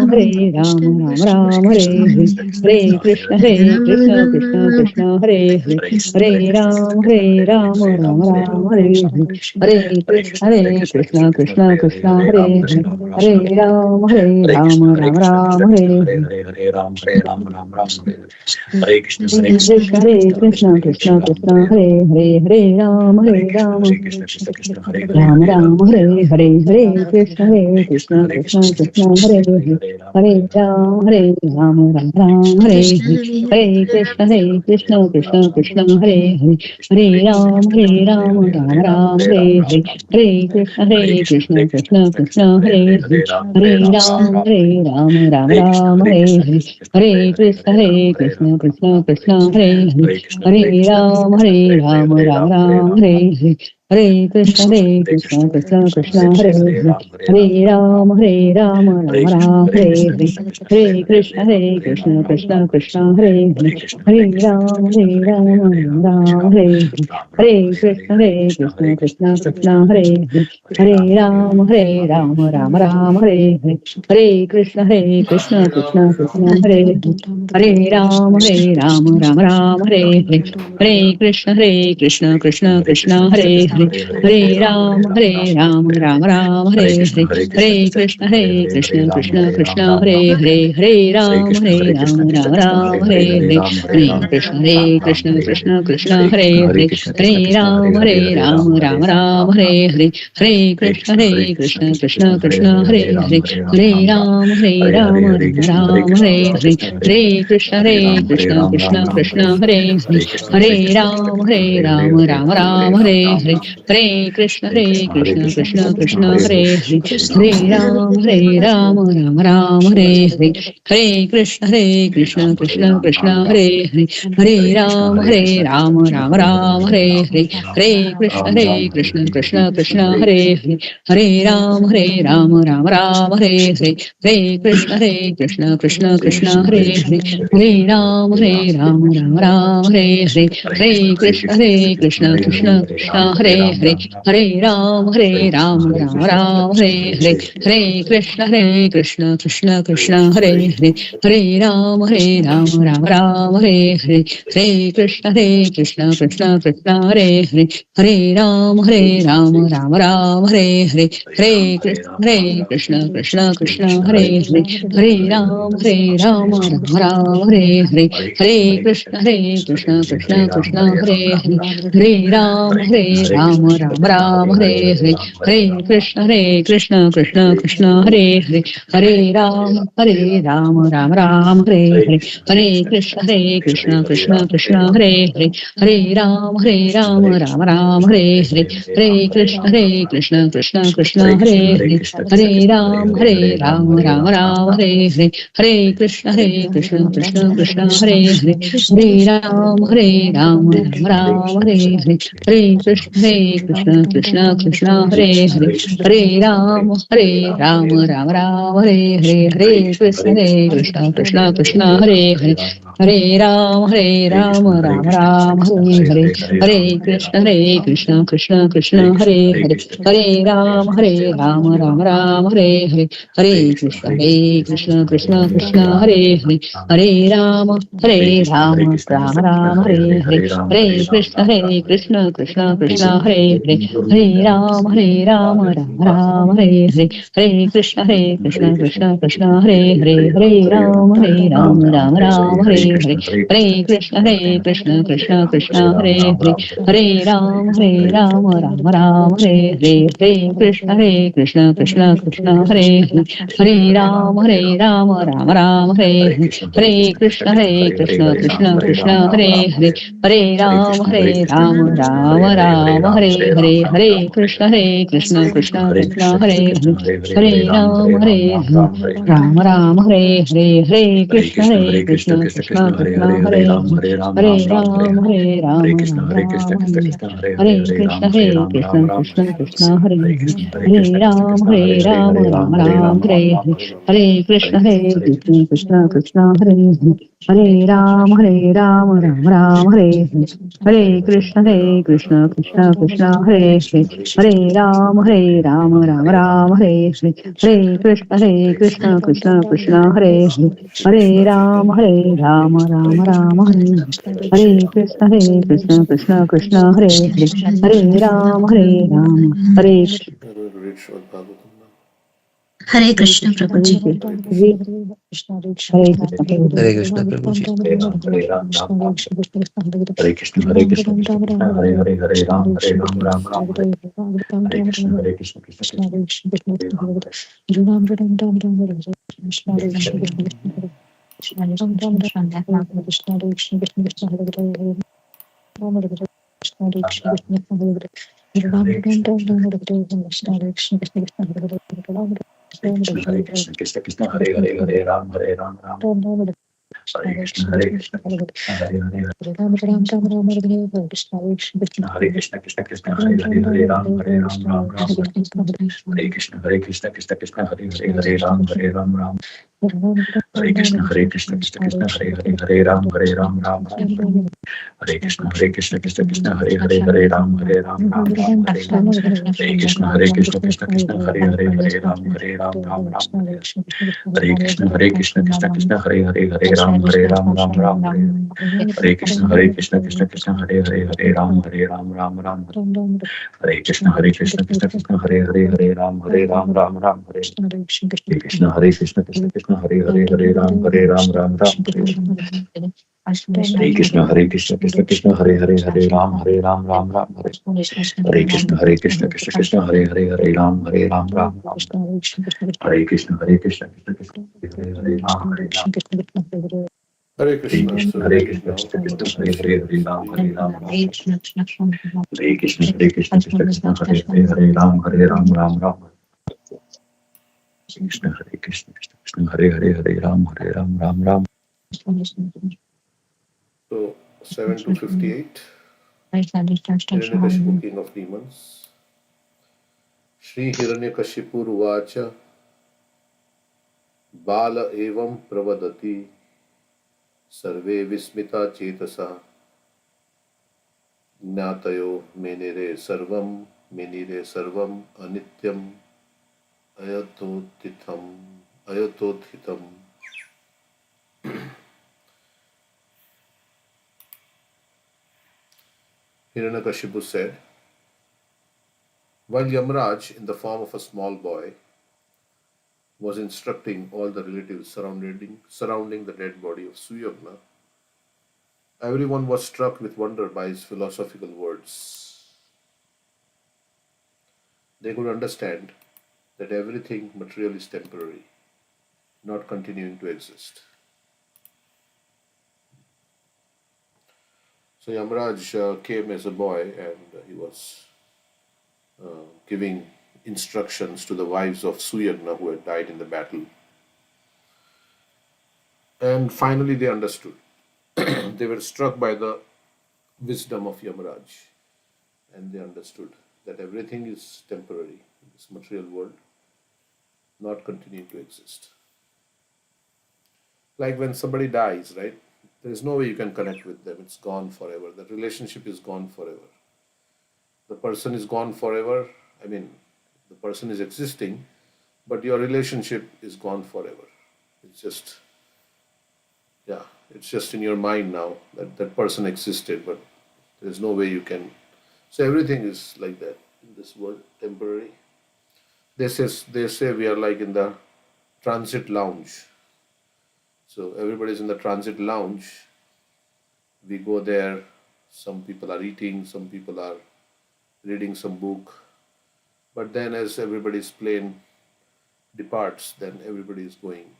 Hare Ram, Ram Ram, Hare Hare, Hare Krishna, Krishna Krishna, Krishna Hare Hare, Hare Ram, Ram Ram, Hare Hare, Hare Krishna, Krishna Krishna, Krishna Hare Hare, Hare Ram, Ram Ram, Hare Hare, Hare Krishna, Krishna Krishna, Hare Hare, Hare Ram, Ram Ram, Hare Hare, Hare Krishna, Krishna Krishna, Krishna Hare Hare, Hare Ram, Ram Ram, Hare Hare, Hare Krishna, Krishna Krishna, Krishna Hare Hare, Hare Ram, Ram Ram, Hare Hare, Hare Krishna, Krishna Krishna, Krishna Hare Hare, Hare Ram, Ram Ram, Hare Hare, Hare Krishna, Krishna Krishna, Krishna Hare Hare, Hare Ram, Ram Ram, Hare Hare, Hare Krishna, Krishna Krishna, Krishna Hare Hare, Hare Ram, Ram Ram, Hare Hare, Hare Krishna, Krishna Krishna, Krishna Hare Hare, Hare Ram, Ram Ram, Hare Hare, Hare Krishna, Krishna Krishna, Krishna Hare Hare, Hare Ram, Ram Ram, Hare Hare, Hare Krishna, Krishna Krishna, Krishna Hare Hare, Hare Ram, Ram Ram, Hare Hare, Hare Krishna, Krishna Krishna, Krishna Hare Hare, Hare Ram, Ram Ram, Hare Hare, Hare Krishna, Krishna Krishna, Krishna Hare Hare, Hare Ram, Ram Ram, Hare Hare, Hare Krishna, Krishna Krishna, Krishna Hare Hare, Hare Ram, Ram Ram, Hare Hare, Hare Krishna, Krishna Krishna, Krishna Hare Hare, Hare Ram, Ram Ram, Hare Hare, Hare Krishna, Krishna Krishna, Krishna Hare Hare, Hare Ram, Ram Ram, Hare Hare, Hare Krishna, Krishna Krishna, Krishna Hare Hare, Hare Ram, Ram Ram, Hare Hare, Hare Krishna, Krishna Krishna, Krishna Hare Hare, Hare Ram, Ram Ram, Hare Hare, Hare Krishna, Krishna Krishna, Krishna Hare Hare, Hare Ram, Ram Ram, Hare Hare, Hare Krishna, Krishna Krishna, Krishna Hare Hare, Hare Ram, Ram Ram, Hare Hare, Hare Krishna, Krishna Krishna, Krishna Hare Hare, Hare Ram, Ram Ram, Hare Hare, Hare Krishna, Krishna Krishna, Krishna Hare Hare, Hare Ram, Ram Ram, Hare Hare, Hare Krishna, Krishna Krishna, Krishna Hare Hare, Hare Ram, Ram Ram, Hare Hare, Hare Krishna, Krishna Krishna, Krishna Hare Hare, Hare Ram, Ram Ram, Hare Hare, Hare Krishna, Krishna Krishna, Krishna Hare Hare, Hare Ram, Ram Ram, Hare Hare, Hare Krishna, Krishna Krishna, Krishna Hare Hare, Hare Ram, Ram Ram, Hare Hare, Hare Krishna, Krishna Krishna, Krishna Hare Hare, Hare Ram, Ram Ram, Hare Hare, Hare Krishna, Krishna Krishna, Krishna Hare Hare, Hare Ram, Ram Ram, Hare Hare, Hare Krishna, Krishna Krishna, Krishna Hare Hare, Hare Ram, Ram Ram, Hare Hare, Hare Krishna, Krishna Krishna, Krishna Hare Hare, Hare Ram, Ram Ram, Hare Hare, Hare Krishna, Krishna Krishna, Krishna Hare Hare, Hare Ram, Ram Ram, Hare Hare, Hare Krishna, Krishna Krishna, Krishna Hare Hare, Hare Ram, Ram Ram, Hare Hare, Hare Krishna, Krishna Krishna, Hare Hare, Hare Ram, Ram Ram, Hare Hare, Hare Krishna, Krishna Krishna, Krishna Hare Hare Hare Ram Ram Ram Hare Hare Hare Krishna Krishna Krishna Hare Hare Hare Ram Ram Ram Hare Hare Hare Krishna Krishna Krishna Hare Hare Hare Ram Ram Hare Hare Hare Krishna Krishna Krishna Hare Hare Hare Ram Ram Hare Hare Hare Krishna Krishna Krishna Hare Hare Hare Ram Ram Hare Hare Hare Krishna Krishna Krishna Hare Hare Hare Ram Hare Hare Krishna Krishna Hare Hare Ram Hare Krishna Krishna Hare Hare Ram Hare Krishna Krishna Hare Hare Ram Ram Hare Krishna Krishna Hare Hare Ram Ram Hare Hare Krishna Krishna Hare Hare Ram Ram Hare Hare Krishna Krishna Hare Hare Ram Hare I'm going to read Srimad Bhagavatam now. Hare Krishna Prabhuji. Hare Krishna Prabhuji. Hare Krishna, Hare Krishna, Krishna Krishna, Hare Hare, Hare Ram, Ram Ram, Hare Hare Krishna, Hare Krishna, Krishna Krishna, Hare Ram, Hare Krishna. Hare Krishna, Hare Krishna, Hare Krishna, Krishna Krishna, Hare Hare, Hare Ram, Ram. Hare Krishna, Hare Krishna, Krishna Krishna, Hare Hare, Hare Krishna, Krishna Krishna, Hare Hare, Hare Ram, Hare Krishna, Hare Krishna, Krishna Krishna, Hare Hare, Hare Ram. Hare Krishna, Hare Krishna, Krishna Krishna, Hare Hare, Hare Ram. Hare Krishna, Hare Krishna, Krishna Krishna, Hare Hare, Hare Ram, Hare Krishna, Hare Krishna, Krishna Krishna, Hare Hare, Hare Ram, Hare Krishna, Hare Krishna, Krishna Krishna, Hare Hare, Hare Ram, Hare Krishna, Hare Krishna, Krishna Krishna, Hare Hare, Hare Ram, Hare Krishna, Hare Krishna, Krishna Krishna, Hare Hare, Hare Ram, Hare Krishna, Hare Krishna, Krishna Krishna, Hare Hare, Hare Ram, Hare Krishna, Hare Krishna, Krishna Krishna, Hare Hare, Hare Ram, Hare Hare Krishna, Hare Krishna, Krishna Krishna, Hare Hare, Hare Ram, Hare Krishna, Hare Krishna, Krishna Krishna, Hare Hare, Hare Ram. Hare Hare Krishna. Krishna, So Hare reading Krishna, now Krishna from Krishna, Bhagavad Hare Hare, Gita, Hare Ram, Srimad Bhagavatam. Hare Krishna, Hare Krishna, Krishna Krishna, Hare Hare, Hare Ram, Ram. Krishna, Hare Krishna, Krishna Krishna, Hare Hare, Hare Ram. So 7 to 58. Hiranyakashipu, king of demons. Shri Hiranyakashipur Vacha Bala Evam Pravadati Sarve Vismita Chetasa Gnatayo Menire Sarvam Anityam Ayatothitam. Hiranyakashipu said, while Yamraj, in the form of a small boy, was instructing all the relatives surrounding the dead body of Suyagna, everyone was struck with wonder by his philosophical words. They could understand that everything material is temporary, not continuing to exist. So Yamraj came as a boy and he was giving instructions to the wives of Suyagna who had died in the battle. And finally they understood. They were struck by the wisdom of Yamraj and they understood that everything is temporary in this material world, not continuing to exist. Like when somebody dies, right? There is no way you can connect with them. It's gone forever. The relationship is gone forever. The person is gone forever. I mean, the person is existing, but your relationship is gone forever. It's just, yeah, it's just in your mind now that that person existed, but there is no way you can So everything is like that in this world, temporary. They say we are like in the transit lounge. So everybody's in the transit lounge. We go there. Some people are eating. Some people are reading some book. But then, as everybody's plane departs, then everybody is going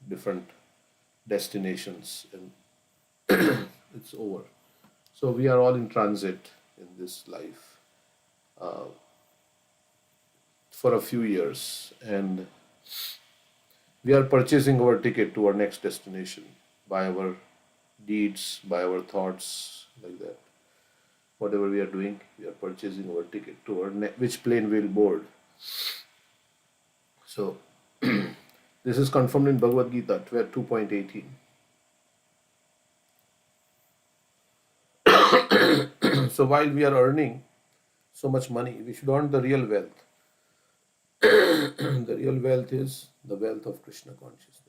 different destinations, and it's over. So we are all in transit in this life for a few years, and we are purchasing our ticket to our next destination by our deeds, by our thoughts, like that. Whatever we are doing, we are purchasing our ticket to our which plane we'll board. So this is confirmed in Bhagavad Gita 2.18. So while we are earning so much money, we should earn the real wealth. The real wealth is the wealth of Krishna consciousness.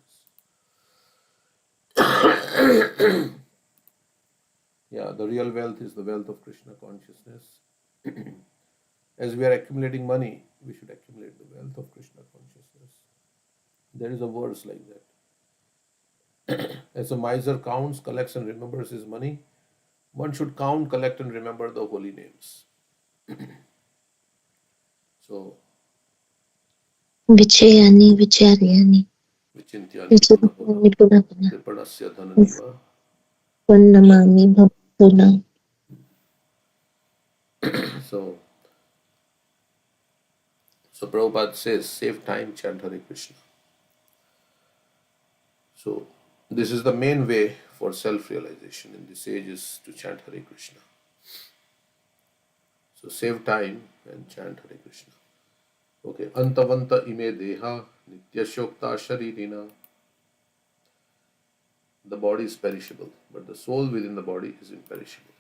Yeah, the real wealth is the wealth of Krishna consciousness. As we are accumulating money, we should accumulate the wealth of Krishna consciousness. There is a verse like that. As a miser counts, collects, and remembers his money, one should count, collect, and remember the holy names. So, Vichayani, Vicharyani, Vichintyani Punapuna, Vichayani Punapana, Kripanasya Dhananiva. Purnamami Bhavtuna. So, so Prabhupada says, save time, chant Hare Krishna. So, this is the main way for self-realization in this age is to chant Hare Krishna. So, save time and chant Hare Krishna. Okay. Antavanta ime deha nitya shokta sharirina. The body is perishable, but the soul within the body is imperishable.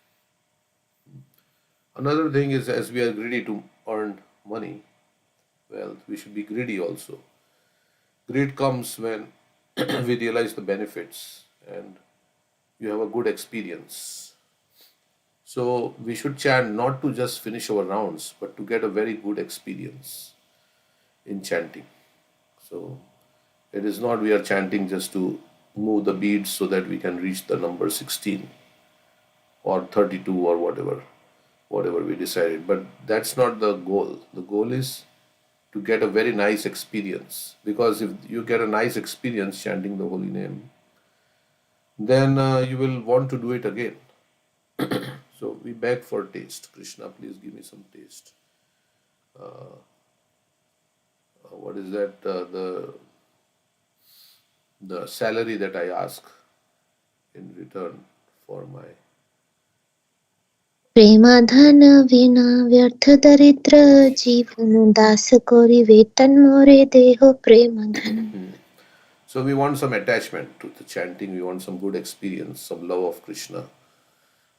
Another thing is, as we are greedy to earn money, wealth, we should be greedy also. Greed comes when we realize the benefits and you have a good experience. So we should chant not to just finish our rounds, but to get a very good experience in chanting. So it is not we are chanting just to move the beads so that we can reach the number 16 or 32 or whatever we decided. But that's not the goal. The goal is to get a very nice experience. Because if you get a nice experience chanting the holy name, then you will want to do it again. So we beg for taste. Krishna, please give me some taste. What is that? The salary that I ask in return for my. प्रेमाधन विना व्यर्थ दरिद्र जीवन दास कोरी वेतन मोरे देहो प्रेमाधन. So we want some attachment to the chanting. We want some good experience, some love of Krishna.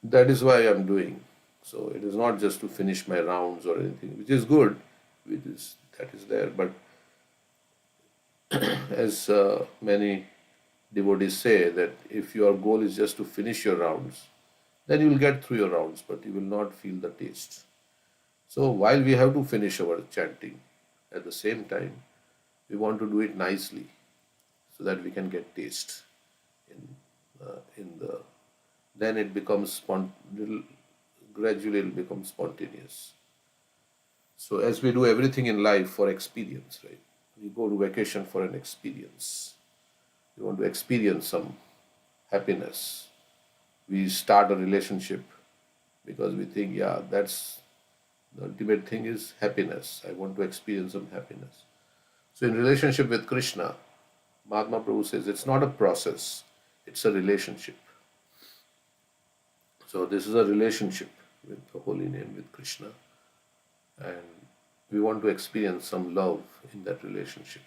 That is why I'm doing. So it is not just to finish my rounds or anything, which is good, that is there. But as many devotees say that if your goal is just to finish your rounds, then you will get through your rounds, but you will not feel the taste. So while we have to finish our chanting, at the same time, we want to do it nicely so that we can get taste in the. Then it becomes gradually it becomes spontaneous. So as we do everything in life for experience, right? We go to vacation for an experience. We want to experience some happiness. We start a relationship because we think, yeah, that's the ultimate thing is happiness. I want to experience some happiness. So in relationship with Krishna, Mahatma Prabhu says it's not a process, it's a relationship. So this is a relationship with the holy name, with Krishna. And we want to experience some love in that relationship.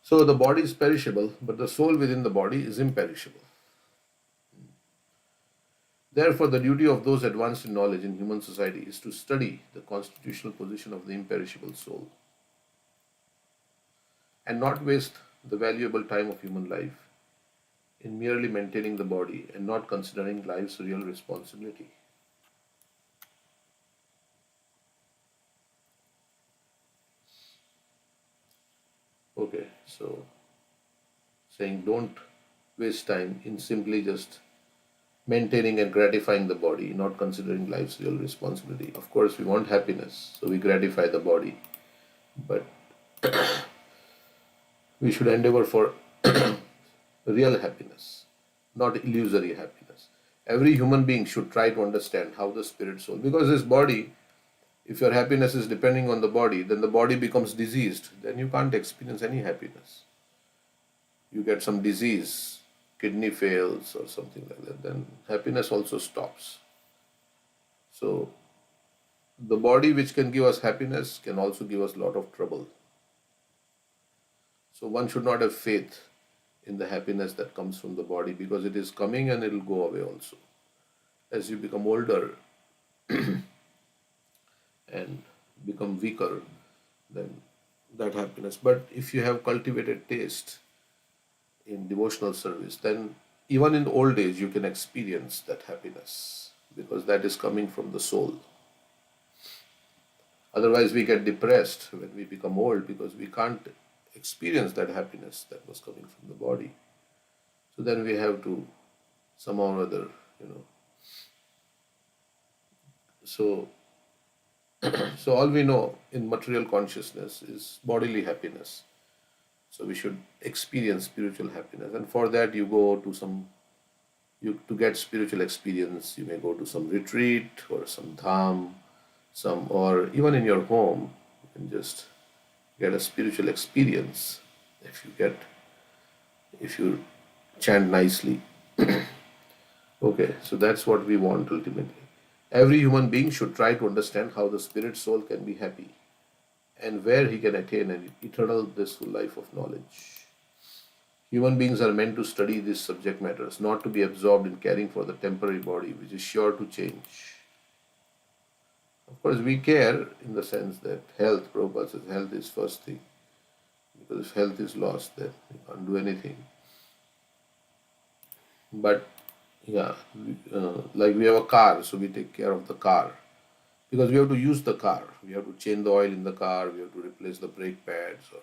So the body is perishable, but the soul within the body is imperishable. Therefore, the duty of those advanced in knowledge in human society is to study the constitutional position of the imperishable soul and not waste the valuable time of human life in merely maintaining the body and not considering life's real responsibility. Okay, so saying don't waste time in simply just maintaining and gratifying the body, not considering life's real responsibility. Of course, we want happiness, so we gratify the body, but we should endeavor for real happiness, not illusory happiness. Every human being should try to understand how the spirit soul, because this body, if your happiness is depending on the body, then the body becomes diseased. Then you can't experience any happiness. You get some disease, kidney fails or something like that, then happiness also stops. So the body which can give us happiness can also give us a lot of trouble. So one should not have faith in the happiness that comes from the body, because it is coming and it will go away also. As you become older and become weaker, then that happiness. But if you have cultivated taste in devotional service, then even in old age you can experience that happiness, because that is coming from the soul. Otherwise, we get depressed when we become old because we can't experience that happiness that was coming from the body. So then we have to somehow or other, So, so all we know in material consciousness is bodily happiness. So we should experience spiritual happiness, and for that you go to to get spiritual experience. You may go to some retreat or some dham, or even in your home, you can just get a spiritual experience if you chant nicely. Okay, so that's what we want ultimately. Every human being should try to understand how the spirit soul can be happy and where he can attain an eternal blissful life of knowledge. Human beings are meant to study these subject matters, not to be absorbed in caring for the temporary body, which is sure to change. Of course, we care in the sense that health, Prabhupada says health is first thing, because if health is lost, then you can't do anything. But yeah, like we have a car, so we take care of the car because we have to use the car. We have to change the oil in the car, we have to replace the brake pads or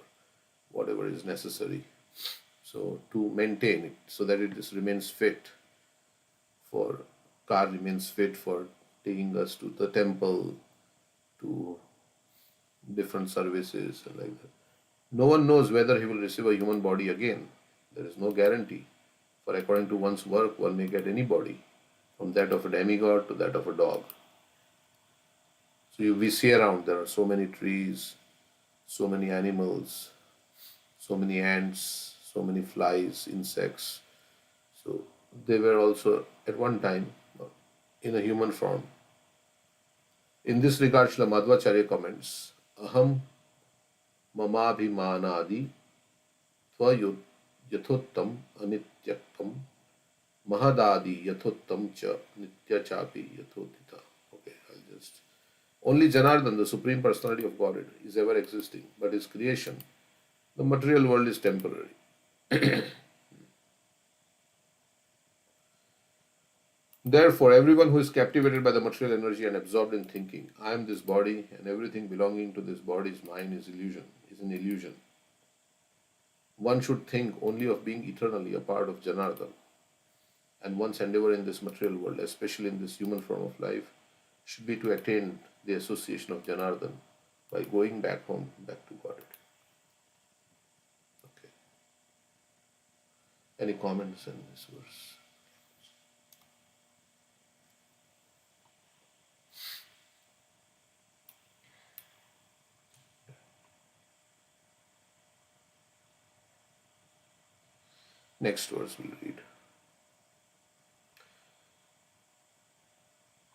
whatever is necessary. So to maintain it so that it remains fit for car remains fit for taking us to the temple, to different services and like that. No one knows whether he will receive a human body again. There is no guarantee. For according to one's work, one may get any body, from that of a demigod to that of a dog. So we see around, there are so many trees, so many animals, so many ants, so many flies, insects. So they were also at one time in a human form. In this regard, Srila Madhvacharya comments, Aham mamabhimanadi tvayut yathottam anityaktam mahadadi yathottam cha nityachapi yathotita. Okay, I'll just. Only Janardhan, the Supreme Personality of Godhead, is ever existing, but his creation, the material world, is temporary. Therefore, everyone who is captivated by the material energy and absorbed in thinking, I am this body and everything belonging to this body is mine, is an illusion. One should think only of being eternally a part of Janardhan, and one's endeavor in this material world, especially in this human form of life, should be to attain the association of Janardhan by going back home, back to Godhead. Okay. Any comments on this verse? Next verse we'll read.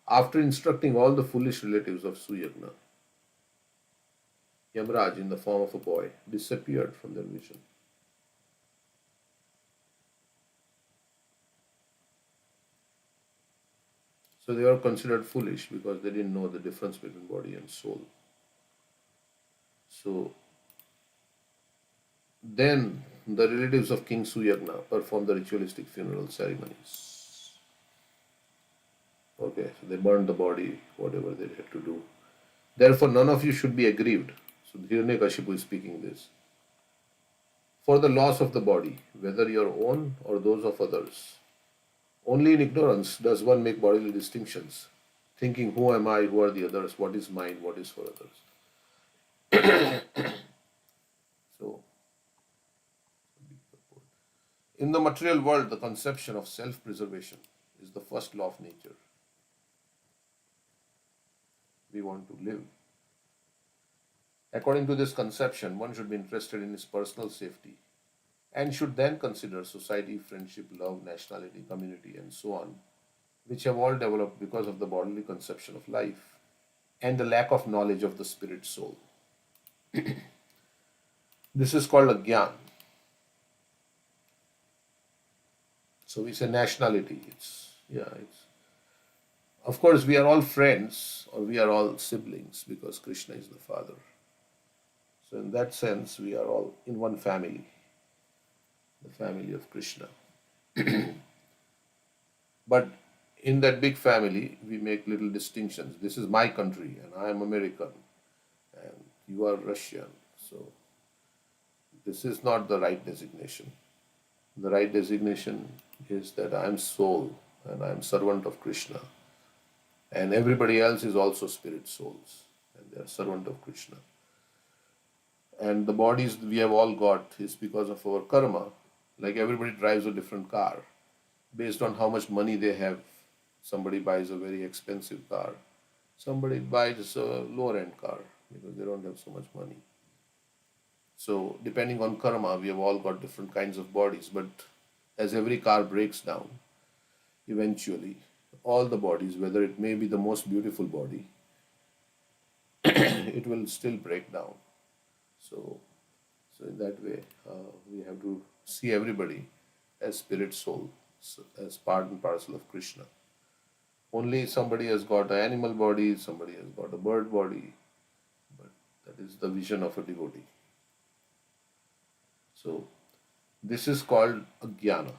After instructing all the foolish relatives of Suyagna, Yamraj, in the form of a boy, disappeared from their vision. So they were considered foolish because they didn't know the difference between body and soul. So then the relatives of King Suyagna performed the ritualistic funeral ceremonies. Okay, so they burned the body, whatever they had to do. Therefore, none of you should be aggrieved. So Hiranyakashipu is speaking this. For the loss of the body, whether your own or those of others. Only in ignorance does one make bodily distinctions, thinking, who am I, who are the others, what is mine, what is for others. So, in the material world, the conception of self-preservation is the first law of nature. We want to live. According to this conception, one should be interested in his personal safety and should then consider society, friendship, love, nationality, community, and so on, which have all developed because of the bodily conception of life and the lack of knowledge of the spirit soul. This is called a jnana. So we say nationality. It's of course we are all friends or we are all siblings because Krishna is the father. So in that sense, we are all in one family, the family of Krishna. But in that big family, we make little distinctions. This is my country, and I am American, and you are Russian. So this is not the right designation. The right designation is that I am soul and I am servant of Krishna, and everybody else is also spirit souls, and they are servant of Krishna. And the bodies we have all got is because of our karma. Like everybody drives a different car based on how much money they have. Somebody buys a very expensive car. Somebody buys a lower end car because they don't have so much money. So depending on karma, we have all got different kinds of bodies. But as every car breaks down, eventually all the bodies, whether it may be the most beautiful body, it will still break down. So in that way, we have to see everybody as spirit soul, as part and parcel of Krishna. Only somebody has got an animal body, somebody has got a bird body, but that is the vision of a devotee. So this is called a jnana.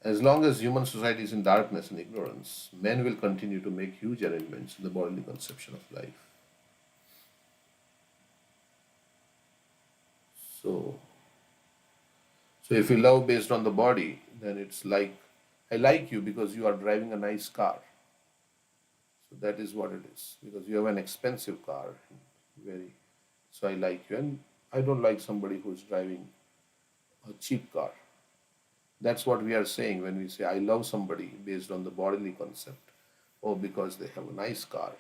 As long as human society is in darkness and ignorance, men will continue to make huge arrangements in the bodily conception of life. So if you love based on the body, then it's like, I like you because you are driving a nice car. So that is what it is. Because you have an expensive car, so I like you. And I don't like somebody who's driving a cheap car. That's what we are saying when we say I love somebody based on the bodily concept. Oh, because they have a nice car.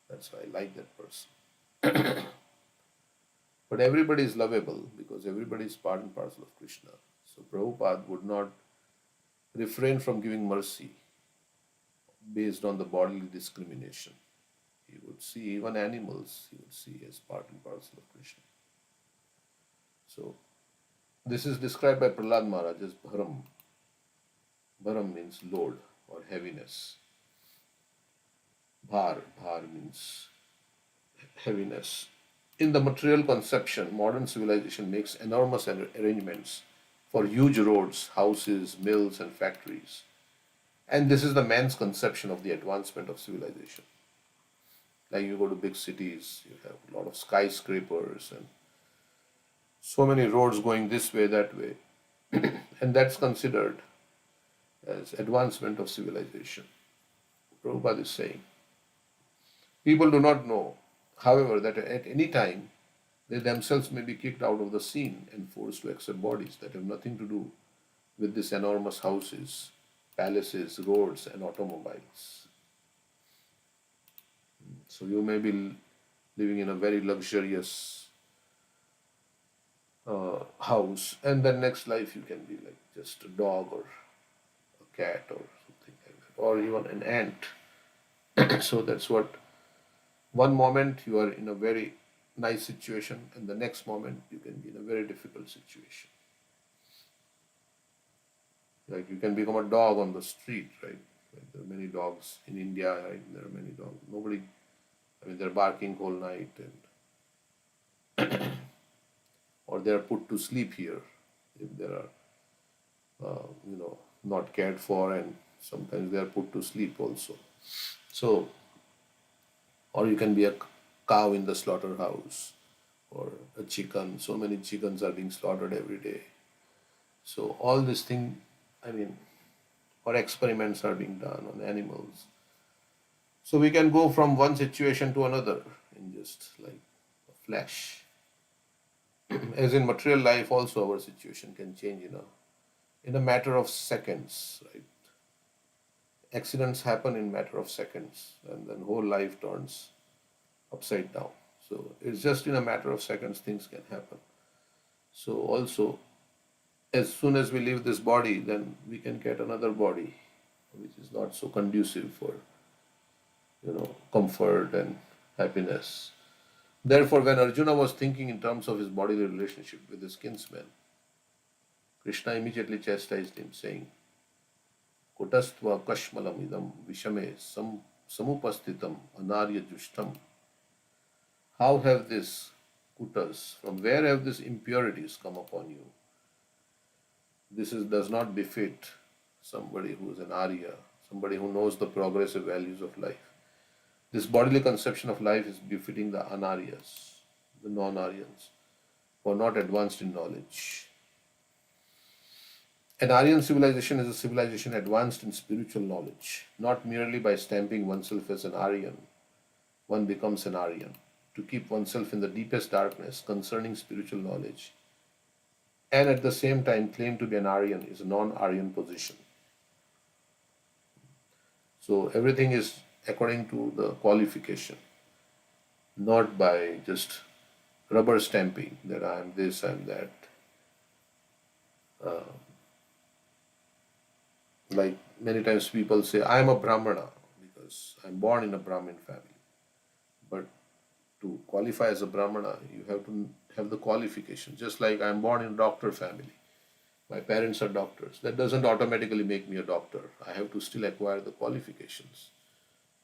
That's why I like that person. But everybody is lovable because everybody is part and parcel of Krishna. So Prabhupada would not refrain from giving mercy based on the bodily discrimination. He would see even animals, he would see as part and parcel of Krishna. So this is described by Prahlad Maharaj as bharam. Bharam means load or heaviness. Bhar means heaviness. In the material conception, modern civilization makes enormous arrangements for huge roads, houses, mills, and factories. And this is the man's conception of the advancement of civilization. Like you go to big cities, you have a lot of skyscrapers and so many roads going this way, that way. And that's considered as advancement of civilization. Prabhupada is saying. People do not know, however, that at any time they themselves may be kicked out of the scene and forced to accept bodies that have nothing to do with these enormous houses, palaces, roads, and automobiles. So you may be living in a very luxurious house, and then next life you can be like just a dog or a cat or something like that, or even an ant. So that's what, one moment you are in a very nice situation, and the next moment you can be in a very difficult situation. Like you can become a dog on the street, right? Like there are many dogs in India, right? There are many dogs. They're barking whole night, and or they're put to sleep here. if they are, not cared for, and sometimes they are put to sleep also. So, or you can be a cow in the slaughterhouse, or a chicken. So many chickens are being slaughtered every day. So all this thing, I mean, or experiments are being done on animals. So we can go from one situation to another in just like a flash. As in material life, also our situation can change in a matter of seconds, right? Accidents happen in matter of seconds, and then whole life turns upside down. So it's just in a matter of seconds things can happen. So also, as soon as we leave this body, then we can get another body, which is not so conducive for comfort and happiness. Therefore, when Arjuna was thinking in terms of his bodily relationship with his kinsman, Krishna immediately chastised him, saying, Kutastva kashmalam idam vishame samupastitam anarya jushtam. How have this kutas, from where have these impurities come upon you? Does not befit somebody who is an Arya, somebody who knows the progressive values of life. This bodily conception of life is befitting the Anaryas, the non-Aryans, who are not advanced in knowledge. An Aryan civilization is a civilization advanced in spiritual knowledge. Not merely by stamping oneself as an Aryan, one becomes an Aryan. To keep oneself in the deepest darkness concerning spiritual knowledge and at the same time claim to be an Aryan is a non-Aryan position. So everything is according to the qualification, not by just rubber stamping that I am this, I am that. Like many times people say, I am a Brahmana because I am born in a Brahmin family. But to qualify as a Brahmana, you have to have the qualification. Just like I am born in a doctor family. My parents are doctors. That doesn't automatically make me a doctor. I have to still acquire the qualifications.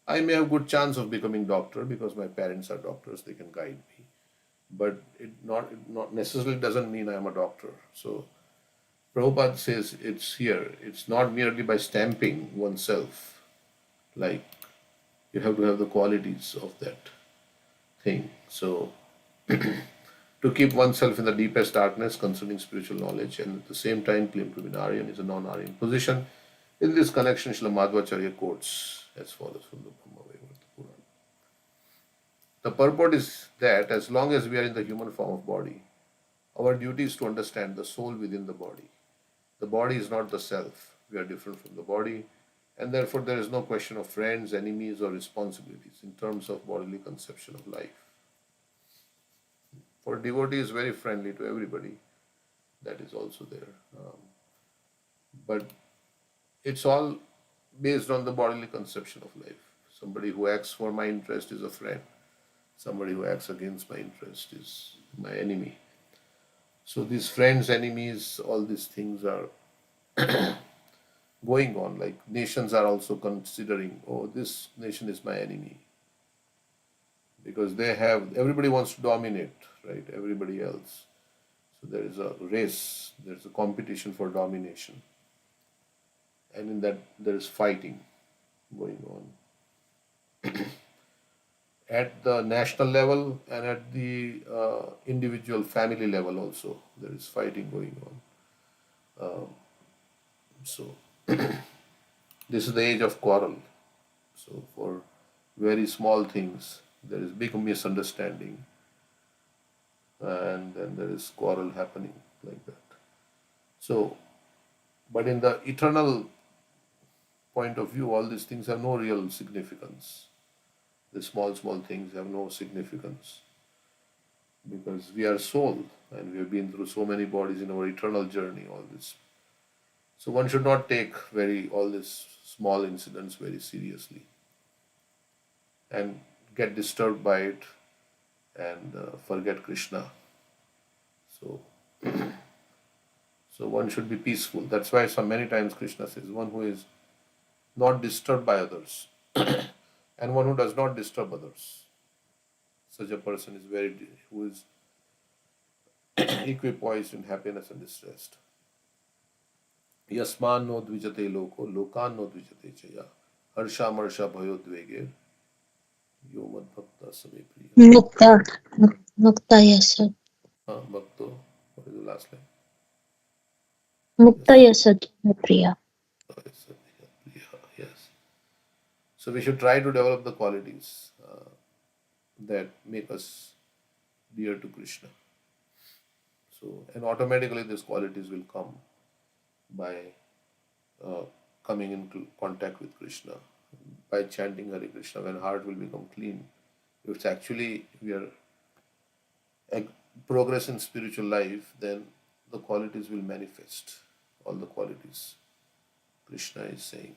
I may have good chance of becoming doctor because my parents are doctors, they can guide me. But it not necessarily doesn't mean I am a doctor. So Prabhupada says it's not merely by stamping oneself, like you have to have the qualities of that thing. So to keep oneself in the deepest darkness concerning spiritual knowledge and at the same time claim to be an Aryan is a non-Aryan position. In this connection, Srila Madhvacharya quotes as follows from the Brahma Vaivarta Purana. The purport is that as long as we are in the human form of body, our duty is to understand the soul within the body. The body is not the self. We are different from the body, and therefore there is no question of friends, enemies, or responsibilities in terms of bodily conception of life. For devotee is very friendly to everybody. That is also there. But it's all based on the bodily conception of life. Somebody who acts for my interest is a friend. Somebody who acts against my interest is my enemy. So these friends, enemies, all these things are going on. Like nations are also considering, oh, this nation is my enemy. Because everybody wants to dominate, right? Everybody else. So there is a race, there's a competition for domination. And in that there is fighting going on. At the national level and at the individual family level also, there is fighting going on. So this is the age of quarrel. So for very small things, there is big misunderstanding, and then there is quarrel happening like that. So, but in the eternal point of view, all these things have no real significance. The small things have no significance because we are soul and we have been through so many bodies in our eternal journey, all this. So one should not take all these small incidents very seriously and get disturbed by it and forget Krishna. So, so one should be peaceful. That's why so many times Krishna says, one who is not disturbed by others and one who does not disturb others. Such a person is who is equipoised in happiness and distress. Yasman no dvijate loko, lokan no dvijate chaya. Harsha marsha bhayo dvege, yo mad bhakta same priya. Mukta. Mukta, yes, sir. Bhakto, what is the last line? Mukta, Yes. yes, sir. Priya. Yes. So we should try to develop the qualities that make us dear to Krishna. So, and automatically these qualities will come by coming into contact with Krishna, by chanting Hare Krishna. When heart will become clean, if it's actually we are progress in spiritual life, then the qualities will manifest. All the qualities Krishna is saying,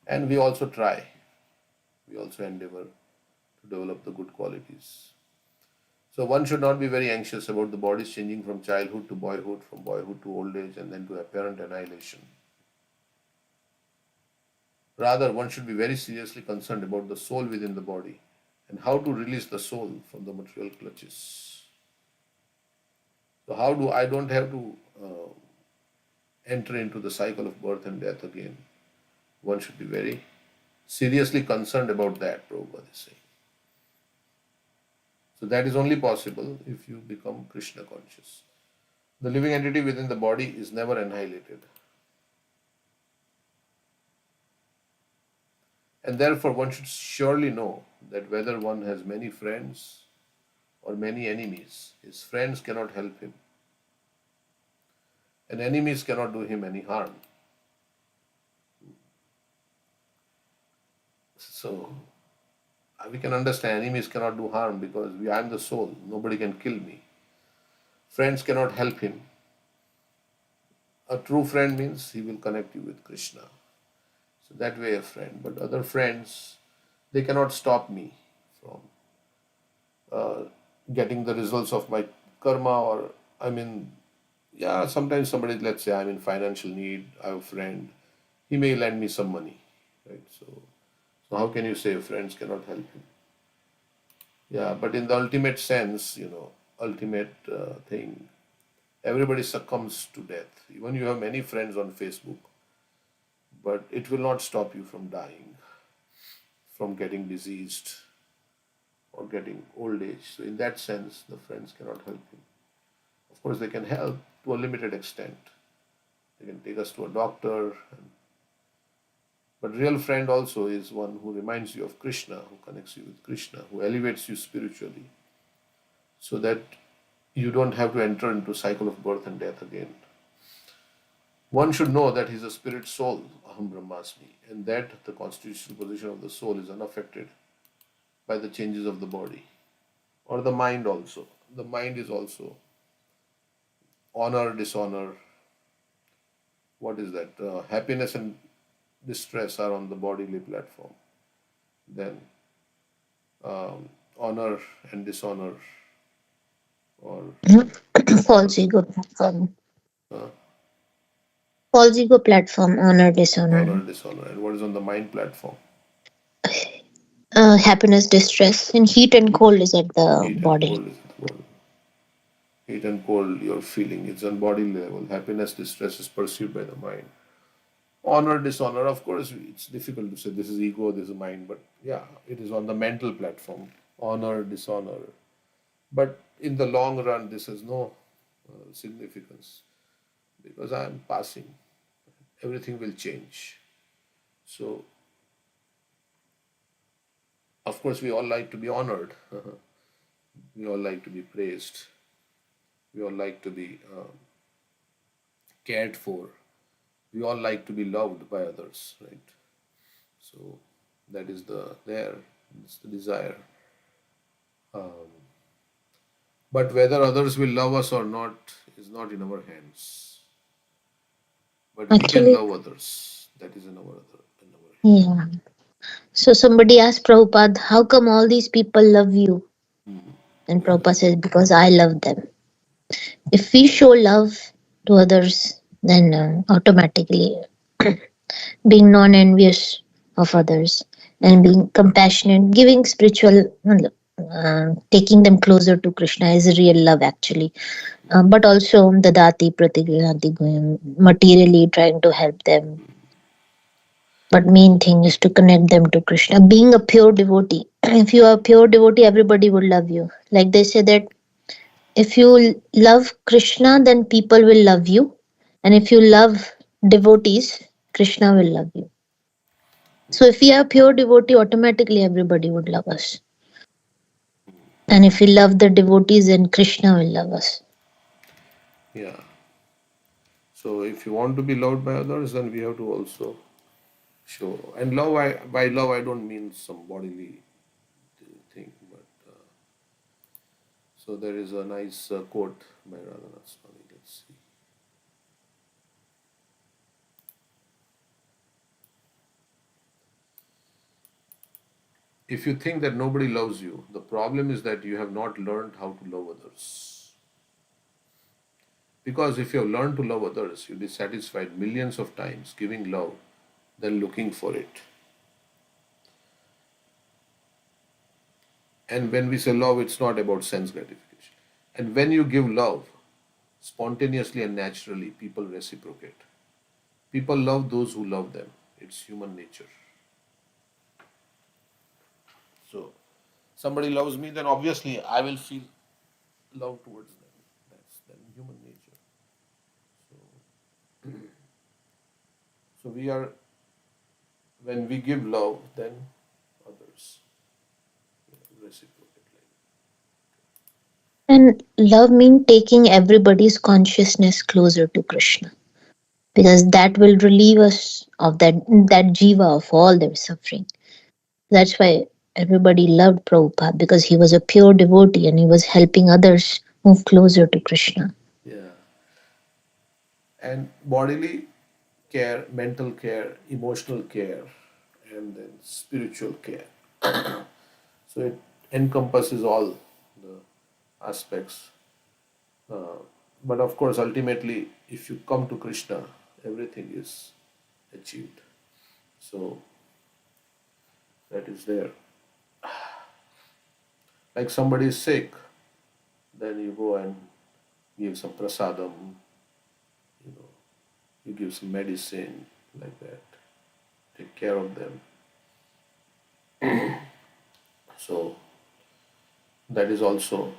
and we also try. We also endeavor to develop the good qualities. So one should not be very anxious about the bodies changing from childhood to boyhood, from boyhood to old age, and then to apparent annihilation. Rather, one should be very seriously concerned about the soul within the body and how to release the soul from the material clutches. So how do I don't have to enter into the cycle of birth and death again? One should be very seriously concerned about that, Prabhupada is saying. So that is only possible if you become Krishna conscious. The living entity within the body is never annihilated. And therefore one should surely know that whether one has many friends or many enemies, his friends cannot help him. And enemies cannot do him any harm. So we can understand enemies cannot do harm because I am the soul. Nobody can kill me. Friends cannot help him. A true friend means he will connect you with Krishna. So that way a friend. But other friends, they cannot stop me from getting the results of my karma, or sometimes somebody, let's say I'm in financial need, I have a friend, he may lend me some money, right? So how can you say friends cannot help him? Yeah, but in the ultimate sense, ultimate thing, everybody succumbs to death. Even you have many friends on Facebook, but it will not stop you from dying, from getting diseased, or getting old age. So in that sense, the friends cannot help you. Of course, they can help to a limited extent. They can take us to a doctor. But real friend also is one who reminds you of Krishna, who connects you with Krishna, who elevates you spiritually, so that you don't have to enter into cycle of birth and death again. One should know that he is a spirit soul, Aham Brahmasmi, and that the constitutional position of the soul is unaffected by the changes of the body or the mind also. The mind is also honor, dishonor. What is that? Happiness and distress are on the bodily platform. Then honor and dishonor, or False ego platform. uh, False ego platform. Honor, dishonor. honor, dishonor. And what is on the mind platform? Happiness, distress, and heat and cold is at the Heat and body. cold is the body. Heat and cold, your feeling, it's on body level. Happiness, distress is perceived by the mind. Honor, dishonor, of course, it's difficult to say this is ego, this is mind, but yeah, it is on the mental platform. Honor, dishonor. But in the long run, this has no significance because I am passing. Everything will change. So, of course, we all like to be honored. We all like to be praised. We all like to be cared for. We all like to be loved by others, right? So that is it's the desire. But whether others will love us or not is not in our hands. But we can Actually, love others. That is in our hands. yeah. So somebody asked Prabhupada, how come all these people love you? And Yeah. Prabhupada says, because I love them. If we show love to others, then automatically being non-envious of others and being compassionate, giving spiritual, taking them closer to Krishna is real love actually. But also dadati pratigrihanti goyam, materially trying to help them. But main thing is to connect them to Krishna. Being a pure devotee, if you are a pure devotee, everybody will love you. Like they say that if you love Krishna, then people will love you. And if you love devotees, Krishna will love you. So if we are pure devotee, automatically everybody would love us. And if we love the devotees, then Krishna will love us. Yeah. So if you want to be loved by others, then we have to also show. And by love, I don't mean some bodily thing, but so there is a nice quote by Radhanath Swami. Let's see. If you think that nobody loves you, the problem is that you have not learned how to love others. Because if you have learned to love others, you'll be satisfied millions of times giving love than looking for it. And when we say love, it's not about sense gratification. And when you give love, spontaneously and naturally, people reciprocate. People love those who love them. It's human nature. So, somebody loves me, then obviously I will feel love towards them. That's then human nature. So we are, when we give love, then others reciprocate. And love means taking everybody's consciousness closer to Krishna. Because that will relieve us of that jiva of all their suffering. That's why everybody loved Prabhupada, because he was a pure devotee and he was helping others move closer to Krishna. Yeah. And bodily care, mental care, emotional care, and then spiritual care. So it encompasses all the aspects. But of course, ultimately, if you come to Krishna, everything is achieved. So that is there. Like somebody is sick, then you go and give some prasadam, you know, you give some medicine like that, take care of them. So that is also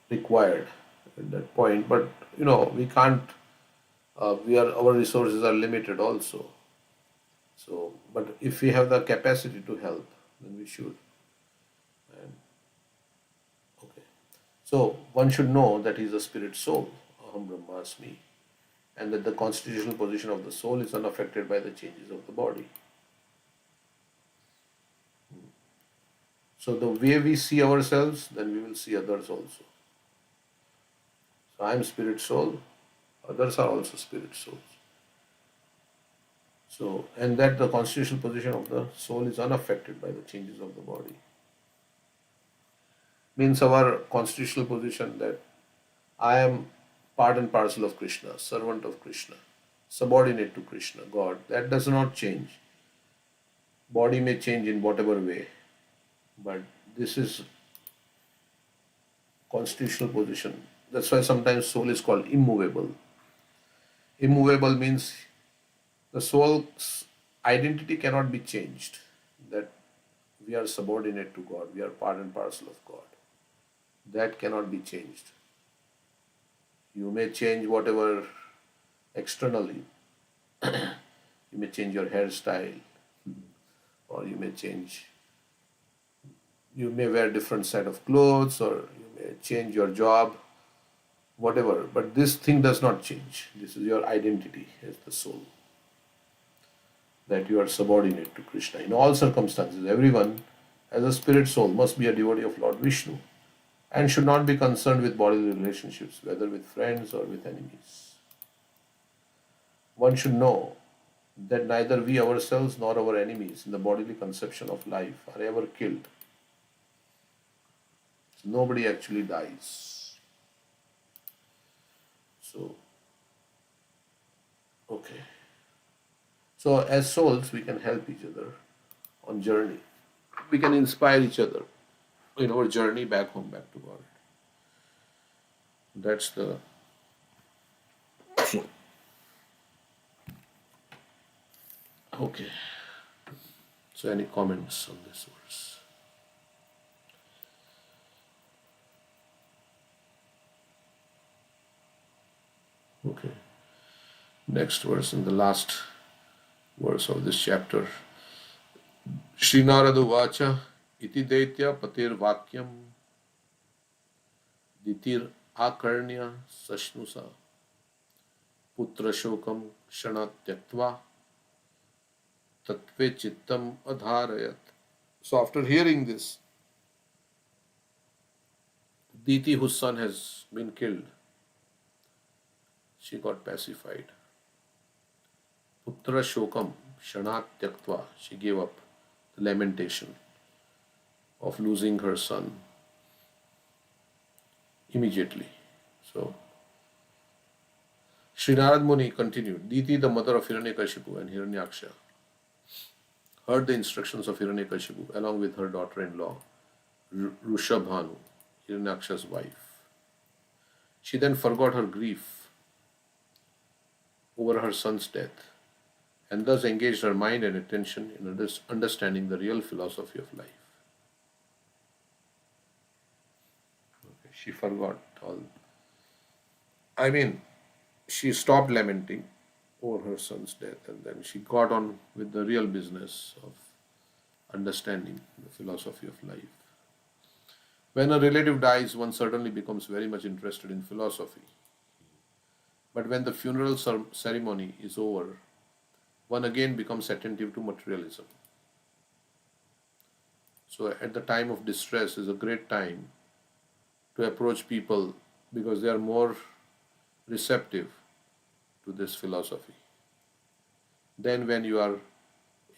required at that point. But we can't. Our resources are limited also. So, but if we have the capacity to help, then we should. And okay, so one should know that he is a spirit soul, Aham Brahmasmi, and that the constitutional position of the soul is unaffected by the changes of the body. So the way we see ourselves, then we will see others also. So I am spirit soul, others are also spirit souls. So, and that the constitutional position of the soul is unaffected by the changes of the body. Means our constitutional position that I am part and parcel of Krishna, servant of Krishna, subordinate to Krishna, God. That does not change. Body may change in whatever way, but this is constitutional position. That's why sometimes soul is called immovable. Immovable means the soul's identity cannot be changed. That we are subordinate to God, we are part and parcel of God. That cannot be changed. You may change whatever externally. You may change your hairstyle, or you may wear different set of clothes, or you may change your job, whatever. But this thing does not change. This is your identity as the soul. That you are subordinate to Krishna. In all circumstances, everyone as a spirit soul must be a devotee of Lord Vishnu and should not be concerned with bodily relationships, whether with friends or with enemies. One should know that neither we ourselves nor our enemies in the bodily conception of life are ever killed. So nobody actually dies. So, okay. So as souls, we can help each other on journey. We can inspire each other. in our journey back home, back to God. That's the okay. So, any comments on this verse? Okay. Next verse, in the last verse of this chapter. Srinarada Vacha iti daitya patir vakyam ditir akarnya sashnusa putra shokam kshanat tyaktva tatve chittam adharayat. So after hearing this, Diti, whose son has been killed, she got pacified. Putra shokam kshanat tyaktva, she gave up the lamentation of losing her son immediately. So Srinarad Muni continued, Diti, the mother of Hiranyakashipu and Hiranyaksha, heard the instructions of Hiranyakashipu along with her daughter-in-law, Rushabhanu, Hiranyaksha's wife. She then forgot her grief over her son's death and thus engaged her mind and attention in understanding the real philosophy of life. Okay, she forgot all. I mean, she stopped lamenting over her son's death and then she got on with the real business of understanding the philosophy of life. When a relative dies, one certainly becomes very much interested in philosophy. But when the funeral ceremony is over, one again becomes attentive to materialism. So at the time of distress is a great time to approach people because they are more receptive to this philosophy than when you are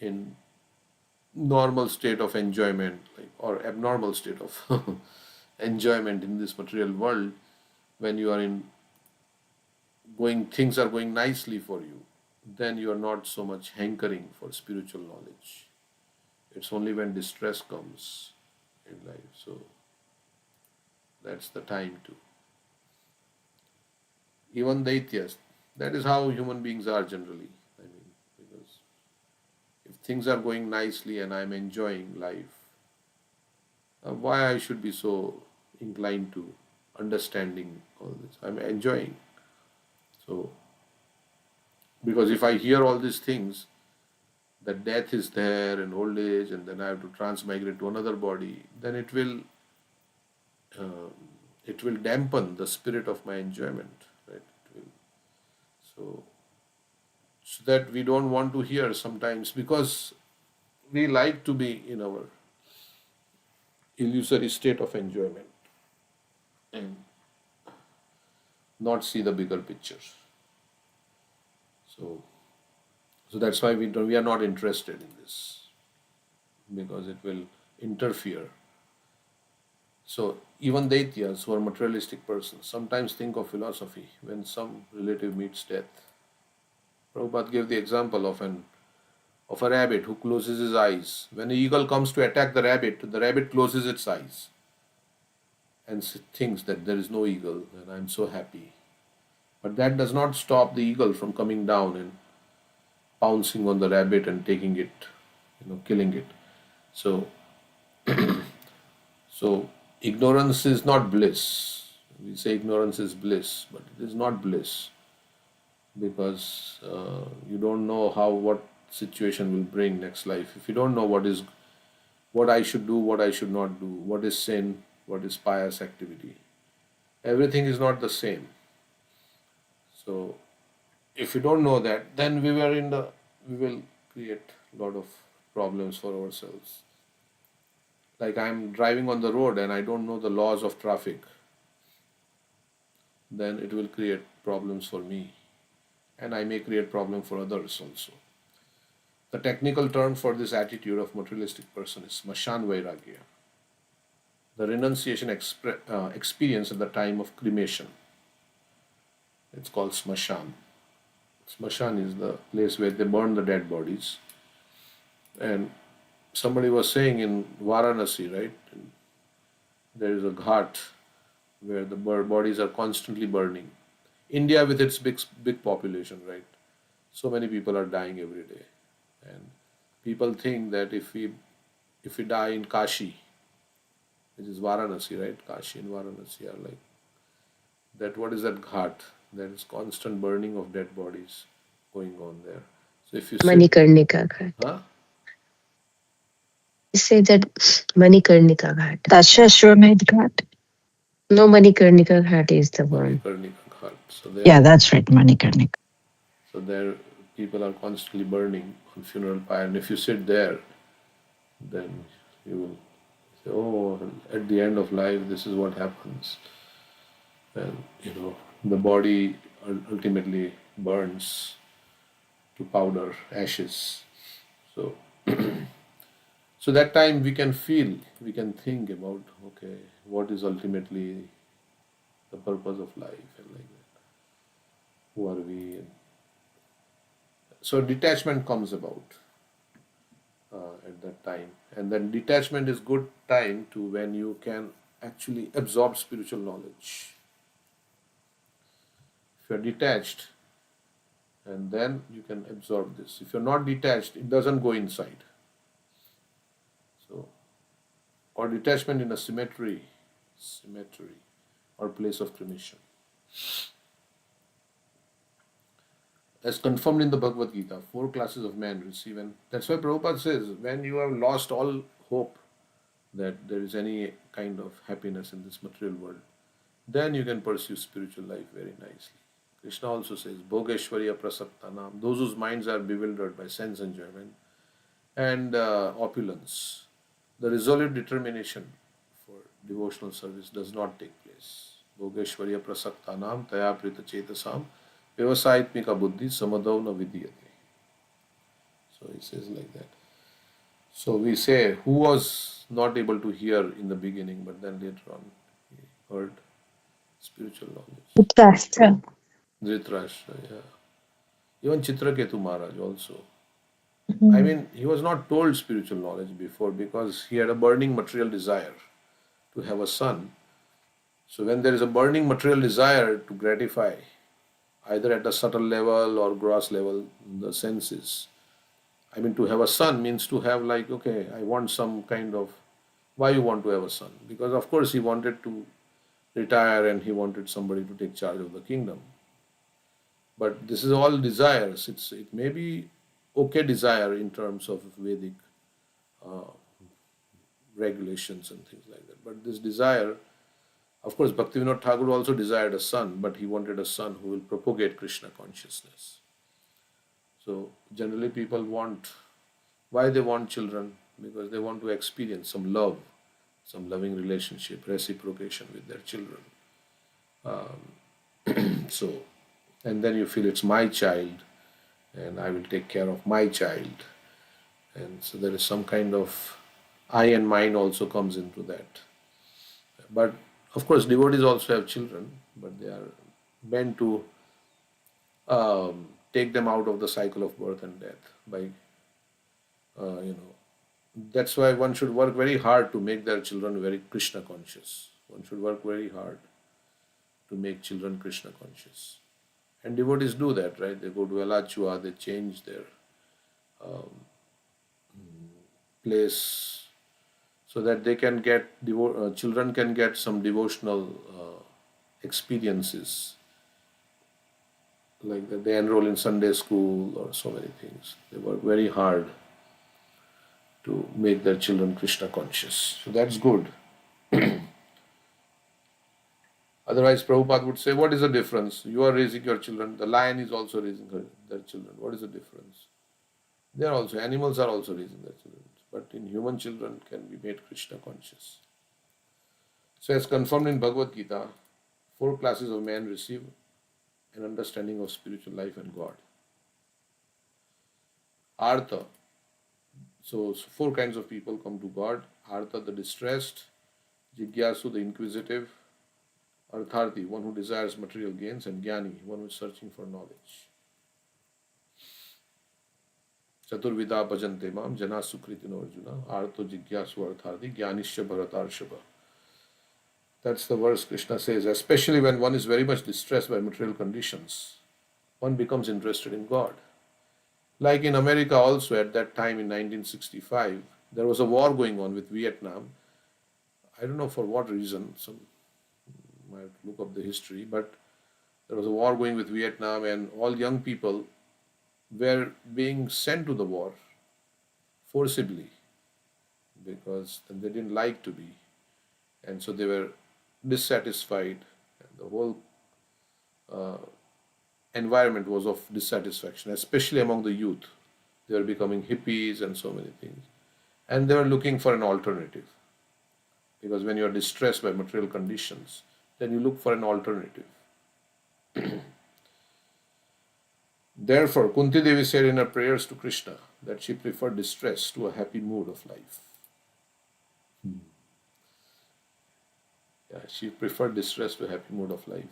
in normal state of enjoyment, or abnormal state of enjoyment in this material world. When you are in things are going nicely for you, then you are not so much hankering for spiritual knowledge. It's only when distress comes in life. So that's the time to. Even Daityas, that is how human beings are generally. I mean, because if things are going nicely and I'm enjoying life, why I should be so inclined to understanding all this? I'm enjoying. So, because if I hear all these things, that death is there and old age, and then I have to transmigrate to another body, then it will dampen the spirit of my enjoyment, right? It will, so that we don't want to hear sometimes, because we like to be in our illusory state of enjoyment and not see the bigger picture. So that's why we are not interested in this, because it will interfere. So even Daityas, who are materialistic persons, sometimes think of philosophy when some relative meets death. Prabhupada gave the example of a rabbit who closes his eyes. When an eagle comes to attack the rabbit closes its eyes and thinks that there is no eagle and I'm so happy. But that does not stop the eagle from coming down and pouncing on the rabbit and taking it, killing it. So, so ignorance is not bliss. We say ignorance is bliss, but it is not bliss, because you don't know what situation will bring next life. If you don't know what I should do, what I should not do, what is sin, what is pious activity, everything is not the same. So if you don't know that, then we will create a lot of problems for ourselves. Like I'm driving on the road and I don't know the laws of traffic, then it will create problems for me, and I may create problem for others also. The technical term for this attitude of materialistic person is smashan vairagya, the renunciation experience at the time of cremation. It's called smashan. Smashan is the place where they burn the dead bodies. And somebody was saying in Varanasi, right? there is a ghat where the bodies are constantly burning. India with its big population, right? So many people are dying every day, and people think that if we die in Kashi, which is Varanasi, right? Kashi and Varanasi are like that. What is that ghat? There is constant burning of dead bodies going on there. So if you sit, Manikarnika Ghat. huh? Say that Manikarnika Ghat. That's Ashwamedh Ghat. No, Manikarnika Ghat is the one. Manikarnika ghat. So Yeah, that's right, Manikarnika. so there people are constantly burning on funeral pyre, and if you sit there, then you will say, "Oh, at the end of life, this is what happens." And the body ultimately burns to powder, ashes. So, so that time we can feel, we can think about, okay, what is ultimately the purpose of life, and like that. Who are we? So detachment comes about at that time, and then detachment is good time to when you can actually absorb spiritual knowledge. If you are detached, and then you can absorb this. If you're not detached, it doesn't go inside. So, or detachment in a cemetery, or place of cremation. As confirmed in the Bhagavad Gita, 4 classes of men receive, and that's why Prabhupada says, when you have lost all hope that there is any kind of happiness in this material world, then you can pursue spiritual life very nicely. Krishna also says, Bhogeshwarya prasaptanam, those whose minds are bewildered by sense enjoyment and opulence, the resolute determination for devotional service does not take place. Bhogeshwarya prasaktanam taya prita chetasam vyavasayitmika buddhi samadav na vidiyate. So he says like that. So we say, who was not able to hear in the beginning, but then later on he heard spiritual knowledge. Dhritarashtra. Dhritarashtra, yeah. Even Chitraketu Maharaj also. I Mhm. mean, he was not told spiritual knowledge before because he had a burning material desire to have a son. So when there is a burning material desire to gratify, either at a subtle level or gross level, the senses. I mean, to have a son means to have like, okay, I want some kind of, why you want to have a son? Because of course he wanted to retire and he wanted somebody to take charge of the kingdom. But this is all desires. It may be okay desire in terms of Vedic uh, regulations and things like that. But this desire, of course, Bhaktivinoda Thakur also desired a son, but he wanted a son who will propagate Krishna consciousness. So generally people want, why they want children? Because they want to experience some love, some loving relationship, reciprocation with their children. So, and then you feel it's my child and I will take care of my child. And so there is some kind of I and mine also comes into that. But of course, devotees also have children, but they are meant to take them out of the cycle of birth and death by, uh, you know, that's why one should work very hard to make their children very Krishna conscious. One should work very hard to make children Krishna conscious. And devotees do that, right? They go to Alachua, they change their place so that they can get, children can get some devotional experiences like that. They enroll in Sunday school or so many things. They work very hard to make their children Krishna conscious. So that's good. Otherwise, Prabhupada would say, what is the difference? You are raising your children, the lion is also raising their children. What is the difference? They are also, animals are also raising their children. But in human children can be made Krishna conscious. So as confirmed in Bhagavad Gita, 4 classes of men receive an understanding of spiritual life and God. Artha, so 4 kinds of people come to God. Artha, the distressed; Jigyasu, the inquisitive; Artharthi, one who desires material gains; and Jnani, one who is searching for knowledge. Chaturvida bhajante mam jana sukritino arjuna arto jigyasu artharthi jnanisya bharatarshava. That's the verse Krishna says, especially when one is very much distressed by material conditions, one becomes interested in God. Like in America also at that time in 1965, there was a war going on with Vietnam. I don't know for what reason, some might look up the history, but there was a war going with Vietnam and all young people were being sent to the war forcibly because they didn't like to be. And so they were dissatisfied. And the whole environment was of dissatisfaction, especially among the youth. They were becoming hippies and so many things. And they were looking for an alternative. Because when you are distressed by material conditions, then you look for an alternative. Therefore, Kunti Devi said in her prayers to Krishna that she preferred distress to a happy mood of life. Yeah, she preferred distress to a happy mood of life.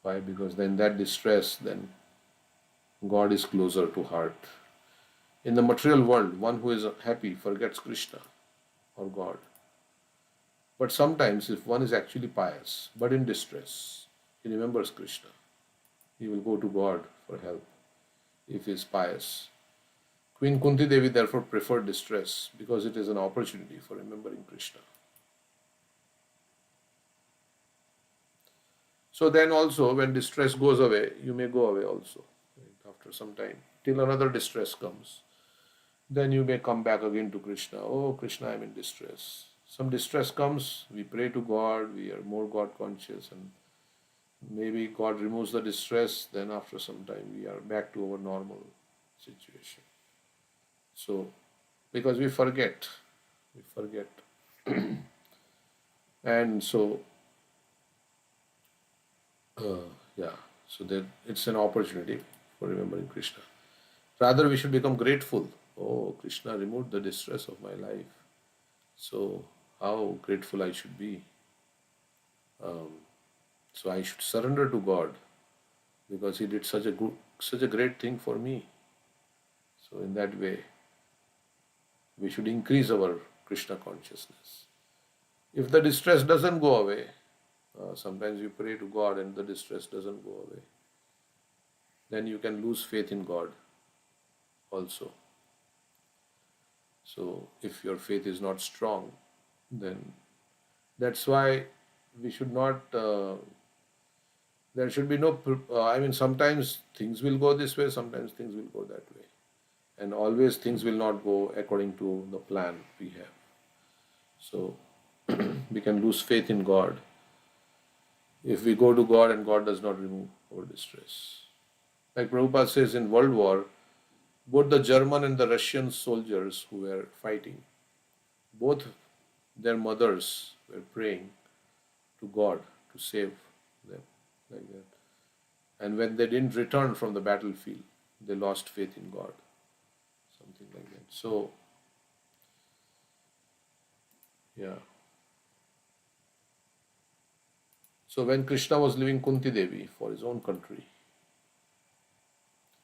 Why? Because then that distress, then God is closer to heart. In the material world, one who is happy forgets Krishna or God. But sometimes if one is actually pious, but in distress, he remembers Krishna. He will go to God for help if he is pious. Queen Kunti Devi therefore preferred distress because it is an opportunity for remembering Krishna. So then also when distress goes away, you may go away also after some time, till another distress comes. Then you may come back again to Krishna. Oh Krishna, I am in distress. Some distress comes, we pray to God, we are more God conscious, and maybe God removes the distress, then after some time we are back to our normal situation. So, because we forget. And so, so that it's an opportunity for remembering Krishna. Rather, we should become grateful. Oh, Krishna removed the distress of my life. So, how grateful I should be. So I should surrender to God because He did such a great thing for me. So in that way, we should increase our Krishna consciousness. If the distress doesn't go away, sometimes you pray to God and the distress doesn't go away, then you can lose faith in God also. So if your faith is not strong, then that's why we should not, there should be no, sometimes things will go this way, sometimes things will go that way. And always things will not go according to the plan we have. So we can lose faith in God if we go to God and God does not remove our distress. Like Prabhupada says in World War, both the German and the Russian soldiers who were fighting, both their mothers were praying to God to save them, like that. And when they didn't return from the battlefield, they lost faith in God, something like that. So, yeah. So when Krishna was leaving Kunti Devi for his own country,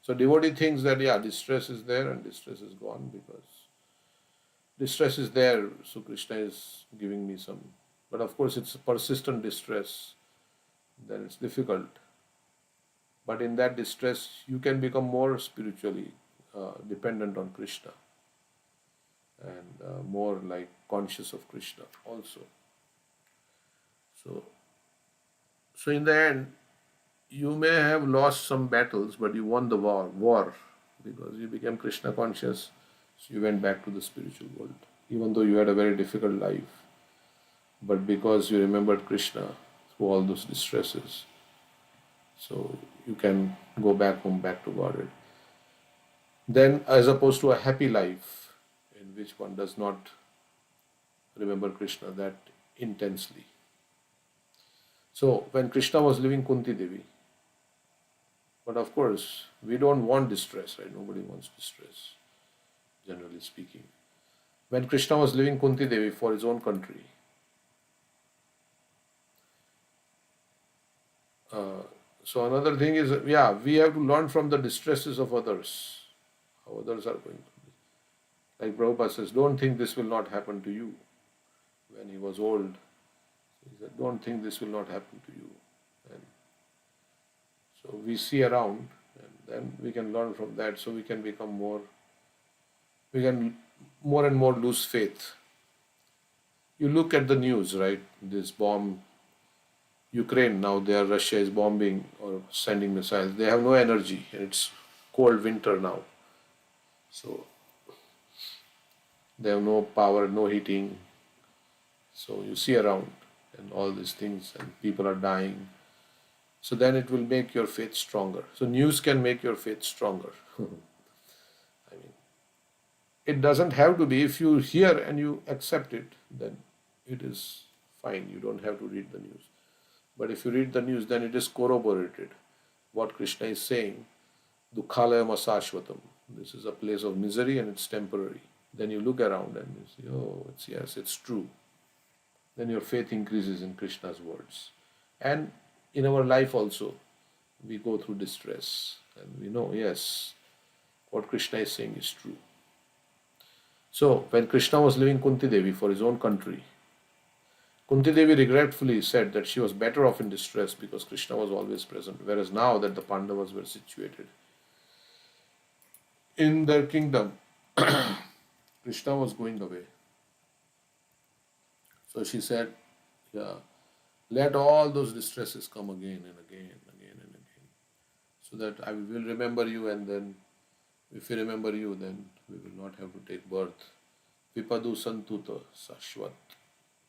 so devotee thinks that, distress is there and distress is gone because distress is there, so Krishna is giving me some. But of course, it's persistent distress, then it's difficult. But in that distress, you can become more spiritually dependent on Krishna and more like conscious of Krishna also. So in the end, you may have lost some battles, but you won the war because you became Krishna conscious. So you went back to the spiritual world, even though you had a very difficult life. But because you remembered Krishna through all those distresses, so you can go back home, back to Godhead. Then, as opposed to a happy life in which one does not remember Krishna that intensely. So, when Krishna was leaving Kunti Devi, but of course, we don't want distress, right? Nobody wants distress, generally speaking. When Krishna was leaving Kunti Devi for his own country, so another thing is, we have to learn from the distresses of others, how others are going through. Like Prabhupada says, don't think this will not happen to you. When he was old, He said, don't think this will not happen to you. And so we see around, and then we can learn from that, so we can become more, we can more and more lose faith. You look at the news, right? This bomb, Ukraine now, Russia is bombing or sending missiles. They have no energy, and it's cold winter now. So they have no power, no heating. So you see around and all these things, and people are dying. So then it will make your faith stronger. So news can make your faith stronger. I mean, it doesn't have to be. If you hear and you accept it, then it is fine. You don't have to read the news. But if you read the news, then it is corroborated. What Krishna is saying, Dukhalayam asashvatam. This is a place of misery and it's temporary. Then you look around and you see, oh, it's true. Then your faith increases in Krishna's words. And in our life also, we go through distress and we know, yes, what Krishna is saying is true. So, when Krishna was leaving Kunti Devi for his own country, Kunti Devi regretfully said that she was better off in distress because Krishna was always present, whereas now that the Pandavas were situated in their kingdom, Krishna was going away. So she said, yeah, let all those distresses come again and again and again and again, so that I will remember you, and then if we remember you, then we will not have to take birth. Vipadu santuta sashvat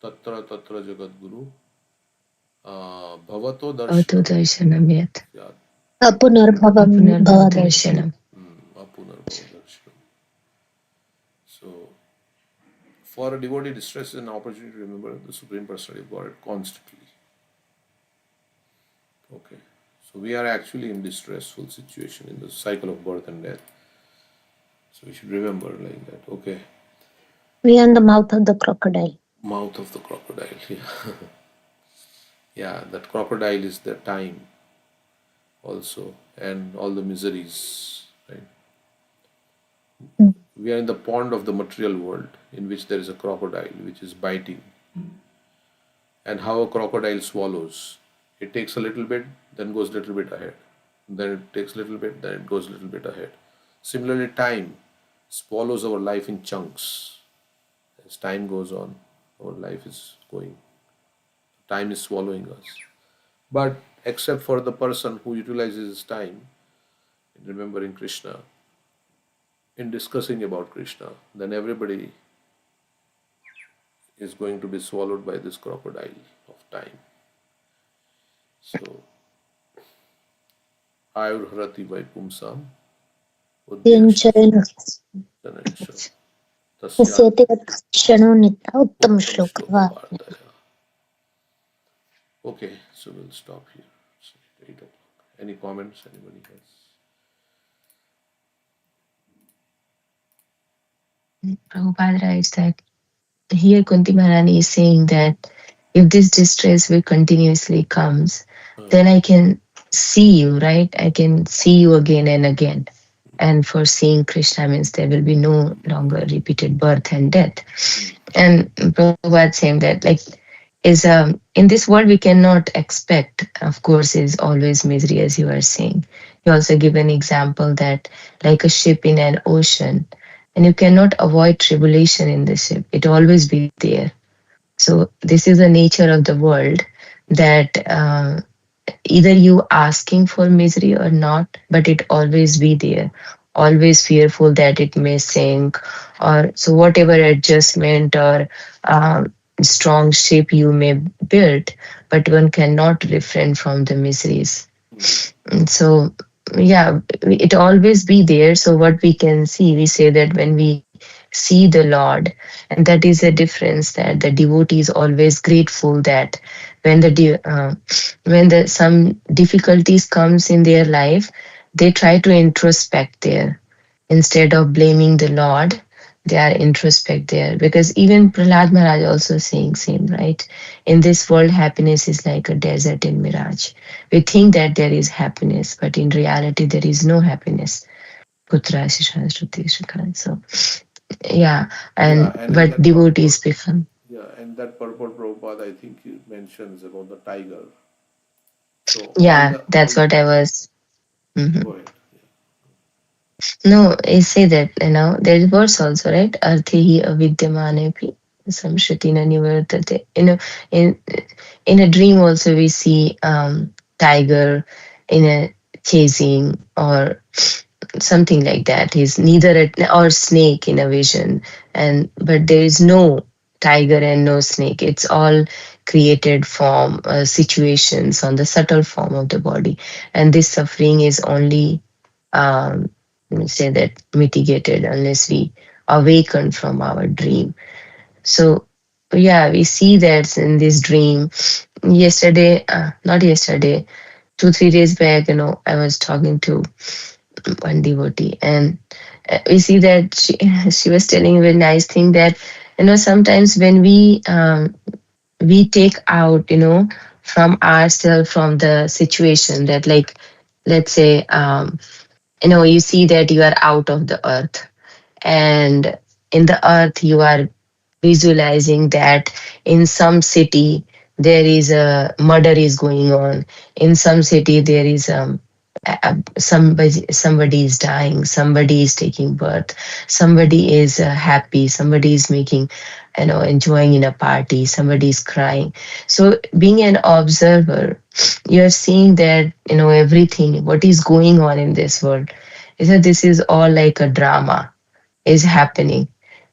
tatra tatra jagat guru bhavato darshanam yat. Apunarbhavam bhavadarshanam. Apunarbhava darshanam. So, for a devotee, distress is an opportunity to remember the Supreme Personality of God constantly. Okay. So we are actually in distressful situation in the cycle of birth and death. So we should remember like that. Okay. We are in the mouth of the crocodile. Mouth of the crocodile. Yeah. Yeah, that crocodile is the time also, and all the miseries, right? We are in the pond of the material world in which there is a crocodile which is biting. And how a crocodile swallows. It takes a little bit, then goes a little bit ahead. Then it takes a little bit, then it goes a little bit ahead. Similarly, time swallows our life in chunks. As time goes on, our life is going. Time is swallowing us. But except for the person who utilizes his time in remembering Krishna, in discussing about Krishna, then everybody is going to be swallowed by this crocodile of time. So, Ayurharati Vaipumsam Okay, so we'll stop here. It's 8 o'clock. Any comments? Anybody else? Prabhupada writes that here Kunti Maharani is saying that if this distress will continuously comes, then I can see you, right? I can see you again and again. And for seeing Krishna means there will be no longer repeated birth and death. And Prabhupada saying that in this world we cannot expect, of course, is always misery, as you are saying. You also give an example that like a ship in an ocean, and you cannot avoid tribulation in the ship. It always be there. So this is the nature of the world, that either you asking for misery or not, but it always be there. Always fearful that it may sink, or so whatever adjustment or strong shape you may build, but one cannot refrain from the miseries. And so yeah, it always be there. So what we can see, we say that when we see the Lord, and that is a difference, that the devotee is always grateful that when the some difficulties comes in their life, they try to introspect there instead of blaming the Lord. They are introspect there, because even Prahlad Maharaj also saying same, right? In this world, happiness is like a desert in mirage. We think that there is happiness, but in reality, there is no happiness. Putra Shisha Shruti Shikha. So, yeah, and but devotees become. Yeah, and that purport Prabhupada Prabhupada, I think he mentions about the tiger. So Yeah, that's what I was. Mhm. Go ahead. No, I say that, there is verse also, right? Arthehi avidyamanepi samshrutina nivartate. In a dream also we see tiger in a chasing or something like that. He's neither or snake in a vision, and but there is no tiger and no snake. It's all created from situations on the subtle form of the body, and this suffering is only let me say that mitigated unless we awaken from our dream. So yeah, we see that in this dream. Yesterday, not yesterday, 2 3 days back, I was talking to one devotee, and we see that she was telling a very nice thing that sometimes when we take out from ourselves, from the situation, that like, let's say, you see that you are out of the earth, and in the earth you are visualizing that in some city there is a murder is going on, in some city there is somebody is dying, somebody is taking birth, somebody is happy, somebody is making, enjoying in a party, somebody is crying. So being an observer, you're seeing that everything what is going on in this world, is that this is all like a drama is happening.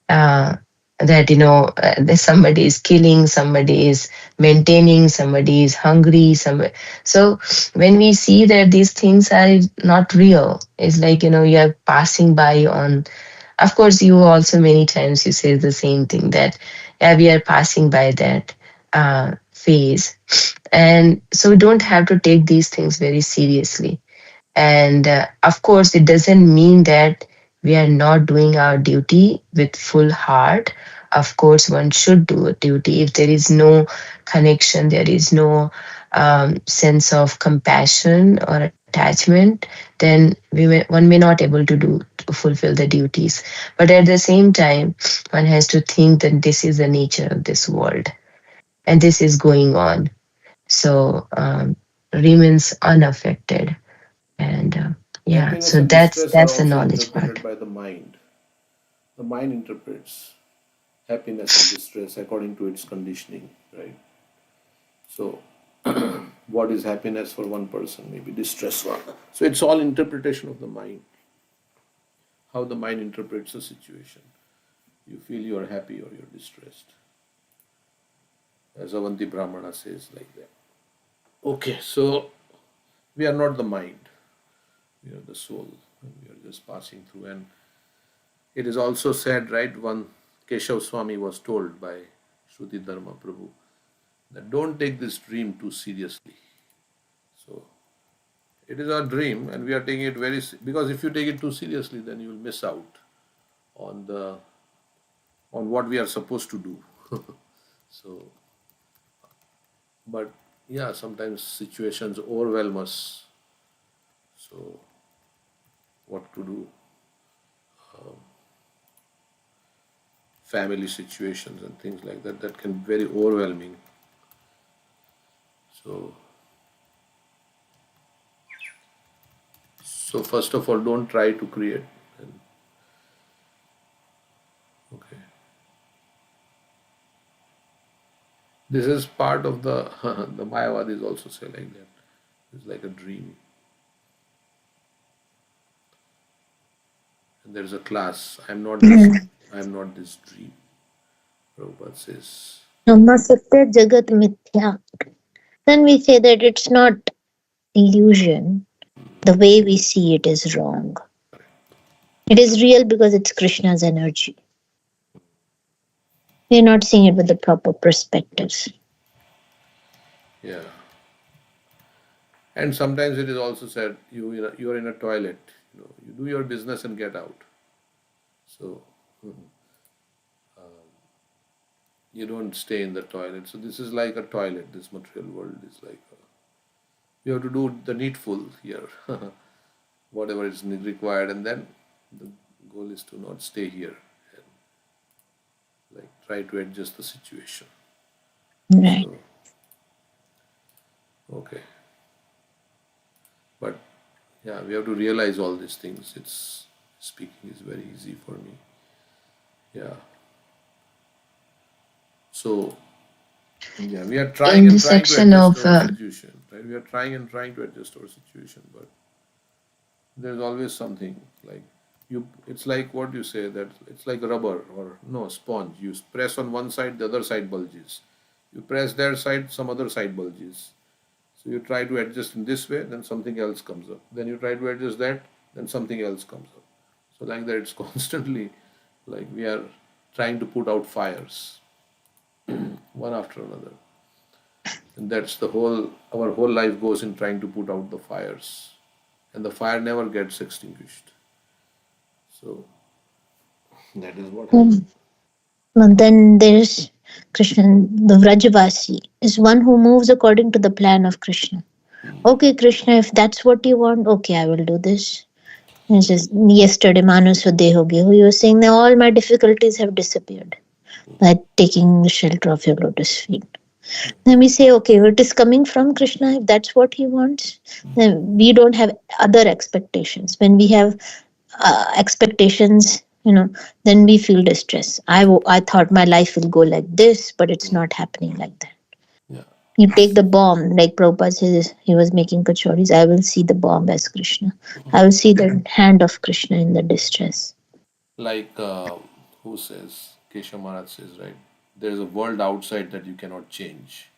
That that somebody is killing, somebody is maintaining, somebody is hungry, somebody. So when we see that these things are not real, it's like you are passing by on. Of course, you also many times you say the same thing, that yeah, we are passing by that phase, and so we don't have to take these things very seriously. And of course, it doesn't mean that we are not doing our duty with full heart. Of course, one should do a duty. If there is no connection, there is no sense of compassion or attachment, then one may not able to fulfill the duties. But at the same time, one has to think that this is the nature of this world, and this is going on. So remains unaffected, and yeah, Happiness so and that's distress are that's the also knowledge part. interpreted by the mind. The mind interprets happiness and distress according to its conditioning, right? So, what is happiness for one person, maybe distress for. So, it's all interpretation of the mind, how the mind interprets the situation. You feel you are happy or you're distressed. As Avanti Brahmana says, like that. Okay, so we are not the mind, we are the soul, and we are just passing through. And it is also said, right, one Keshav Swami was told by Shruti Dharma Prabhu that don't take this dream too seriously. So it is our dream, and we are taking it because if you take it too seriously, then you will miss out on the on what we are supposed to do. So, but yeah, sometimes situations overwhelm us. So, what to do? Family situations and things like that can be very overwhelming. So, first of all, don't try to create. And, okay, this is part of the the Mayavadis also say like that. It's like a dream, and there is a class. I am not this dream. Prabhupada says. Brahma Satya Jagat Mithya. Then we say that it's not illusion. The way we see it is wrong. It is real because it's Krishna's energy. We're not seeing it with the proper perspectives. Yeah. And sometimes it is also said you are in a toilet. You do your business and get out. So you don't stay in the toilet. So this is like a toilet. This material world is like you have to do the needful here, whatever is required, and then the goal is to not stay here and like try to adjust the situation. Right. So, okay. But yeah, we have to realize all these things. It's speaking is very easy for me. Yeah. So yeah, we are trying In the and trying to section adjust of our situation, right? We are trying and trying to adjust our situation, but there's always something like you. It's like what you say, that it's like rubber or no sponge. You press on one side, the other side bulges. You press their side, some other side bulges. So you try to adjust in this way, then something else comes up. Then you try to adjust that, then something else comes up. So like that, it's constantly like we are trying to put out fires, one after another. And that's the whole, our whole life goes in trying to put out the fires. And the fire never gets extinguished. So that is what happens. But then there's Krishna, the Vrajavasi, is one who moves according to the plan of Krishna. Okay, Krishna, if that's what you want, okay, I will do this. It's just yesterday, Manu Swadhe ho gaya. He was saying that all my difficulties have disappeared by taking the shelter of your lotus feet. Then we say, okay, it is coming from Krishna. If that's what he wants, then we don't have other expectations. When we have expectations, then we feel distress. I thought my life will go like this, but it's not happening like that. Yeah. You take the bomb, like Prabhupada says, he was making kachoris. I will see the bomb as Krishna. I will see the hand of Krishna in the distress. Like who says? Keshav Maharaj says, right? There is a world outside that you cannot change.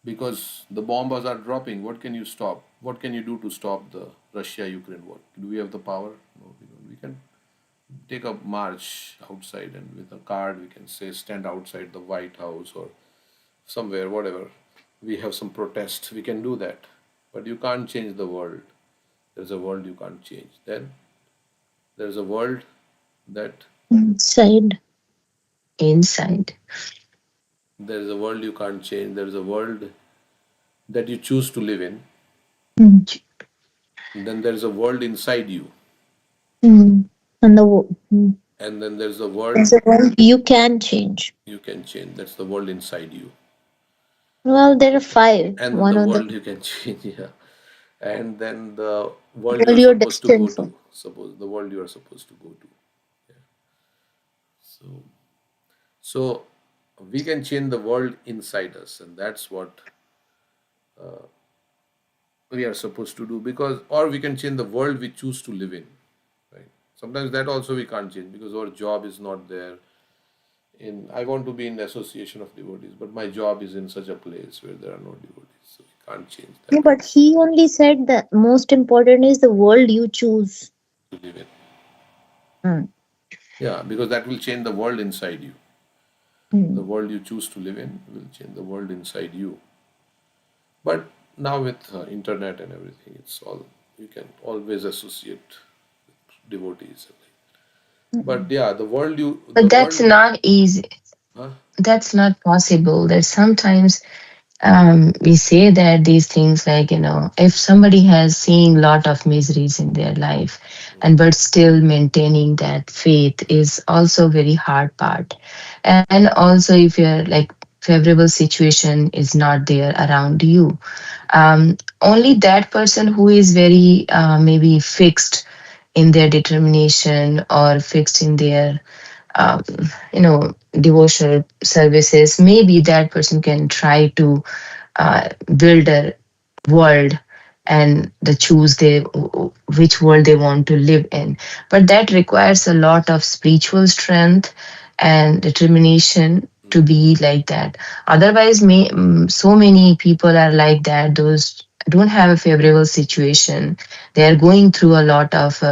Because the bombs are dropping, what can you stop? What can you do to stop the Russia-Ukraine war? Do we have the power? No, we don't. We can take a march outside and with a card we can say stand outside the White House or somewhere, whatever. We have some protest, we can do that. But you can't change the world. There's a world you can't change. Then there's a world that Inside. there's a world you can't change. There's a world that you choose to live in. Mm. And then there's a world inside you. And And then there's a there's world a world you can change. you can change. That's the world inside you. Well, there are 5. And then One the of world them, you can change, yeah. And then the the world world you're you're supposed to go destined for. to. Suppose the world you are supposed to go to. Yeah. So we can change the world inside us, and that's what we are supposed to do. Because, or we can change the world we choose to live in, right? Sometimes that also we can't change because our job is not there. I want to be in association of devotees, but my job is in such a place where there are no devotees, so we can't change Yeah, that but also he only said the most important is the world you choose. to live in. Mm. Yeah, because that will change the world inside you. The Mm. world you choose to live in will change the world inside you. But now with internet and everything, it's all you can always associate with devotees. But yeah, the world But that's not easy. huh? That's not possible. That sometimes we say that these things like, if somebody has seen lot of miseries in their life and but still maintaining that faith is also very hard part. And also if you're like favorable situation is not there around you, only that person who is very maybe fixed in their determination or fixed in their um, devotional services, maybe that person can try to build a world and the choose they which world they want to live in, but that requires a lot of spiritual strength and determination to be like that. Otherwise so many people are like that, those don't have a favorable situation, they are going through a lot of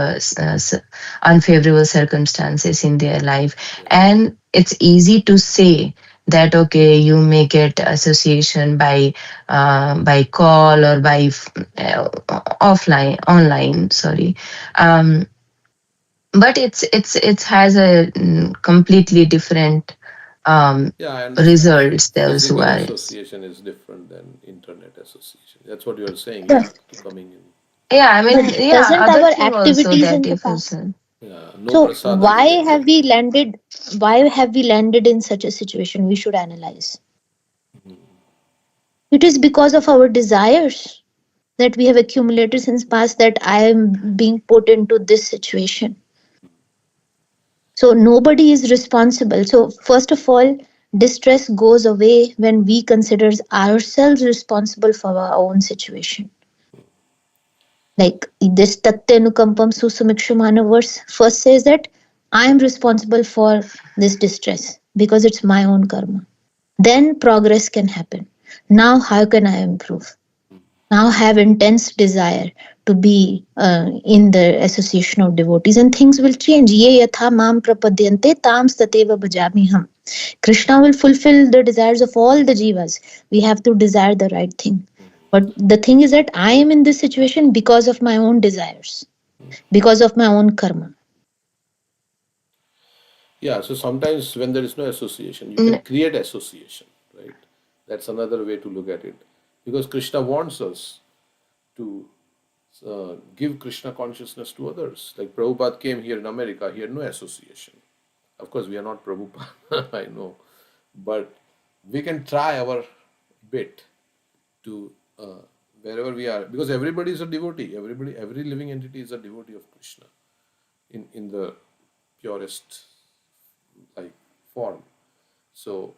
unfavorable circumstances in their life, and it's easy to say that okay, you may get association by call or by offline online, sorry. um, but it has a completely different Yeah, I understand. results those who Physical are. association is different than internet association. That's what you are saying, Yeah. yeah, to coming in. Yeah, I mean, But yeah, doesn't other our thing also activities that in the if past? it's Yeah, no So prasadam we can get. why have we landed in such a situation? We should analyze. It is because of our desires that we have accumulated since past that I am being put into this situation. So nobody is responsible. So first of all, distress goes away when we consider ourselves responsible for our own situation. Like this Tatyanukampam Susamikshumana verse first says that I am responsible for this distress because it's my own karma. Then progress can happen. Now how can I improve? Now have intense desire to be in the association of devotees, and things will change. Ye yatha mam prapadyante tam stateva bhajamiham. Krishna will fulfill the desires of all the jivas. We have to desire the right thing. But the thing is that I am in this situation because of my own desires, because of my own karma. Yeah, so sometimes when there is no association, you can create association, right? That's another way to look at it. Because Krishna wants us to give Krishna consciousness to others. Like Prabhupada came here in America, he had no association. Of course, we are not Prabhupada, I know. But we can try our bit to wherever we are, because everybody is a devotee. Every living entity is a devotee of Krishna in the purest like form. So,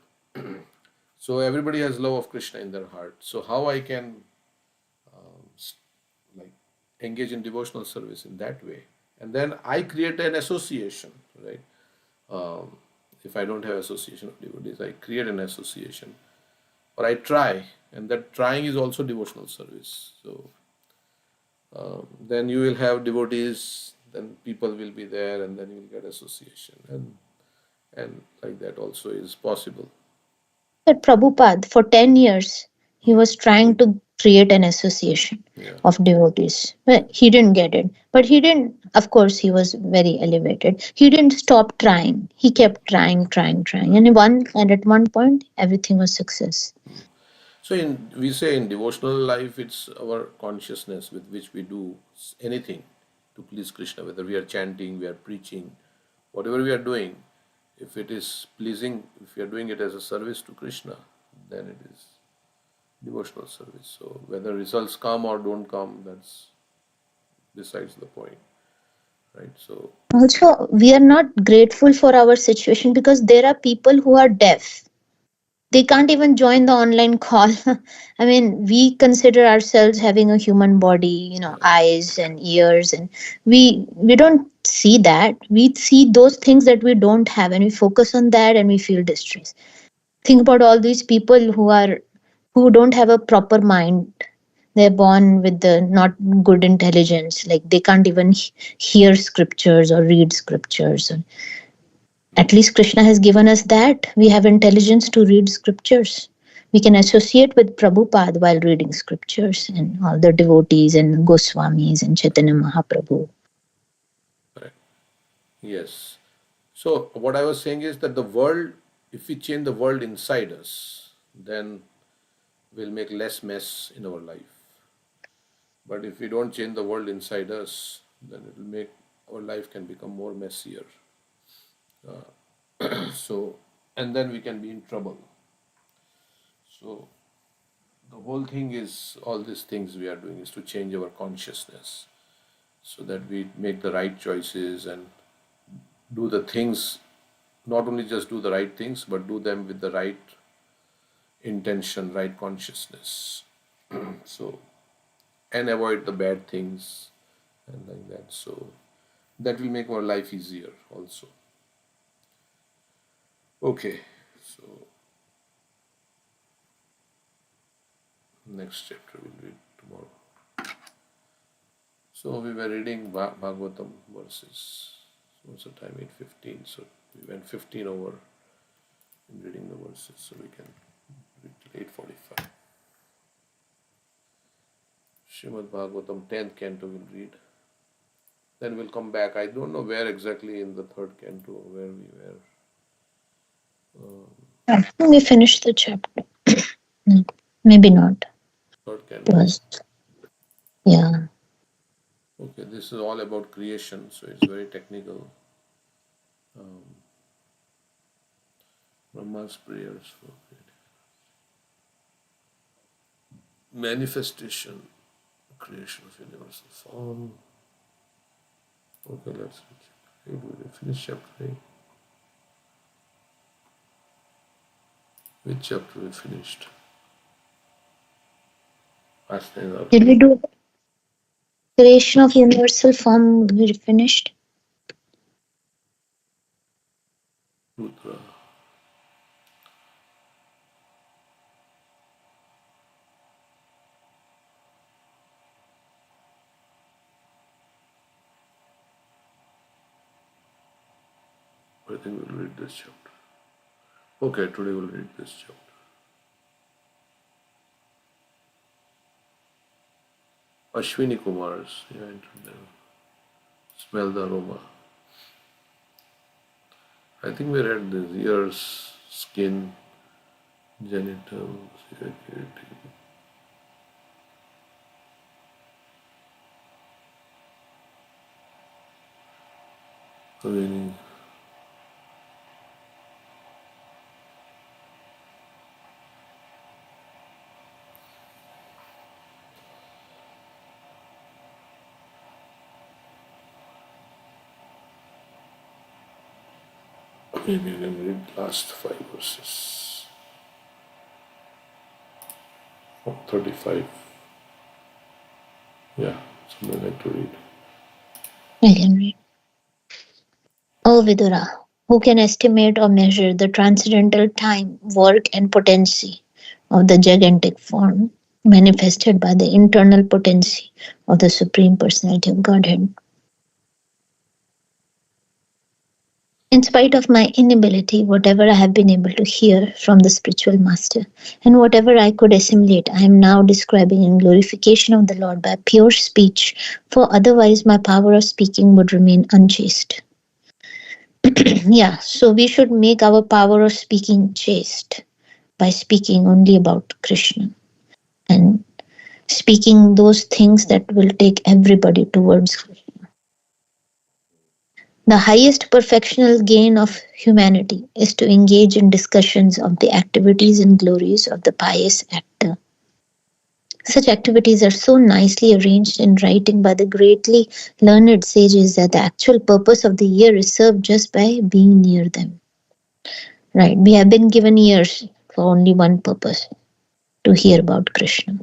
so everybody has love of Krishna in their heart. So how I can like engage in devotional service in that way, and then I create an association, right? If I don't have association of devotees, I create an association, or I try, and that trying is also devotional service. So then you will have devotees, then people will be there, and then you will get association, and like that also is possible. That Prabhupada, for 10 years, he was trying to create an association of devotees. Well, he didn't get it. But he didn't, of course, he was very elevated. He didn't stop trying. He kept trying. And at one point, everything was success. So we say in devotional life, it's our consciousness with which we do anything to please Krishna, whether we are chanting, we are preaching, whatever we are doing. If it is pleasing, if we are doing it as a service to Krishna, then it is devotional service. So whether results come or don't come, that's besides the point, right? So Also, we are not grateful for our situation because there are people who are deaf. They can't even join the online call. I mean, we consider ourselves having a human body, eyes and ears, and we don't see that. We see those things that we don't have, and we focus on that, and we feel distress. Think about all these people who don't have a proper mind. They're born with the not good intelligence. Like they can't even hear scriptures or read scriptures. At least Krishna has given us that. We have intelligence to read scriptures. We can associate with Prabhupada while reading scriptures, and all the devotees and Goswamis and Chaitanya Mahaprabhu. correct. Yes. So what I was saying is that the world, if we change the world inside us, then we'll make less mess in our life. But if we don't change the world inside us, then it will make our life can become more messier. So, and then we can be in trouble. So the whole thing is, all these things we are doing is to change our consciousness so that we make the right choices and do the things, not only just do the right things, but do them with the right intention, right consciousness. So, and avoid the bad things and like that. So that will make our life easier also. Okay, so next chapter we'll read tomorrow. So we were reading Bhagavatam verses. So what's the time? 8:15. So we went 15 over in reading the verses. So we can read till 8:45. Srimad Bhagavatam 10th canto we'll read. Then we'll come back. I don't know where exactly in the third canto where we were. I think we finished the chapter. No, maybe not. Third canto. Was yeah. Okay, this is all about creation, so it's very technical. Brahma's prayers for creation. manifestation, creation of universal form. Okay, let's finish chapter 8. Which chapter we finished? Last night. Did we do creation of universal form? We finished. Rudra. I think we'll read this chapter. Okay, today we'll read this chapter. Ashwini Kumars, yeah, into them. Smell the aroma. I think we read this ears, skin, genitals, irritating. Really. Maybe we can read last 5 verses. From 35. Yeah, something like to read. I can read. O Vidura, who can estimate or measure the transcendental time, work, and potency of the gigantic form manifested by the internal potency of the Supreme Personality of Godhead? In spite of my inability, whatever I have been able to hear from the spiritual master, and whatever I could assimilate, I am now describing in glorification of the Lord by pure speech, for otherwise my power of speaking would remain unchaste. Yeah, so we should make our power of speaking chaste by speaking only about Krishna and speaking those things that will take everybody towards Krishna. The highest perfectional gain of humanity is to engage in discussions of the activities and glories of the pious actor. Such activities are so nicely arranged in writing by the greatly learned sages that the actual purpose of the year is served just by being near them. Right, we have been given years for only one purpose, to hear about Krishna.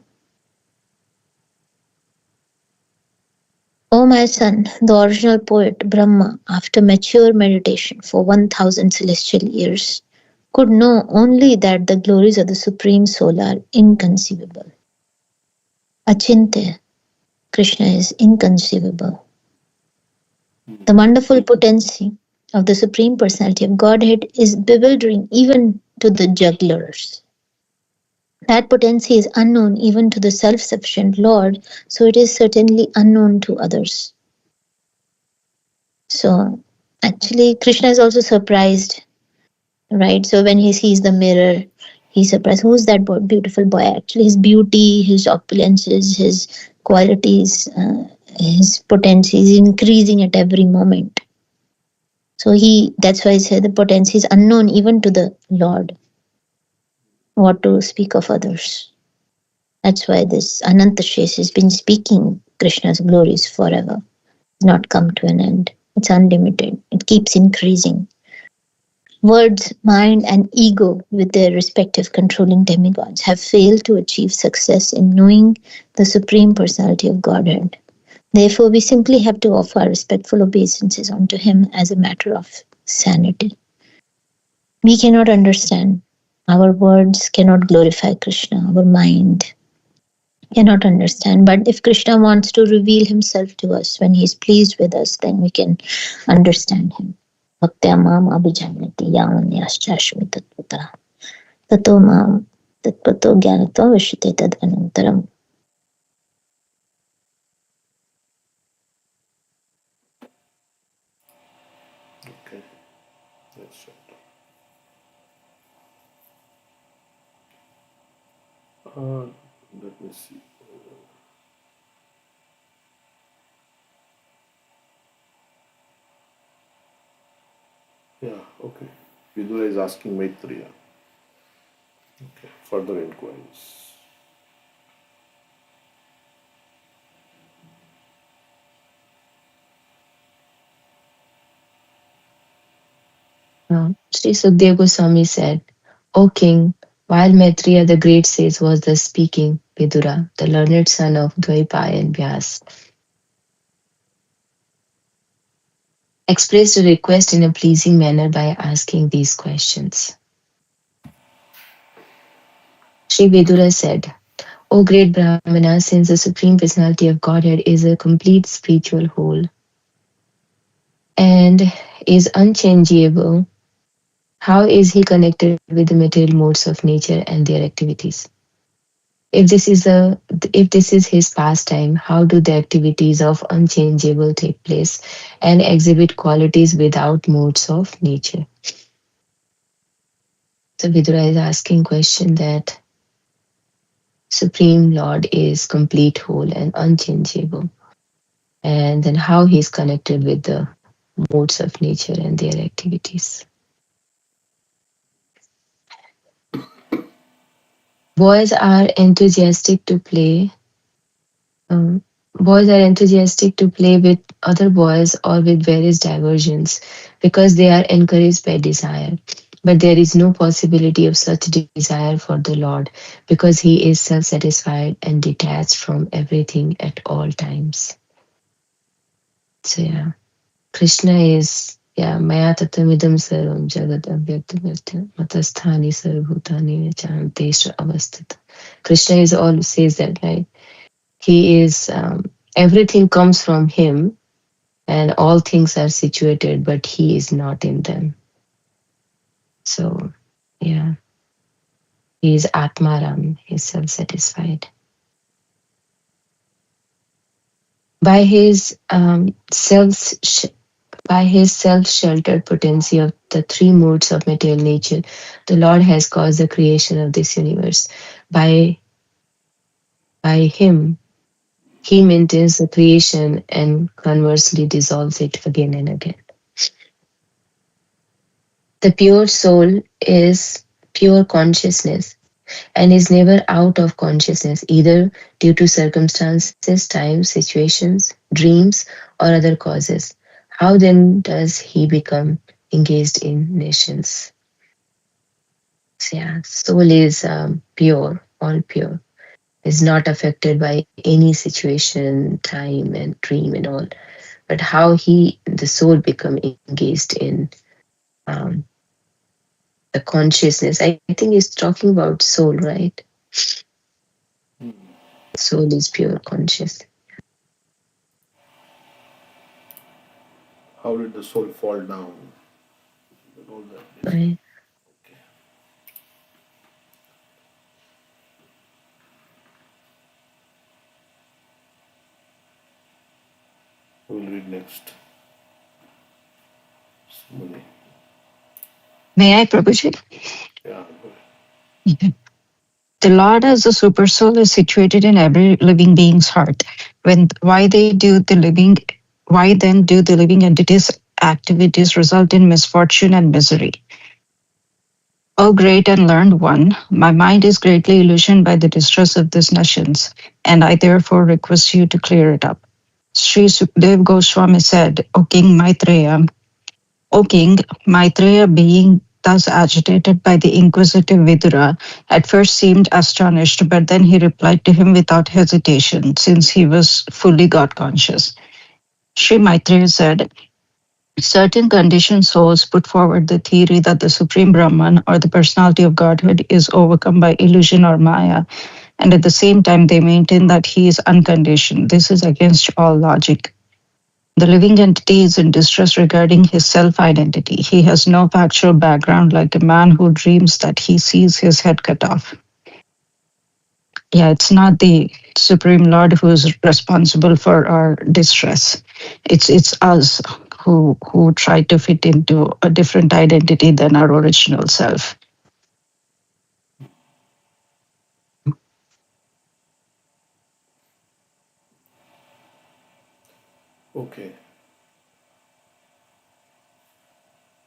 O my son, the original poet Brahma, after mature meditation for 1000 celestial years, could know only that the glories of the Supreme Soul are inconceivable. Achintya, Krishna is inconceivable. The wonderful potency of the Supreme Personality of Godhead is bewildering even to the jugglers. That potency is unknown even to the self-sufficient Lord, so it is certainly unknown to others. So, actually, Krishna is also surprised, right? So, when he sees the mirror, he's surprised. Who's that boy, beautiful boy? Actually, his beauty, his opulences, his qualities, his potency is increasing at every moment. So, that's why he said the potency is unknown even to the Lord. What to speak of others? That's why this Anantashesh has been speaking Krishna's glories forever. It's not come to an end. It's unlimited. It keeps increasing. Words, mind, and ego, with their respective controlling demigods, have failed to achieve success in knowing the Supreme Personality of Godhead. Therefore, we simply have to offer our respectful obeisances unto Him as a matter of sanity. We cannot understand. Our words cannot glorify Krishna. Our mind cannot understand. But if Krishna wants to reveal Himself to us, when He is pleased with us, then we can understand Him. Bhaktya mam abhijanati yamanyaschaśmi tattvata tato mam tatvato jnanato vishite tad anantaram. Okay, next chapter. Let me see. Yeah, okay. Vidura is asking Maitreya. Okay, further inquiries. Sri Sukdev Goswami said, O king, while Maitreya the great sage was thus speaking, Vidura, the learned son of Dvaipayan and Vyas, expressed a request in a pleasing manner by asking these questions. Sri Vidura said, O great Brahmana, since the Supreme Personality of Godhead is a complete spiritual whole and is unchangeable, how is he connected with the material modes of nature and their activities? If this is his pastime, how do the activities of unchangeable take place and exhibit qualities without modes of nature? So Vidura is asking question that Supreme Lord is complete, whole, and unchangeable, and then how he is connected with the modes of nature and their activities. Boys are enthusiastic to play. Um, Boys are enthusiastic to play with other boys or with various diversions because they are encouraged by desire. But there is no possibility of such desire for the Lord because he is self satisfied and detached from everything at all times. So, yeah, Krishna is, yeah, Maya Tatamidam Sarvam Jagat Avyaktam Matasthani Sarvbhutani Chantesha Avasthita. Krishna is all says that, right? He is, everything comes from him and all things are situated, but he is not in them. So, yeah, he is Atmaram, he is self satisfied. By his self by his self-sheltered potency of the three modes of material nature, the Lord has caused the creation of this universe. By him, he maintains the creation and conversely dissolves it again and again. The pure soul is pure consciousness and is never out of consciousness, either due to circumstances, time, situations, dreams, or other causes. How then does he become engaged in nations? So, yeah, soul is pure, all pure, is not affected by any situation, time, and dream and all. But how the soul become engaged in um, the consciousness. I think he's talking about soul, right? Soul is pure conscious. How did the soul fall down? All that. Right. Okay. We'll read next. Muni. May I, Prabhuji? Yeah. The Lord as the supersoul is situated in every living being's heart. Why then do the living entities' activities result in misfortune and misery? O great and learned one, my mind is greatly illusioned by the distress of these nations, and I therefore request you to clear it up. Sri Sukdev Goswami said, O king, Maitreya being thus agitated by the inquisitive Vidura, at first seemed astonished, but then he replied to him without hesitation, since he was fully God conscious. Sri Maitreya said, certain conditioned souls put forward the theory that the Supreme Brahman or the personality of Godhead is overcome by illusion or Maya, and at the same time they maintain that he is unconditioned. This is against all logic. The living entity is in distress regarding his self identity. He has no factual background, like a man who dreams that he sees his head cut off. Yeah, it's not the Supreme Lord who is responsible for our distress. It's us who try to fit into a different identity than our original self. Okay.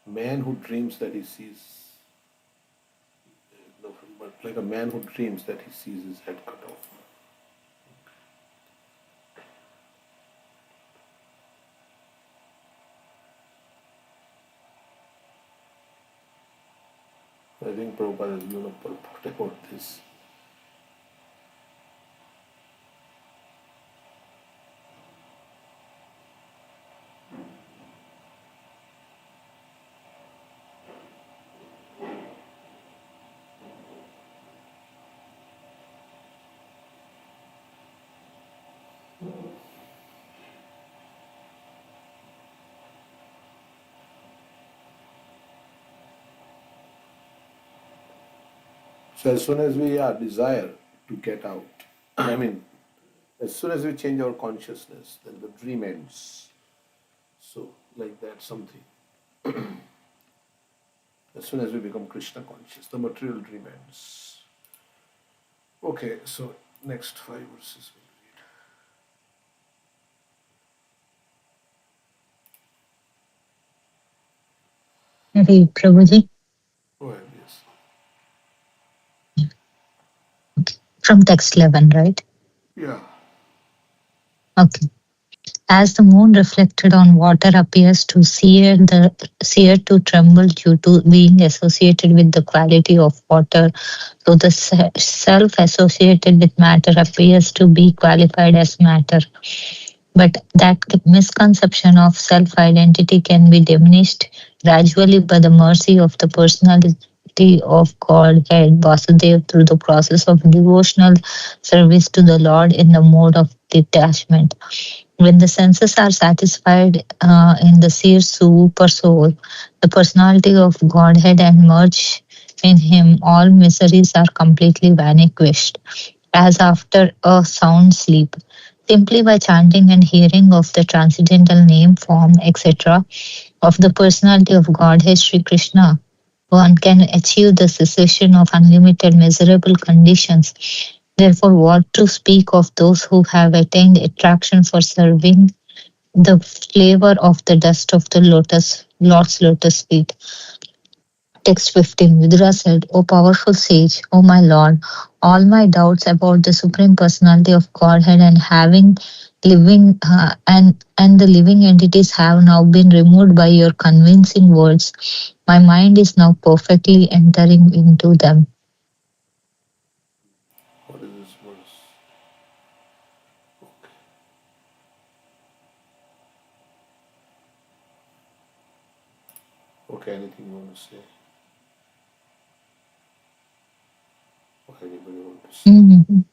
Man who dreams that he sees, no, but like a man who dreams that he sees his head cut off. think Prabhupada has given a purport about this. So as soon as we desire to get out, I mean, as soon as we change our consciousness, then the dream ends. So like that something. As soon as we become Krishna conscious, the material dream ends. Okay, so next 5 verses we'll read. Read, Prabhuji. Go ahead, yes. From text 11, right? Yeah. Okay. As the moon reflected on water appears to sear to tremble due to being associated with the quality of water, so the self associated with matter appears to be qualified as matter. But that misconception of self identity can be diminished gradually by the mercy of the personality of Godhead Vasudev through the process of devotional service to the Lord in the mode of detachment. When the senses are satisfied in the seer super soul, the personality of Godhead and merge in him, all miseries are completely vanquished, as after a sound sleep. Simply by chanting and hearing of the transcendental name, form, etc., of the personality of Godhead Sri Krishna, one can achieve the cessation of unlimited miserable conditions. Therefore, what to speak of those who have attained attraction for serving the flavor of the dust of the Lord's lotus feet? Text 15. Vidura said, O powerful sage, O my Lord, all my doubts about the Supreme Personality of Godhead and having living and the living entities have now been removed by your convincing words. My mind is now perfectly entering into them. What is this verse? Okay, anything you want to say? Or anybody want to say? Mhm.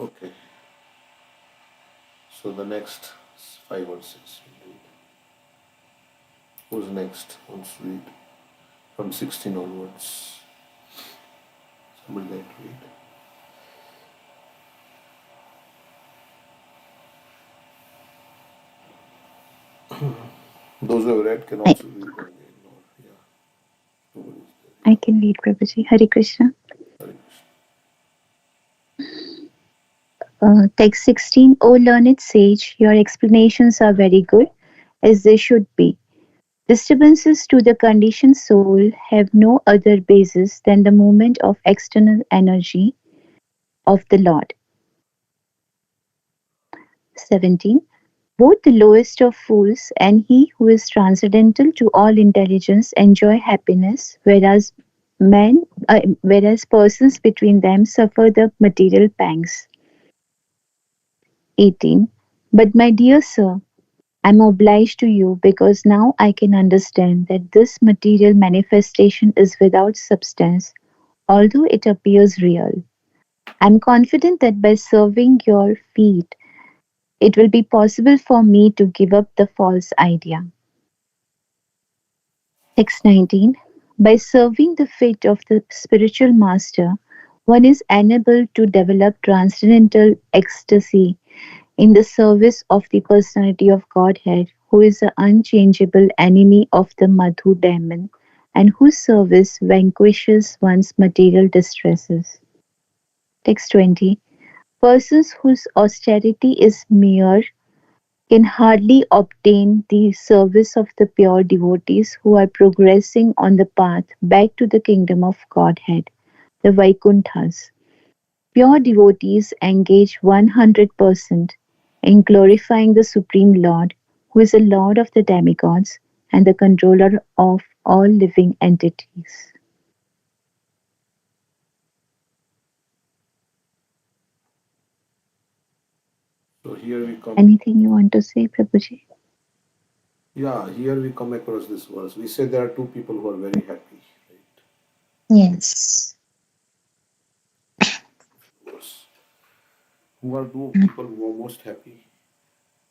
Okay. So the next 5 verses we'll read. Who's next? Wants to read from 16 onwards. Somebody like to read. Those who have read can also read again. Or, yeah, nobody's there. I can read, Prabhuji. Hare Krishna. Hare Text 16. O learned sage, your explanations are very good, as they should be. Disturbances to the conditioned soul have no other basis than the movement of external energy of the Lord. 17. Both the lowest of fools and he who is transcendental to all intelligence enjoy happiness, whereas persons between them suffer the material pangs. 18. But my dear sir, I am obliged to you because now I can understand that this material manifestation is without substance, although it appears real. I am confident that by serving your feet, it will be possible for me to give up the false idea. Text 19. By serving the feet of the spiritual master, one is enabled to develop transcendental ecstasy in the service of the personality of Godhead, who is the unchangeable enemy of the Madhu demon, and whose service vanquishes one's material distresses. Text 20. Persons whose austerity is mere can hardly obtain the service of the pure devotees who are progressing on the path back to the kingdom of Godhead, the Vaikunthas. Pure devotees engage 100% in glorifying the Supreme Lord, who is the Lord of the demigods, and the controller of all living entities. So here we come. Anything you want to say, Prabhuji? Yeah, here we come across this verse. We say there are two people who are very happy, right? Yes. Verse. Who are two people who are most happy,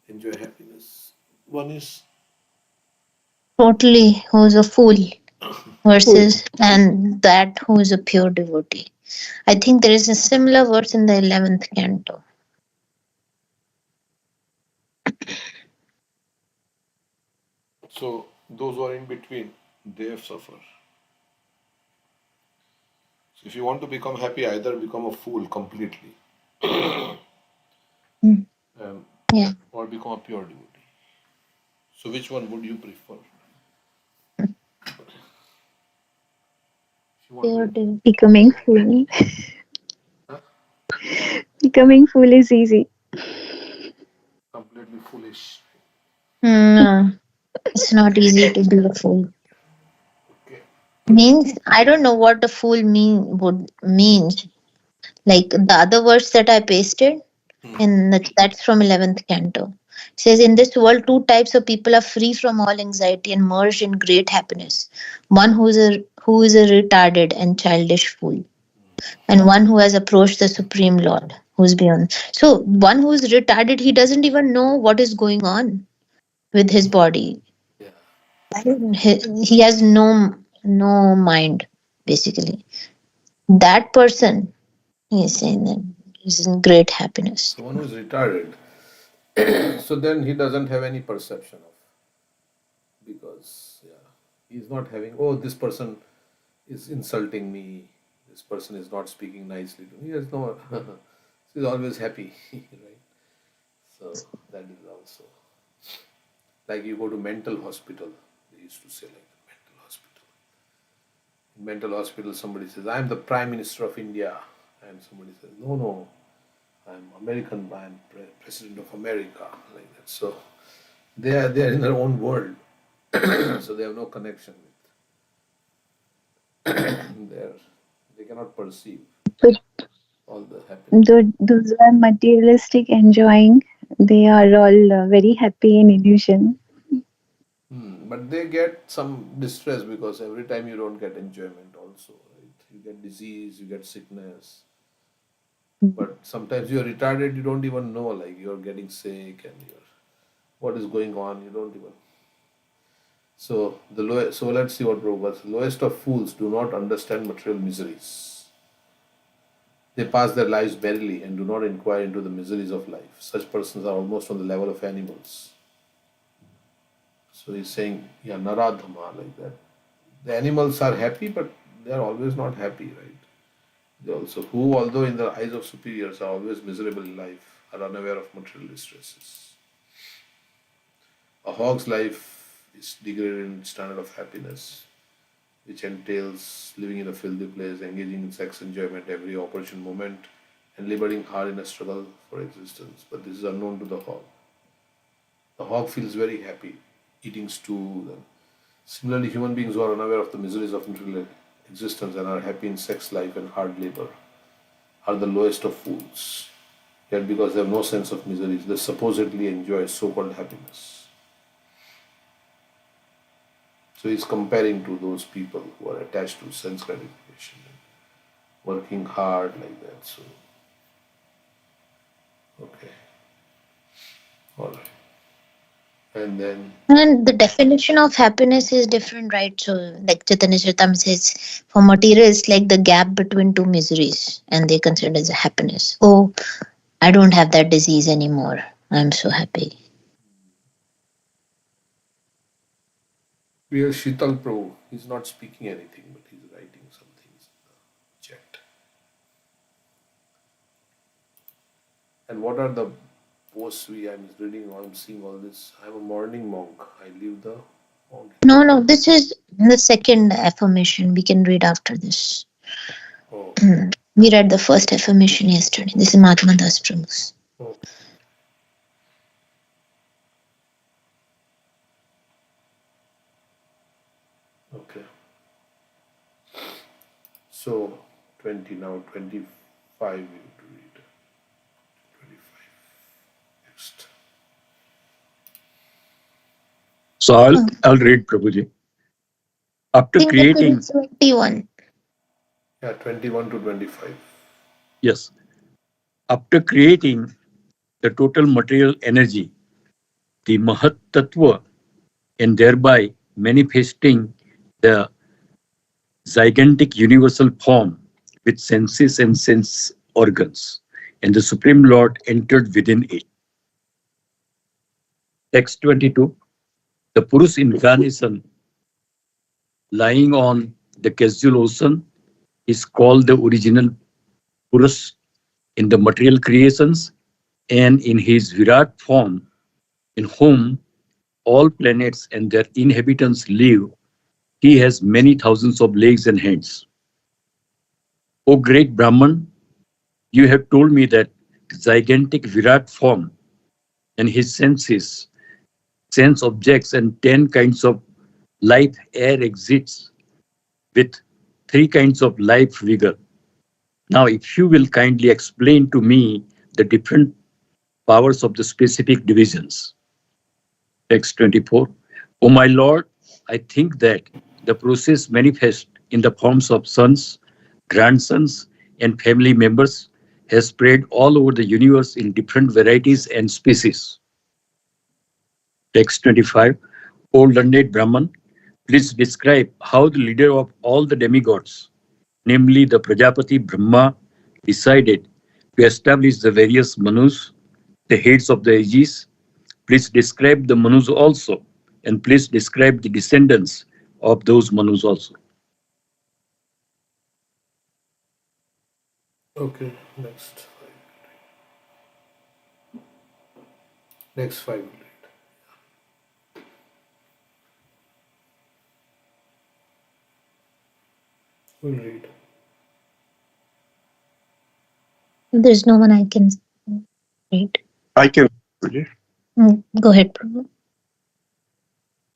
enjoy happiness? One is Totally, who's a fool versus and that who is a pure devotee. I think there is a similar verse in the 11th canto. so those who are in between, they have suffered. So if you want to become happy, either become a fool completely, Mm. um, Yeah. or become a pure devotee. So which one would you prefer? If you want Pure to devotee. Becoming fool. huh? Becoming fool is easy. Completely foolish. No, it's not easy to be a fool. Okay. Means I don't know what a fool would means. Like the other verse that I pasted in that's from 11th canto. It says in this world two types of people are free from all anxiety and merged in great happiness. One who is a retarded and childish fool, and one who has approached the supreme lord who's beyond. So one who is retarded, he doesn't even know what is going on with his body. Yeah. He has no mind basically. That person, he is saying that is in great happiness. So one who is retarded, so then he doesn't have any perception of, because yeah, he's not having, oh, this person is insulting me, this person is not speaking nicely to me. He has no, he's always happy, right? So that is also like you go to mental hospital. They used to say like mental hospital. In mental hospital, somebody says, "I am the Prime Minister of India," and somebody says, "No, no, I'm American. I'm President of America," like that. So they are in their own world, so they have no connection with their. They cannot perceive But all the happiness. those who are materialistic, enjoying, they are all very happy in illusion. But they get some distress because every time you don't get enjoyment, also, right? You get disease, you get sickness. But sometimes you're retarded, you don't even know, like you're getting sick and you're what is going on, you don't even. So the lowest, so let's see what Prabhupada says. Lowest of fools do not understand material miseries. They pass their lives merrily and do not inquire into the miseries of life. Such persons are almost on the level of animals. So he's saying, yeah, Naradhama, like that. The animals are happy, but they are always not happy, right? They also, who, although in the eyes of superiors are always miserable in life, are unaware of material distresses. A hog's life is degraded in standard of happiness, which entails living in a filthy place, engaging in sex enjoyment every opportune moment, and laboring hard in a struggle for existence. But this is unknown to the hog. The hog feels very happy, eating stew. Similarly, human beings who are unaware of the miseries of material existence and are happy in sex life and hard labor are the lowest of fools. Yet, because they have no sense of miseries, they supposedly enjoy so called happiness. So, he's comparing to those people who are attached to sense gratification and working hard like that. So, okay, all right. And then, And the definition of happiness is different, right? So, like Chaitanya Charitamrita says, for materials, like the gap between two miseries, and they consider it as a happiness. Oh, I don't have that disease anymore. I'm so happy. we have Shital Prabhu. He's not speaking anything, but he's writing some things in the chat. And what are the posts I'm reading, I'm seeing all this? I'm a morning monk. I leave the monk. No, this is the second affirmation. We can read after this. Oh, We read the first affirmation yesterday. This is Mahatma Das Prabhu's. okay. So 20 now, 25 you have to read. 25. Next. So I'll read, Prabhuji. After creating 21. Yeah, 21 to 25. Yes. After creating the total material energy, the Mahat Tattva, and thereby manifesting the gigantic universal form with senses and sense organs, and the Supreme Lord entered within it. Text 22. The Purus incarnation lying on the casual ocean is called the original Purus in the material creations, and in his Virat form, in whom all planets and their inhabitants live, he has many thousands of legs and hands. O great Brahman, you have told me that the gigantic Virat form and his senses, sense objects, and 10 kinds of life air exists with 3 kinds of life vigor. Now, if you will kindly explain to me the different powers of the specific divisions. Text 24. O my Lord, I think that the process manifest in the forms of sons, grandsons, and family members has spread all over the universe in different varieties and species. Text 25. O learned Brahman, please describe how the leader of all the demigods, namely the Prajapati Brahma, decided to establish the various Manus, the heads of the ages. Please describe the Manus also, and please describe the descendants of those Manus also. Okay, next 5. Next 5 will read. We'll read. There's no one I can read. I can read. Go ahead, Prabhu.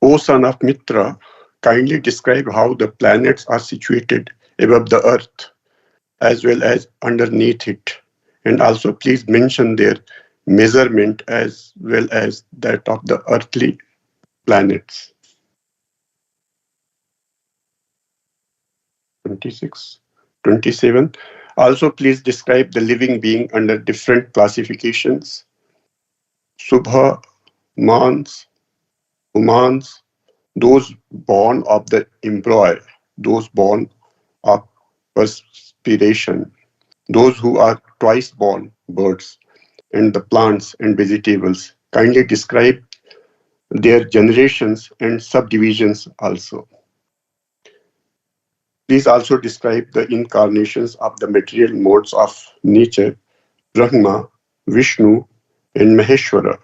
O son of Mitra, kindly describe how the planets are situated above the earth as well as underneath it. And also please mention their measurement as well as that of the earthly planets. 26. 27. Also please describe the living being under different classifications. Subha, Mans, Humans, those born of the embryo, those born of perspiration, those who are twice born, birds, and the plants and vegetables. Kindly describe their generations and subdivisions also. Please also describe the incarnations of the material modes of nature, Brahma, Vishnu, and Maheshwara.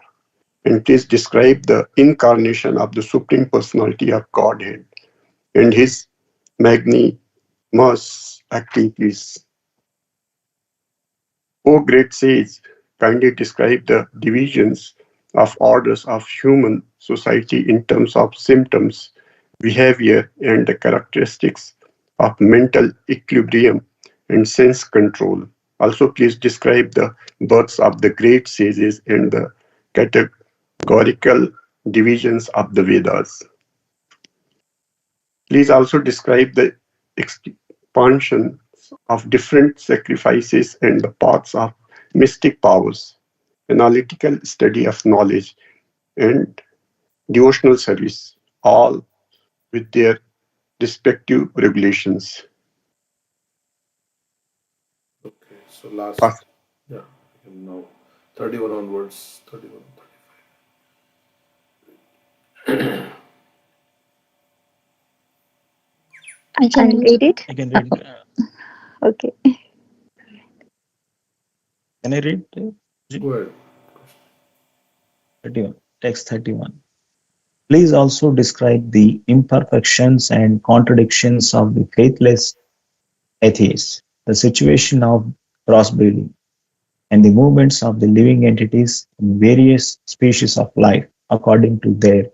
And please describe the incarnation of the Supreme Personality of Godhead and his magnanimous activities. O great sage, kindly describe the divisions of orders of human society in terms of symptoms, behavior, and the characteristics of mental equilibrium and sense control. Also, please describe the births of the great sages and the categorical divisions of the Vedas. Please also describe the expansion of different sacrifices and the paths of mystic powers, analytical study of knowledge, and devotional service, all with their respective regulations. Okay, so last, Pass. yeah, now 31 onwards, 31, 35. I can read it. I can read. Okay. Can I read? Go ahead. 31. Text 31. Please also describe the imperfections and contradictions of the faithless atheists, the situation of crossbreeding, and the movements of the living entities in various species of life according to their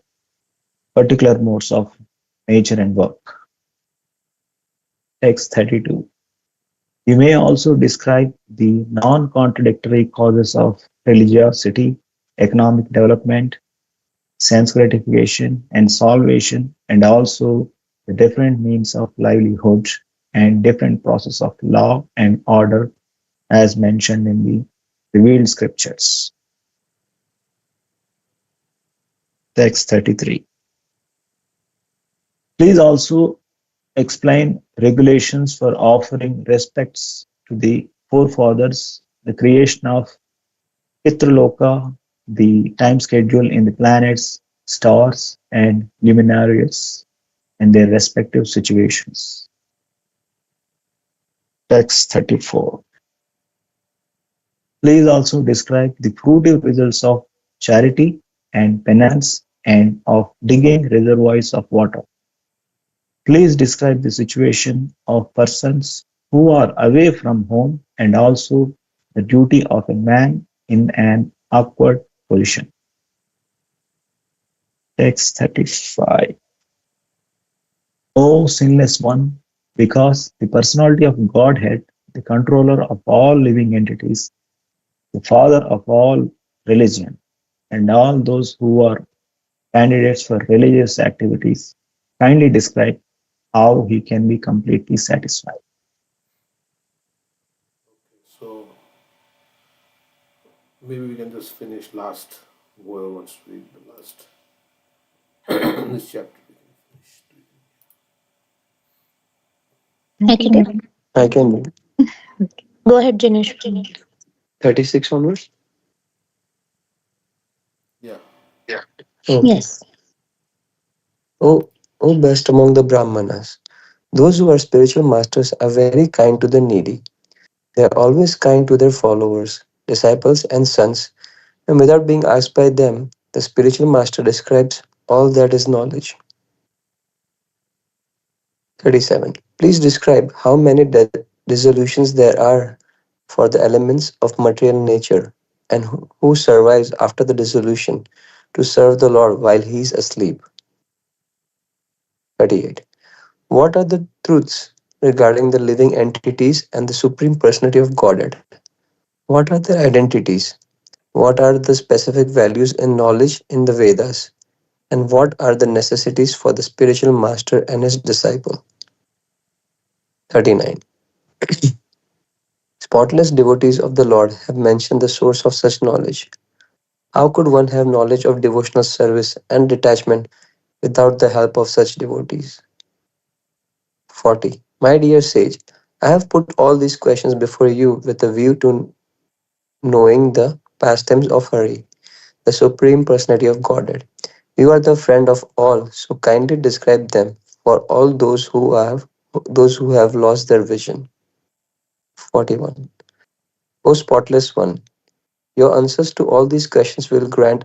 particular modes of nature and work. Text 32. You may also describe the non-contradictory causes of religiosity, economic development, sense gratification, and salvation, and also the different means of livelihood and different process of law and order as mentioned in the revealed scriptures. Text 33. Please also explain regulations for offering respects to the forefathers, the creation of Pitraloka, the time schedule in the planets, stars, and luminaries, and their respective situations. Text 34. Please also describe the fruitive results of charity and penance and of digging reservoirs of water. Please describe the situation of persons who are away from home and also the duty of a man in an awkward position. Text 35. O sinless one, because the personality of Godhead, the controller of all living entities, the father of all religion, and all those who are candidates for religious activities, kindly describe how he can be completely satisfied. So maybe we can just finish last. Whoever wants to read the last this chapter, we can finish. I can do. I can read. Go ahead, Jinesh. 36 onwards. Yeah. Okay. Yes. O best among the Brahmanas, those who are spiritual masters are very kind to the needy. They are always kind to their followers, disciples, and sons, and without being asked by them, the spiritual master describes all that is knowledge. 37. Please describe how many dissolutions there are for the elements of material nature, and who survives after the dissolution to serve the Lord while he is asleep. 38. What are the truths regarding the living entities and the Supreme Personality of Godhead? What are their identities? What are the specific values and knowledge in the Vedas? And what are the necessities for the spiritual master and his disciple? 39. Spotless devotees of the Lord have mentioned the source of such knowledge. How could one have knowledge of devotional service and detachment without the help of such devotees? 40. My dear sage, I have put all these questions before you with a view to knowing the pastimes of Hari, the Supreme Personality of Godhead. You are the friend of all, so kindly describe them for all those who have lost their vision. 41. O spotless one, your answers to all these questions will grant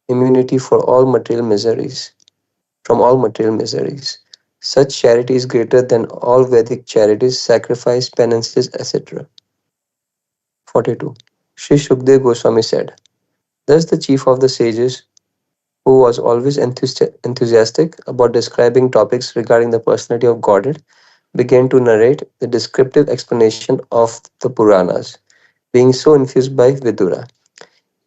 immunity for all material miseries, from all material miseries. Such charity is greater than all Vedic charities, sacrifice, penances, etc. 42. Sri Shukdev Goswami said, thus the chief of the sages, who was always enthusiastic about describing topics regarding the personality of Godhead, began to narrate the descriptive explanation of the Puranas, being so infused by Vidura.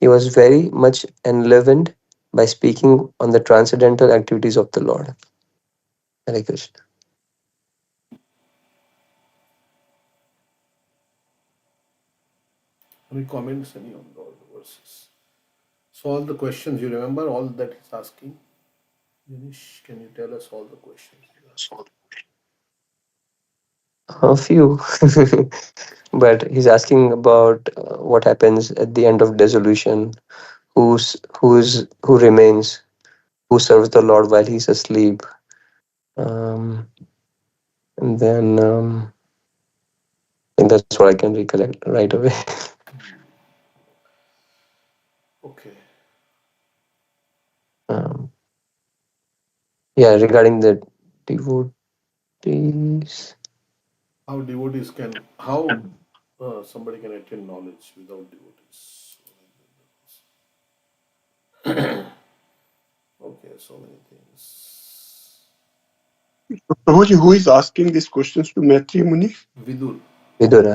He was very much enlivened by speaking on the transcendental activities of the Lord. Hare Krishna. Any comments any on all the verses? So all the questions you remember, all that he's asking. Dinesh, can you tell us all the questions he's asking? A few, but he's asking about what happens at the end of dissolution, who remains, who serves the Lord while he's asleep, and then I think that's what I can recollect right away. Okay. Um, yeah, regarding the devotees. How somebody can attain knowledge without devotees. Okay, so many things. Prabhuji, who is asking these questions to Maitri Muni? Vidur. Vidura.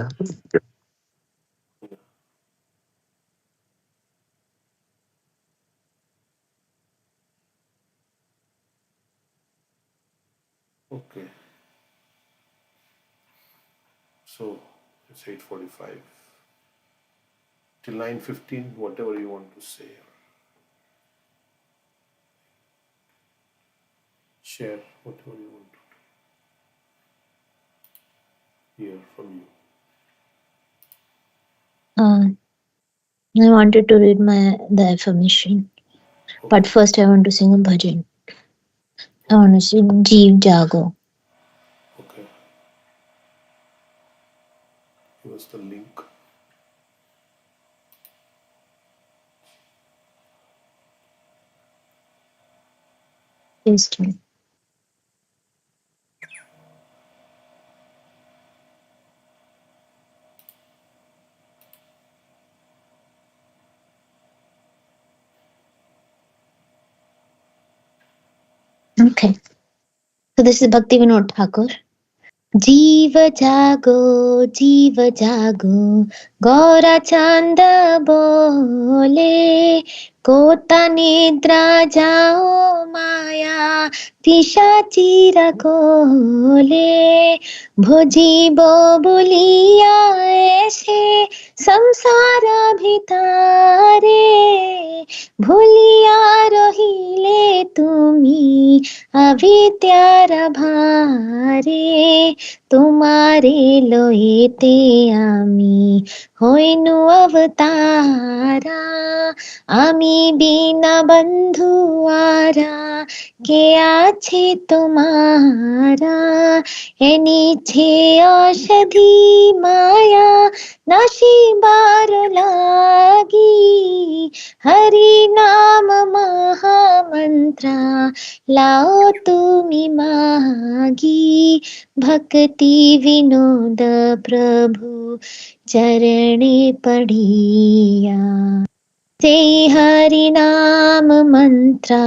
Okay. So it's 8:45. Till 9:15, whatever you want to say. Share whatever you want to hear from you. I wanted to read the affirmation, but Okay. first I want to sing a bhajan. I want to sing Jeev Jago. Okay. Give us the link. Please tell me. Okay. So this is Bhakti Vinod Thakur. जीव जागो गौरा चांद बोले कोता निद्रा जाओ माया पिशाची रखोले भोजीबो बोलिया ऐसे संसार भितारे भूलिया रहिले तुमी अविद्यार भारे तुम्हारे लोएते आमी হইনু অবতারা আমি বিনা বন্ধু আরা কে আছে তোমারা এনেছে অসাধি মায়া নাসিবার লাগি হরি নাম মহামন্ত্রা লাও তুমি মাগি भक्ति विनोद प्रभु चरणे पढ़िया से हरि नाम मंत्रा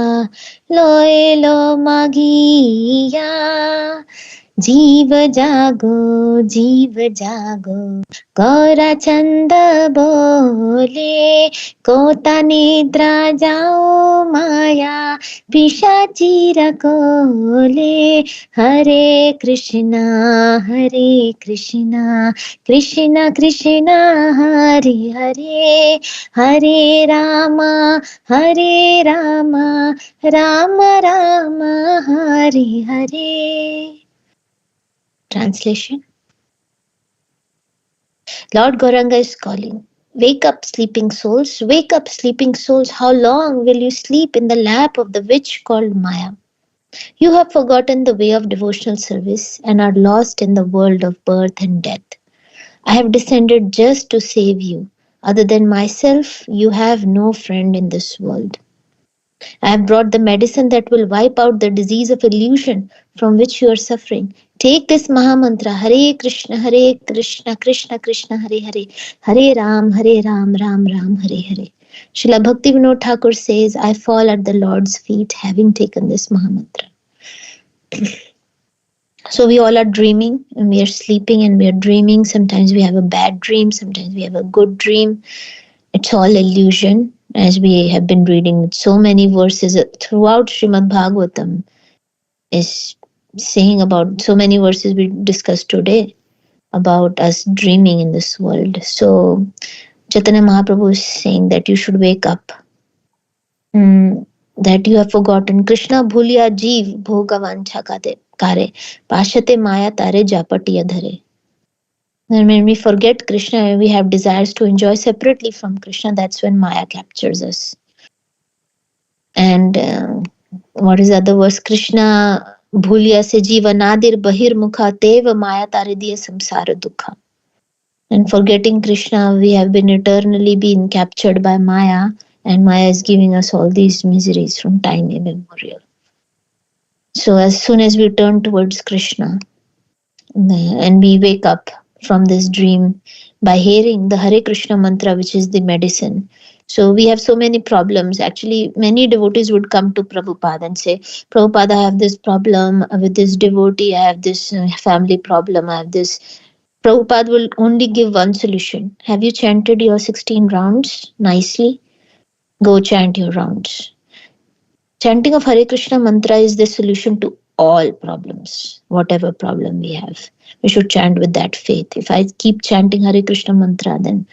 लोए लो मागिया जीव जागो गौरा चंद बोले कोता निद्रा जाओ माया पिशाची रकोले हरे Krishna Krishna Krishna Hare Hare Hare Rama Ram Ram Hare Hare. Translation. Lord Gauranga is calling. Wake up, sleeping souls. Wake up, sleeping souls. How long will you sleep in the lap of the witch called Maya? You have forgotten the way of devotional service and are lost in the world of birth and death. I have descended just to save you. Other than myself, you have no friend in this world. I have brought the medicine that will wipe out the disease of illusion from which you are suffering. Take this Mahamantra, Hare Krishna, Krishna Krishna, Hare Hare, Hare Ram, Ram Ram, Hare Hare. Srila Bhakti Vinod Thakur says, I fall at the Lord's feet having taken this Mahamantra. So we all are dreaming and we are sleeping and we are dreaming. Sometimes we have a bad dream, sometimes we have a good dream. It's all illusion, as we have been reading so many verses throughout Srimad Bhagavatam is saying about so many verses we discussed today about us dreaming in this world. So Chaitanya Mahaprabhu is saying that you should wake up, that you have forgotten. Krishna bhuliya jeev bhogavancha kare pashate maya tare japatiya dhare. And when we forget Krishna, we have desires to enjoy separately from Krishna. That's when Maya captures us. And what is the other verse? Krishna bhuliya se jiva nadir bahir mukha teva maya taridiya samsara dukha. And forgetting Krishna, we have been eternally being captured by Maya, and Maya is giving us all these miseries from time immemorial. So as soon as we turn towards Krishna and we wake up from this dream by hearing the Hare Krishna mantra, which is the medicine. So we have so many problems. Actually, many devotees would come to Prabhupada and say, Prabhupada, I have this problem with this devotee, I have this family problem, I have this Prabhupada will only give one solution. Have you chanted your 16 rounds nicely? Go chant your rounds. Chanting of Hare Krishna mantra is the solution to all problems, whatever problem we have. We should chant with that faith. If I keep chanting Hare Krishna mantra, then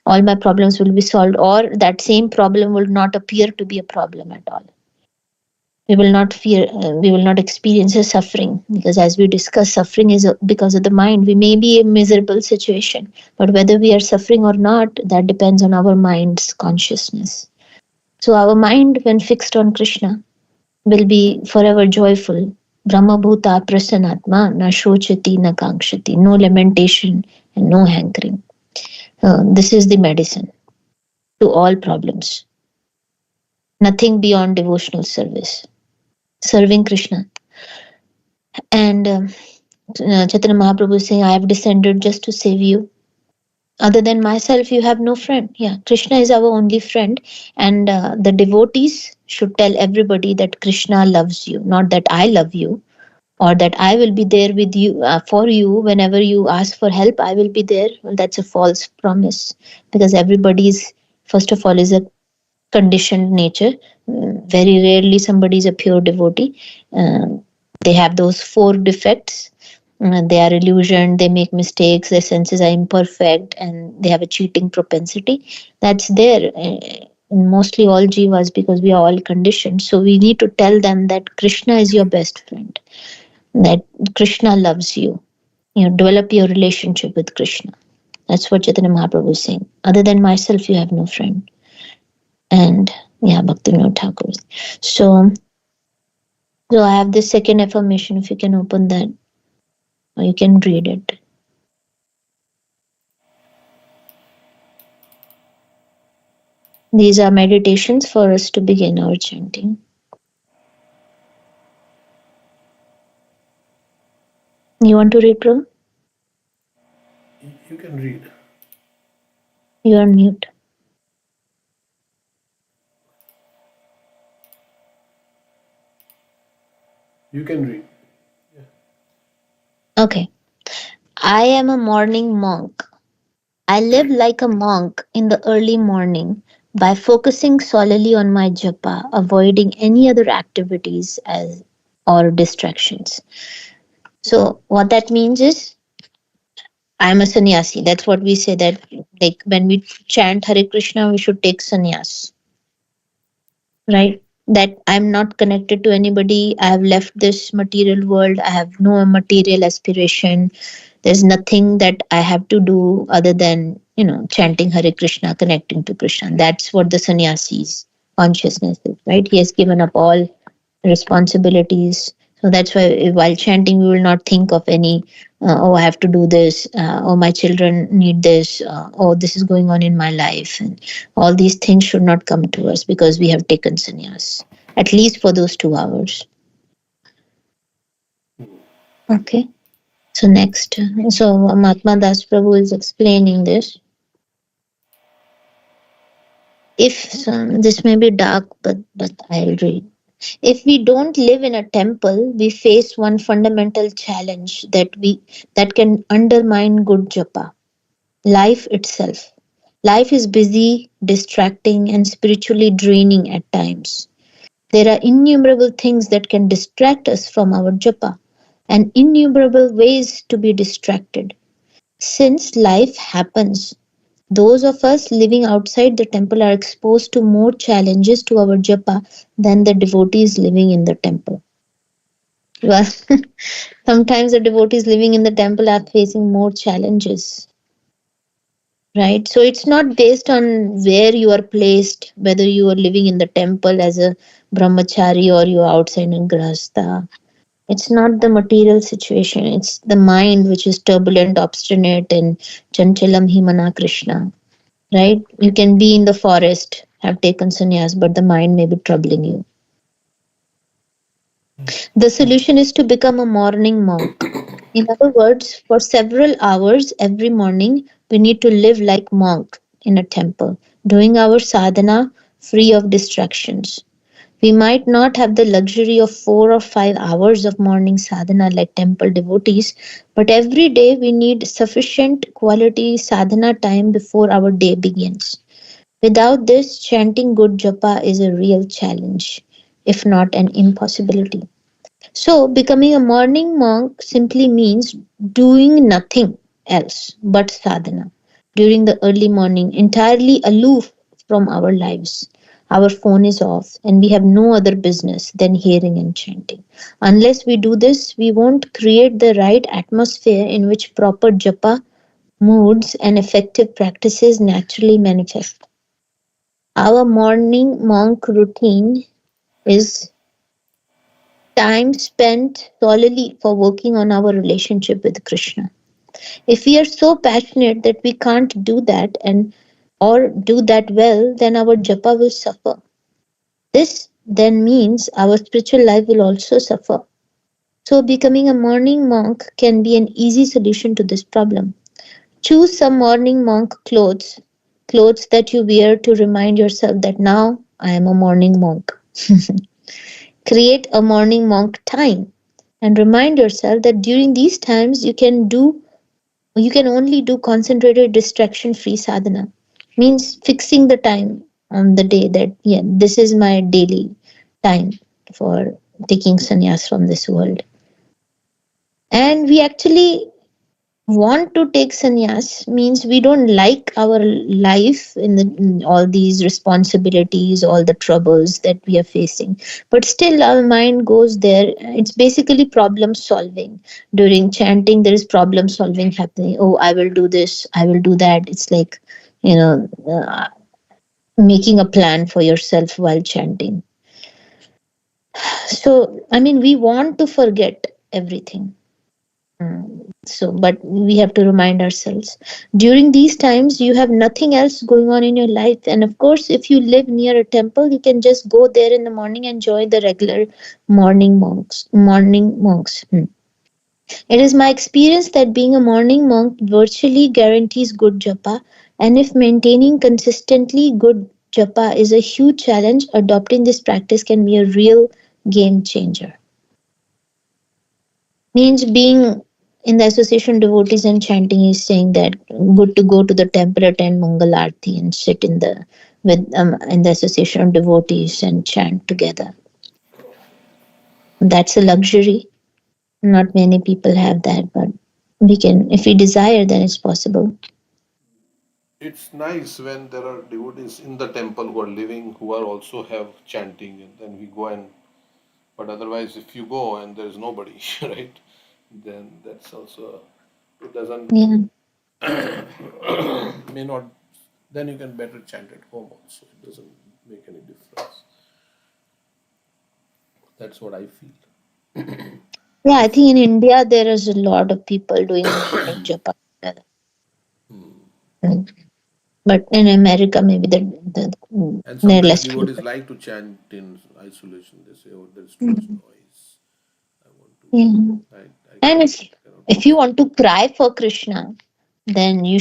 all my problems will be solved, or that same problem will not appear to be a problem at all. We will not experience a suffering, because as we discussed, suffering is because of the mind. We may be in a miserable situation, but whether we are suffering or not, that depends on our mind's consciousness. So our mind, when fixed on Krishna, will be forever joyful. Brahma Bhuta Prasanatma na shochati na kankshati. No lamentation and no hankering. This is the medicine to all problems. Nothing beyond devotional service. Serving Krishna. And Chaitanya Mahaprabhu is saying, I have descended just to save you. Other than myself, you have no friend. Yeah, Krishna is our only friend. And the devotees should tell everybody that Krishna loves you, not that I love you, or that I will be there with you, for you whenever you ask for help. I will be there. Well, that's a false promise, because everybody is, first of all, is a conditioned nature. Very rarely somebody is a pure devotee. They have those 4 defects. They are illusioned, they make mistakes, their senses are imperfect, and they have a cheating propensity. That's there in mostly all jivas, because we are all conditioned. So we need to tell them that Krishna is your best friend, that Krishna loves you. Develop your relationship with Krishna. That's what Chaitanya Mahaprabhu is saying. Other than myself, you have no friend. And Bhaktivinoda Thakur. So I have this second affirmation. If you can open that, or you can read it. These are meditations for us to begin our chanting. You want to read, Prabhu? You can read. You are on mute. You can read. Okay. I am a morning monk. I live like a monk in the early morning by focusing solely on my japa, avoiding any other activities or distractions. So what that means is, I am a sannyasi. That's what we say, that like when we chant Hare Krishna, we should take sannyas. Right? That I'm not connected to anybody. I have left this material world. I have no material aspiration. There's nothing that I have to do other than, chanting Hare Krishna, connecting to Krishna. That's what the sannyasi's consciousness is, right? He has given up all responsibilities. So that's why while chanting, we will not think of any, I have to do this, my children need this, this is going on in my life. And all these things should not come to us, because we have taken sannyas, at least for those 2 hours. Okay. So next, Mahatma Das Prabhu is explaining this. This may be dark, but I'll read. If we don't live in a temple, we face one fundamental challenge that can undermine good japa: life itself. Life is busy, distracting, and spiritually draining at times. There are innumerable things that can distract us from our japa, and innumerable ways to be distracted. Since life happens, those of us living outside the temple are exposed to more challenges to our japa than the devotees living in the temple. Well, sometimes the devotees living in the temple are facing more challenges. Right? So it's not based on where you are placed, whether you are living in the temple as a brahmachari or you are outside in grahastha. It's not the material situation. It's the mind which is turbulent, obstinate, and chanchalam himana Krishna. Right? You can be in the forest, have taken sannyas, but the mind may be troubling you. The solution is to become a morning monk. In other words, for several hours every morning, we need to live like monk in a temple, doing our sadhana free of distractions. We might not have the luxury of 4 or 5 hours of morning sadhana like temple devotees, but every day we need sufficient quality sadhana time before our day begins. Without this, chanting good japa is a real challenge, if not an impossibility. So, becoming a morning monk simply means doing nothing else but sadhana during the early morning, entirely aloof from our lives. Our phone is off, and we have no other business than hearing and chanting. Unless we do this, we won't create the right atmosphere in which proper japa moods and effective practices naturally manifest. Our morning monk routine is time spent solely for working on our relationship with Krishna. If we are so passionate that we can't do that and or do that well, then our japa will suffer. This then means our spiritual life will also suffer. So becoming a morning monk can be an easy solution to this problem. Choose some morning monk clothes, clothes that you wear to remind yourself that now I am a morning monk. Create a morning monk time and remind yourself that during these times you can only do concentrated distraction free sadhana. Means fixing the time on the day that yeah, this is my daily time for taking sannyas from this world. And we actually want to take sannyas means we don't like our life in all these responsibilities, all the troubles that we are facing, but still our mind goes there. It's basically problem solving. During chanting there is problem solving happening. Oh, I will do this, I will do that. It's like, you know, making a plan for yourself while chanting. So I mean, we want to forget everything. So, but we have to remind ourselves during these times you have nothing else going on in your life. And of course, if you live near a temple, you can just go there in the morning and join the regular morning monks. Morning monks. It is my experience that being a morning monk virtually guarantees good japa. And if maintaining consistently good japa is a huge challenge, adopting this practice can be a real game changer. Means being in the association devotees and chanting is saying that good to go to the temple, attend Mangal Aarti and sit in the with in the association of devotees and chant together. That's a luxury. Not many people have that, but we can, if we desire, then it's possible. It's nice when there are devotees in the temple who are living, who are also have chanting, and then we go and. But otherwise, if you go and there is nobody, right, then that's also it doesn't Yeah. may not. Then you can better chant at home also. It doesn't make any difference. That's what I feel. Yeah, I If think in India there is a lot of people doing morning japa together. Mm. But in America, maybe and there are sometimes less devotees people. like to chant in isolation. They say, "Oh, there is too much Mm. noise. I want to. Yeah. I And cannot if do you that." want to cry for Krishna, then you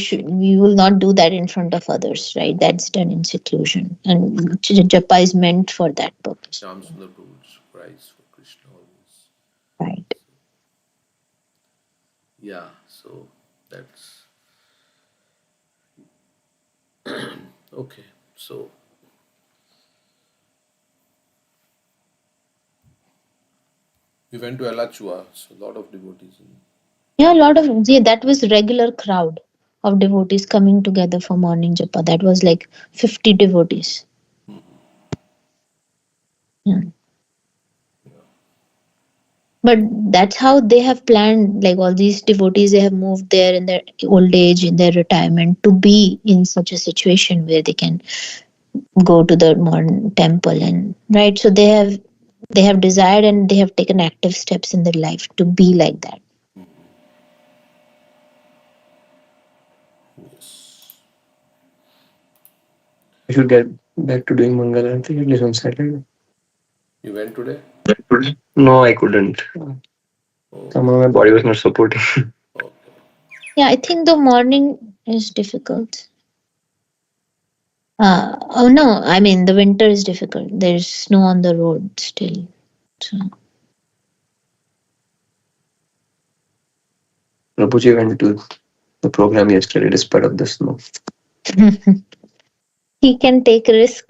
will not do that in front of others, right? That's done in seclusion. And japa is meant for that purpose. Sham Sundar Prabhu's cries for Krishna always. Right. Yeah, so that's okay. So we went to Alachua, so a lot of devotees. Yeah, a lot of that was regular crowd of devotees coming together for morning japa. That was like 50 devotees. Yeah. But that's how they have planned, like all these devotees, they have moved there in their old age, in their retirement, to be in such a situation where they can go to the modern temple. And right, so they have desired and they have taken active steps in their life to be like that. Yes. I should get back to doing Mangal Aarti at least on Saturday. You went today? No, I couldn't. Okay. Somehow my body was not supporting. Okay. Yeah, I think the morning is difficult. Oh no, I mean the winter is difficult. There's snow on the road still. So. Prabhuji went to the program yesterday despite of the snow. He can take risk.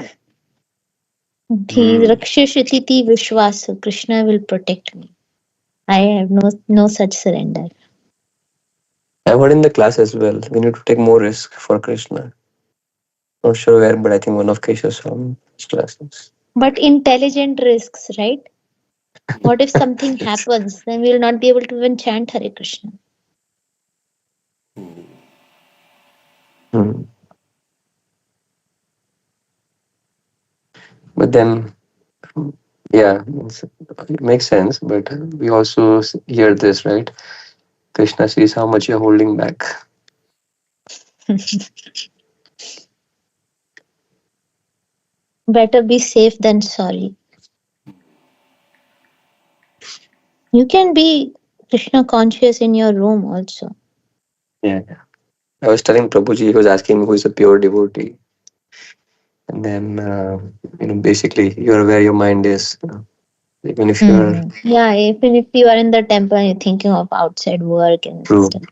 He Hmm. Rakshashititi Vishwas. Krishna will protect me. I have no such surrender. I've heard in the class as well. We need to take more risk for Krishna. Not sure where, but I think one of Keshav's classes. But intelligent risks, right? What if something happens? Then we will not be able to even chant Hare Krishna. Hmm. But then, yeah, it makes sense. But we also hear this, right? Krishna sees how much you're holding back. Better be safe than sorry. You can be Krishna conscious in your room also. Yeah. I was telling Prabhuji, he was asking me who is a pure devotee. And then, basically, you're where your mind is. Even if you're Yeah, even if you are in the temple and you're thinking of outside work and true. stuff.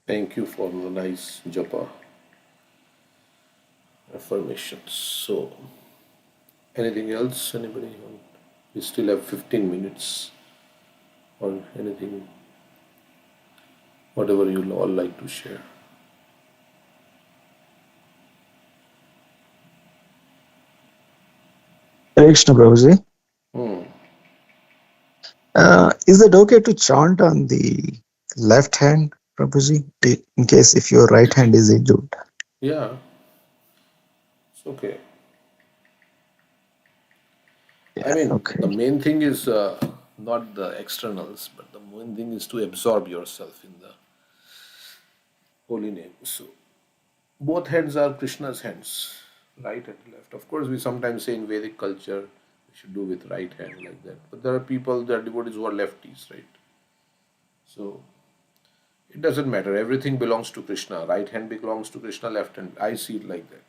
Thank you for the nice japa affirmations. So, anything else? Anybody? We still have 15 minutes or anything, whatever you all like to share. Hare Krishna, Prabhuji. Hmm. Is it okay to chant on the left hand, Prabhuji, in case if your right hand is injured? Yeah, it's okay. I Yeah, mean, okay. the main thing is not the externals, but the main thing is to absorb yourself in the holy name. So, both hands are Krishna's hands, right and left. Of course, we sometimes say in Vedic culture we should do with right hand like that. But there are people, there are devotees who are lefties, right? So it doesn't matter. Everything belongs to Krishna. Right hand belongs to Krishna, left hand. I see it like that.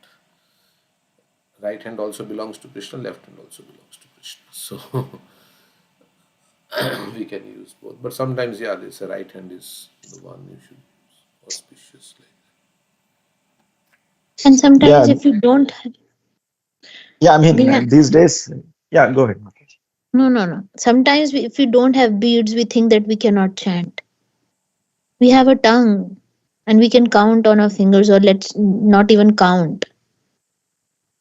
Right hand also belongs to Krishna, left hand also belongs to Krishna. So we can use both. But sometimes, yeah, they say right hand is the one you should use auspiciously. And Yeah, sometimes if you don't have, yeah. I mean, yeah, these days. Yeah, go ahead. no. Sometimes if we don't have beads, we think that we cannot chant. We have a tongue and we can count on our fingers, or let's not even count.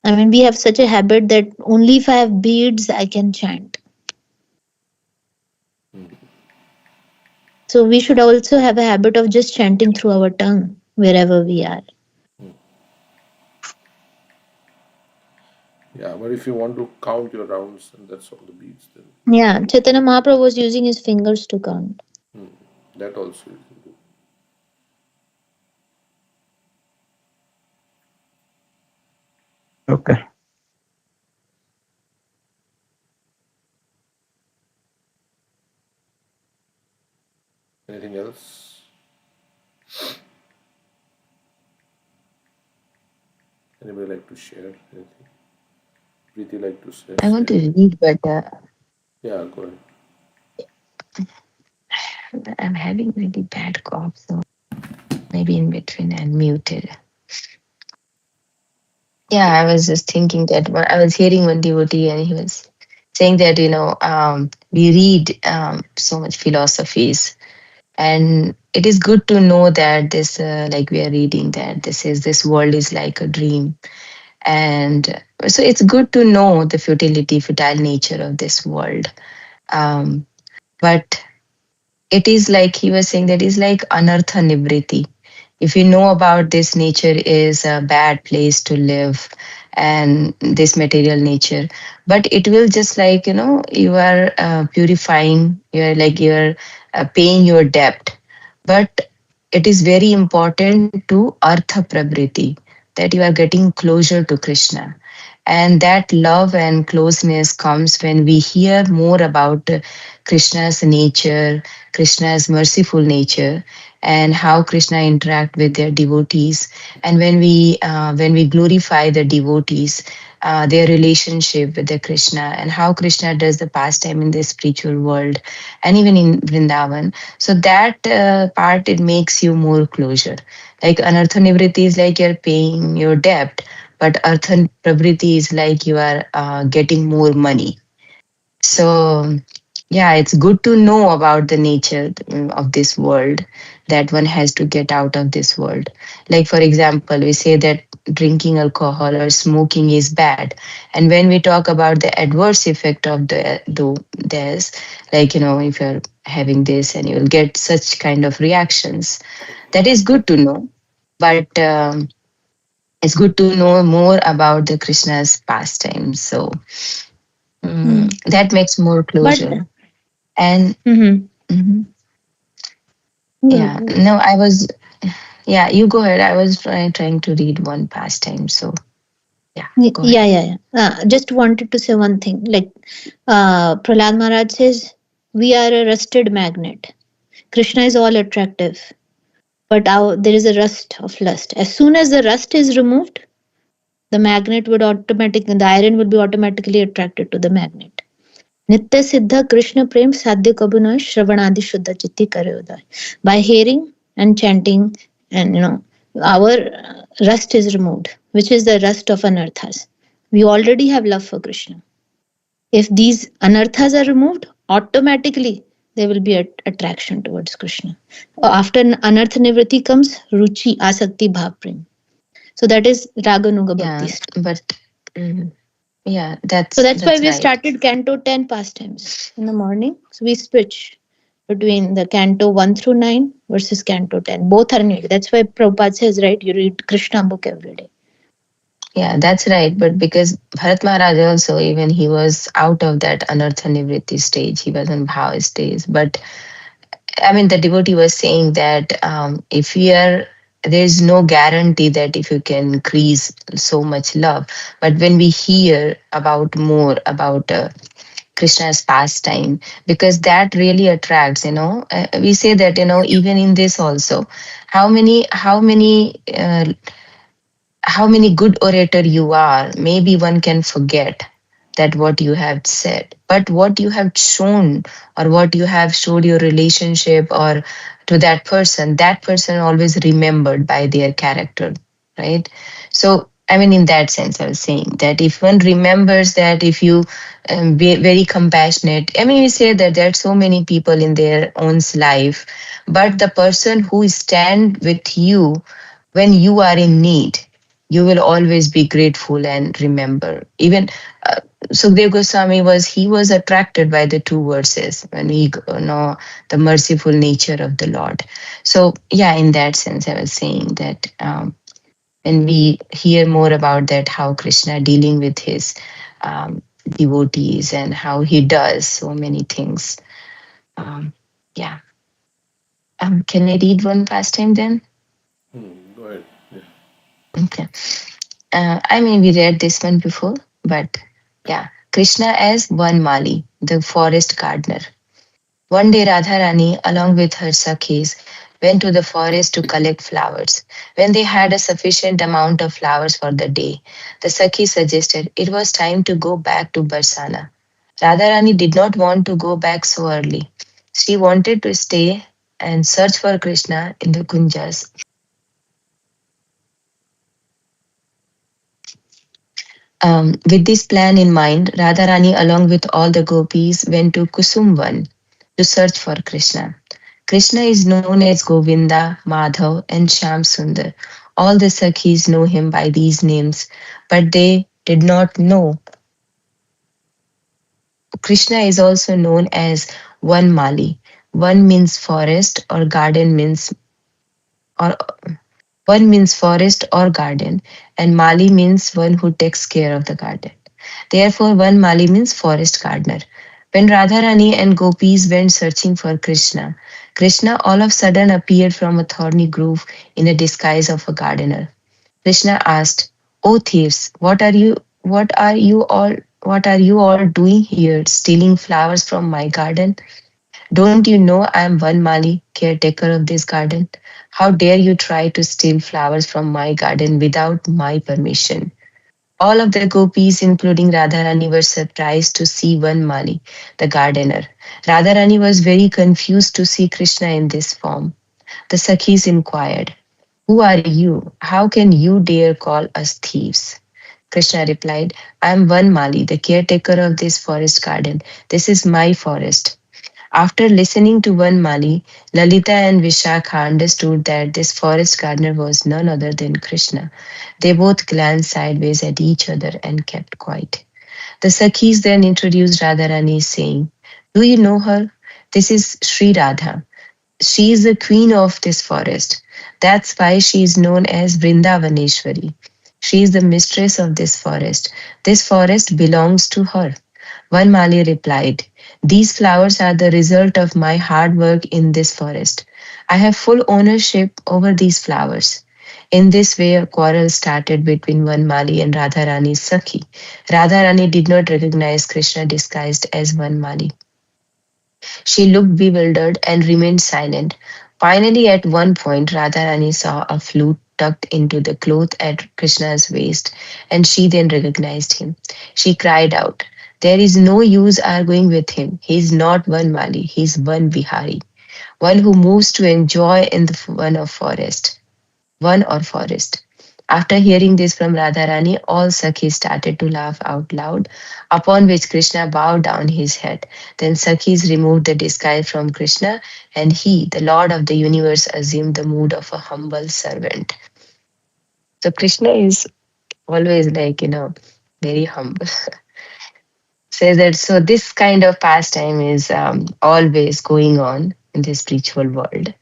I mean, we have such a habit that only if I have beads, I can chant. So we should also have a habit of just chanting through our tongue wherever we are. Yeah, but if you want to count your rounds and that's all the beats, then Yeah, Chaitanya Mahaprabhu was using his fingers to count. that also you can do. Okay. Anything else? Anybody like to share anything? Preeti like to say? I want to read, but Yeah, go ahead. I'm having really bad cough, so maybe in between I'm muted. Yeah, I was just thinking that I was hearing one devotee and he was saying that, we read so much philosophies, and it is good to know that this, like we are reading that this world is like a dream. And so it's good to know the futile nature of this world. Um, but it is like he was saying that is like anartha nivriti. If you know about this nature is a bad place to live and this material nature, but it will just like, you are purifying, you're paying your debt. But it is very important to artha prabriti, that you are getting closer to Krishna. And that love and closeness comes when we hear more about Krishna's nature, Krishna's merciful nature. and how Krishna interact with their devotees. And when we glorify the devotees, their relationship with the Krishna, and how Krishna does the pastime in the spiritual world and even in Vrindavan. So that part, it makes you more closure. Like anartha nivriti is like you're paying your debt, but artha pravriti is like you are getting more money. So, yeah, it's good to know about the nature of this world, that one has to get out of this world. Like, for example, we say that drinking alcohol or smoking is bad. And when we talk about the adverse effect of this, like, if you're having this and you'll get such kind of reactions, that is good to know. But it's good to know more about the Krishna's pastimes. So, that makes more But closure. And mhm. mhm, No, yeah, no, I was, yeah, you go ahead. I was trying to read one pastime. So, yeah, go ahead. yeah. Just wanted to say one thing. Like Prahlad Maharaj says, we are a rusted magnet. Krishna is all attractive, but there is a rust of lust. As soon as the rust is removed, the magnet would automatically, the iron would be automatically attracted to the magnet. Nitya Siddha Krishna Prem Sadhya Kabuna Shravanadi Shuddha Chitti Karyodaya. By hearing and chanting, and our rust is removed, which is the rust of anarthas. We already have love for Krishna. If these anarthas are removed, automatically there will be an attraction towards Krishna. After anartha nivriti comes ruchi, asakti, bhav, prem. So that is raganuga bhakti. Yeah, but mhm, yeah, So that's why that's we right. started Canto 10 pastimes in the morning. So we switch between the Canto 1 through 9 versus Canto 10. Both are new. That's why Prabhupada says, right, you read Krishna book every day. Yeah, that's right. But because Bharat Maharaj also, even he was out of that anartha nivriti stage, he was in bhava stage. But I mean, the devotee was saying that if we are, there's no guarantee that if you can increase so much love. But when we hear about more about Krishna's pastime, because that really attracts, we say that, even in this also, how many good orator you are, maybe one can forget that what you have said, but what you have shown, or what you have showed your relationship or to that person always remembered by their character, right? So I mean, in that sense, I was saying that if one remembers that, if you be very compassionate, I mean, we say that there are so many people in their own life, but the person who stand with you when you are in need, you will always be grateful and remember. Even uh, Sukhdev Goswami was attracted by the two verses when we know the merciful nature of the Lord. So yeah, in that sense, I was saying that when we hear more about that, how Krishna dealing with his devotees and how he does so many things. Um, yeah. Can I read one pastime then? Go ahead. Yeah. Okay. I mean, we read this one before, but yeah. Krishna as one Mali, the forest gardener. One day, Radharani, along with her Sakhis, went to the forest to collect flowers. When they had a sufficient amount of flowers for the day, the Sakhi suggested it was time to go back to Barsana. Radharani did not want to go back so early. She wanted to stay and search for Krishna in the Kunjas. With this plan in mind, Radharani, along with all the gopis, went to Kusumvan to search for Krishna. Krishna is known as Govinda, Madhav, and Shyam Sundar. All the Sakhis know him by these names, but they did not know Krishna is also known as One Mali. One means forest or garden means or one means forest or garden, and Mali means one who takes care of the garden. Therefore, one Mali means forest gardener. When Radharani and gopis went searching for Krishna, Krishna all of a sudden appeared from a thorny grove in a disguise of a gardener. Krishna asked, "O thieves, what are you all doing here, stealing flowers from my garden?" Don't you know I am one Mali, caretaker of this garden? How dare you try to steal flowers from my garden without my permission? All of the gopis, including Radharani, were surprised to see one Mali, the gardener. Radharani was very confused to see Krishna in this form. The Sakhis inquired, "Who are you? How can you dare call us thieves?" Krishna replied, "I am one Mali, the caretaker of this forest garden. This is my forest." After listening to one Mali, Lalita and Vishakha understood that this forest gardener was none other than Krishna. They both glanced sideways at each other and kept quiet. The Sakhis then introduced Radharani, saying, "Do you know her? This is Sri Radha. She is the queen of this forest. That's why she is known as Vrindavaneshwari. She is the mistress of this forest. This forest belongs to her." One Mali replied, "These flowers are the result of my hard work in this forest. I have full ownership over these flowers." In this way, a quarrel started between one Mali and Radharani's Sakhi. Radharani did not recognize Krishna disguised as one Mali. She looked bewildered and remained silent. Finally, at one point, Radharani saw a flute tucked into the cloth at Krishna's waist, and she then recognized him. She cried out, "There is no use arguing with him. He is not one Mali, he is one Bihari, one who moves to enjoy in the one or forest." After hearing this from Radharani, all Sakhis started to laugh out loud, upon which Krishna bowed down his head. Then Sakhis removed the disguise from Krishna, and he, the Lord of the universe, assumed the mood of a humble servant. So Krishna is always like, very humble. Says that so this kind of pastime is always going on in the spiritual world.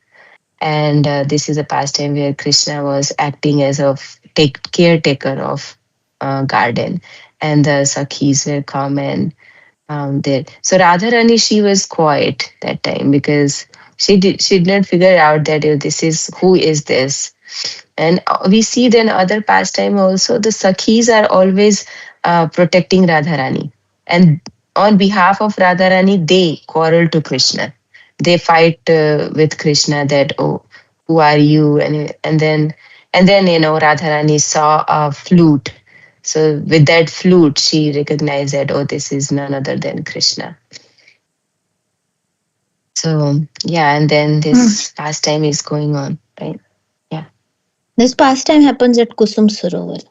And this is a pastime where Krishna was acting as a caretaker of garden, and the Sakhis were come and there. So Radharani, she was quiet that time because she did not figure out that this is who is this. And we see then other pastime also. The Sakhis are always protecting Radharani, and on behalf of Radharani, they quarrel to Krishna. They fight with Krishna that, "Oh, who are you?" And then Radharani saw a flute. So with that flute, she recognized that, oh, this is none other than Krishna. So yeah, and then this pastime is going on, right? Yeah. This pastime happens at Kusum Sarovar.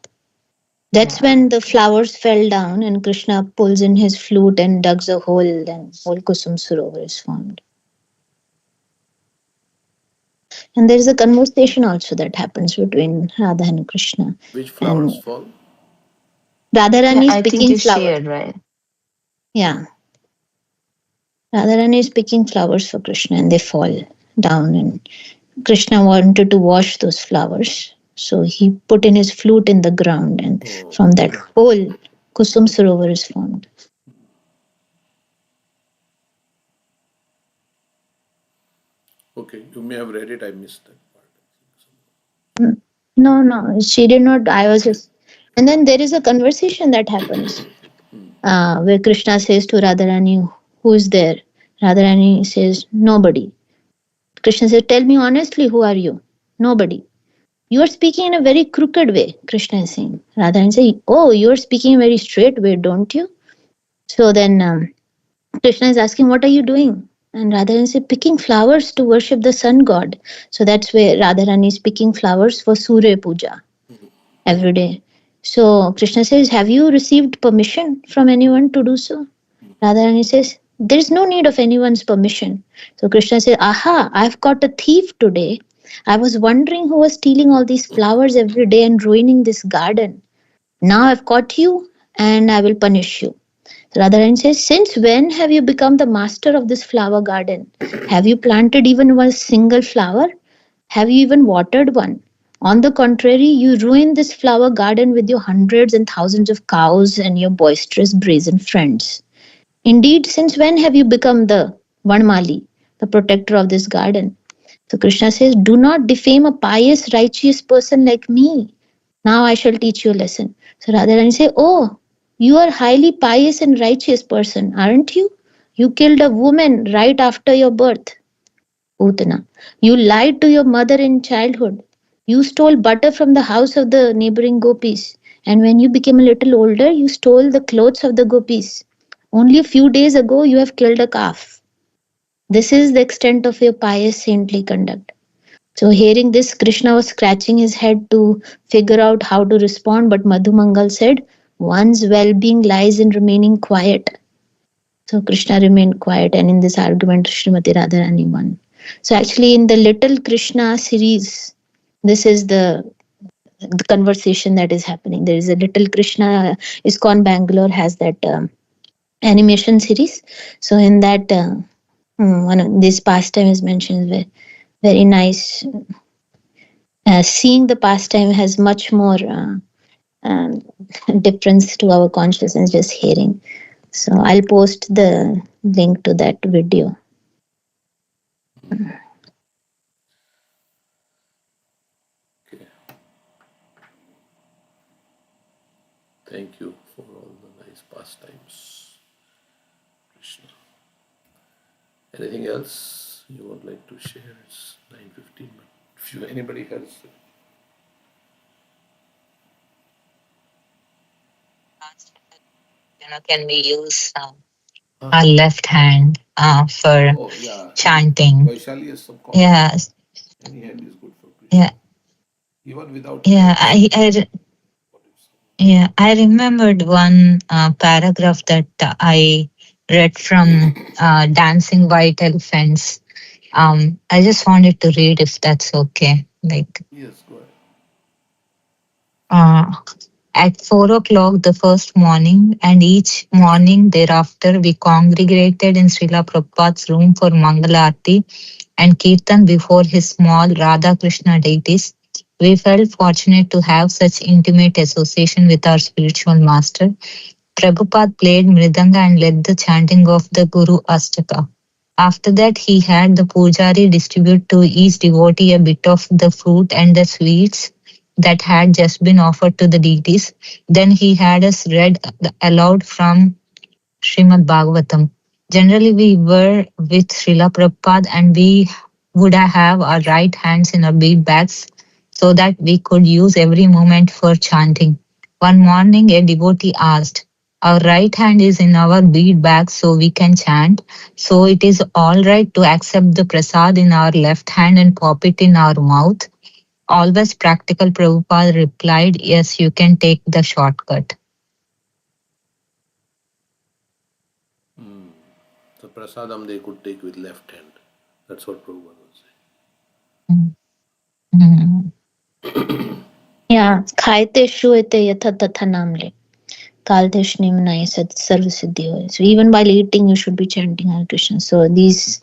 That's when the flowers fell down and Krishna pulls in his flute and digs a hole, and whole Kusum Sarovar is formed. And there is a conversation also that happens between Radha and Krishna. Which flowers fall? Radharani is I think picking you flowers. shared, right? Yeah. Radharani is picking flowers for Krishna and they fall down, and Krishna wanted to wash those flowers. So he put in his flute in the ground, and from that hole, Kusum Sarovar is formed. Okay, you may have read it, I missed that part. No, she did not. I was just. And then there is a conversation that happens where Krishna says to Radharani, "Who is there?" Radharani says, "Nobody." Krishna says, "Tell me honestly, who are you?" "Nobody." "You are speaking in a very crooked way," Krishna is saying. Radharani says, "Oh, you are speaking in a very straight way, don't you?" So then Krishna is asking, "What are you doing?" And Radharani says, "Picking flowers to worship the sun god." So that's where Radharani is picking flowers for Surya Puja every day. So Krishna says, "Have you received permission from anyone to do so?" Radharani says, "There is no need of anyone's permission." So Krishna says, "Aha, I've caught a thief today. I was wondering who was stealing all these flowers every day and ruining this garden. Now I've caught you and I will punish you." Radharani says, "Since when have you become the master of this flower garden? Have you planted even one single flower? Have you even watered one? On the contrary, you ruined this flower garden with your hundreds and thousands of cows and your boisterous brazen friends. Indeed, since when have you become the Vanmali, the protector of this garden?" So Krishna says, "Do not defame a pious, righteous person like me. Now I shall teach you a lesson." So Radharani says, "Oh, you are highly pious and righteous person, aren't you? You killed a woman right after your birth. Putana. You lied to your mother in childhood. You stole butter from the house of the neighboring gopis. And when you became a little older, you stole the clothes of the gopis. Only a few days ago, you have killed a calf. This is the extent of your pious saintly conduct. So hearing this, Krishna was scratching his head to figure out how to respond, but Madhumangal said, one's well-being lies in remaining quiet. So Krishna remained quiet, and in this argument, Srimati Radharani won. So actually in the Little Krishna series, this is the conversation that is happening. There is a Little Krishna, ISKCON Bangalore has that animation series. So in that, one of this pastime is mentioned, very nice. Seeing the pastime has much more difference to our consciousness just hearing. So I'll post the link to that video. Okay. Thank you for all the nice pastimes, Krishna. Anything else you would like to share? It's 9:15, but if anybody has. Can we use our left hand for chanting? Vaishali has some comment. Yes. Any hand is good for Krishna. Yeah. Even without. Yeah. I remembered one paragraph that I read from Dancing White Elephants. I just wanted to read if that's okay. Like. Yes, go ahead. At 4 o'clock the first morning, and each morning thereafter, we congregated in Srila Prabhupada's room for Mangalarti and Kirtan before his small Radha Krishna deities. We felt fortunate to have such intimate association with our spiritual master. Prabhupada played Mridanga and led the chanting of the Guru Astaka. After that, he had the pujari distribute to each devotee a bit of the fruit and the sweets that had just been offered to the deities. Then he had us read aloud from Srimad Bhagavatam. Generally, we were with Srila Prabhupada and we would have our right hands in our bead bags so that we could use every moment for chanting. One morning, a devotee asked, our right hand is in our bead bag so we can chant. So it is all right to accept the prasad in our left hand and pop it in our mouth. Always practical, Prabhupada replied, yes, you can take the shortcut. The prasadam they could take with left hand. That's what Prabhupada was saying. Yeah, khaite shuete yatha tatha namle. Kaldesh nimnaya sarva siddhi hoy. So even while eating, you should be chanting Hare Krishna. So these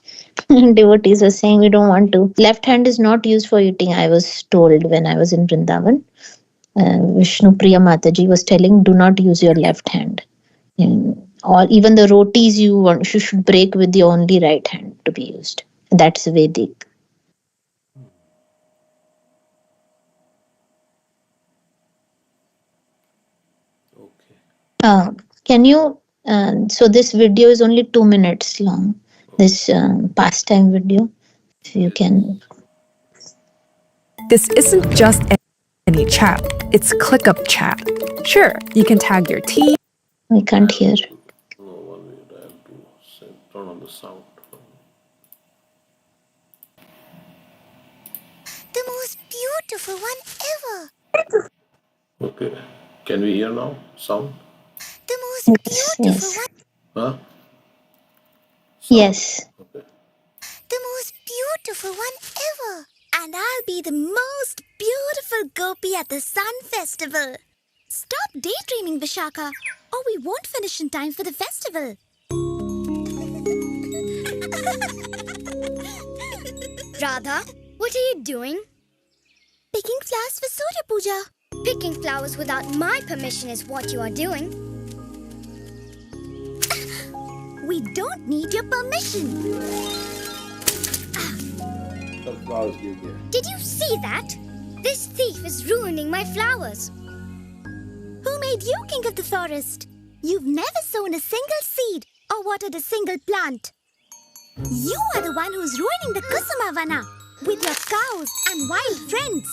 devotees are saying we don't want to. Left hand is not used for eating. I was told when I was in Vrindavan, Vishnu Priya Mataji was telling, do not use your left hand. Or even the rotis you should break with the only right hand to be used. That's Vedic. Okay. Can you? So this video is only 2 minutes long. This pastime video, if you can. This isn't just any chat. It's ClickUp chat. Sure, you can tag your team. We can't hear. No, one minute. I have to turn on the sound. The most beautiful one ever. Okay. Can we hear now? Sound? The most beautiful one. Huh? Sound. Yes. Okay. The most beautiful one ever. And I'll be the most beautiful gopi at the Sun Festival. Stop daydreaming, Vishaka, or we won't finish in time for the festival. Radha, what are you doing? Picking flowers for Surya Puja. Picking flowers without my permission is what you are doing. We don't need your permission. Flowers Did you see that? This thief is ruining my flowers. Who made you king of the forest? You've never sown a single seed or watered a single plant. You are the one who's ruining the Kusumavana with your cows and wild friends.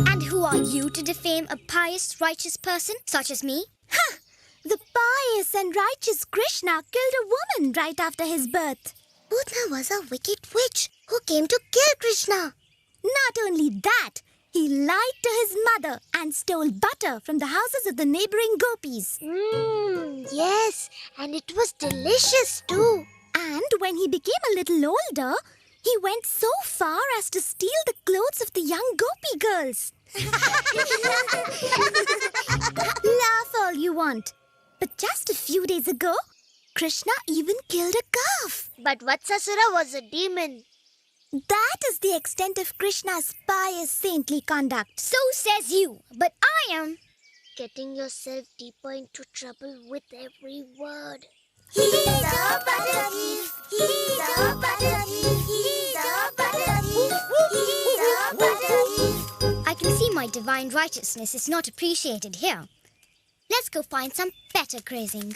And who are you to defame a pious, righteous person such as me? Ha! The pious and righteous Krishna killed a woman right after his birth. Putna was a wicked witch who came to kill Krishna. Not only that, he lied to his mother and stole butter from the houses of the neighboring gopis. Yes, and it was delicious too. And when he became a little older, he went so far as to steal the clothes of the young gopi girls. Laugh all you want. But just a few days ago, Krishna even killed a calf. But Vatsasura was a demon. That is the extent of Krishna's pious, saintly conduct. So says you, but I am getting yourself deeper into trouble with every word. He's a butter thief. He's a butter thief. He's a butter thief. He's a butter thief. I can see my divine righteousness is not appreciated here. Let's go find some better grazing.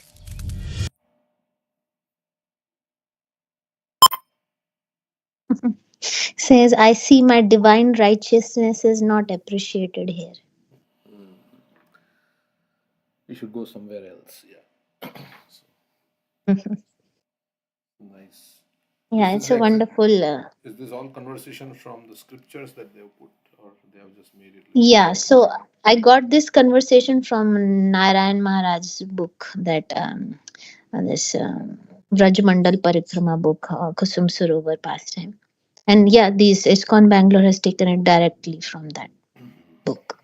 Says, I see my divine righteousness is not appreciated here. We should go somewhere else. Yeah. Nice. Yeah, it's a wonderful. Is this all conversation from the scriptures that they have put, or they have just made it? Yeah, so I got this conversation from Narayan Maharaj's book, that this Rajmandal Parikrama book, Kusum Sarovar pastime. And yeah, this ISKCON Bangalore has taken it directly from that book.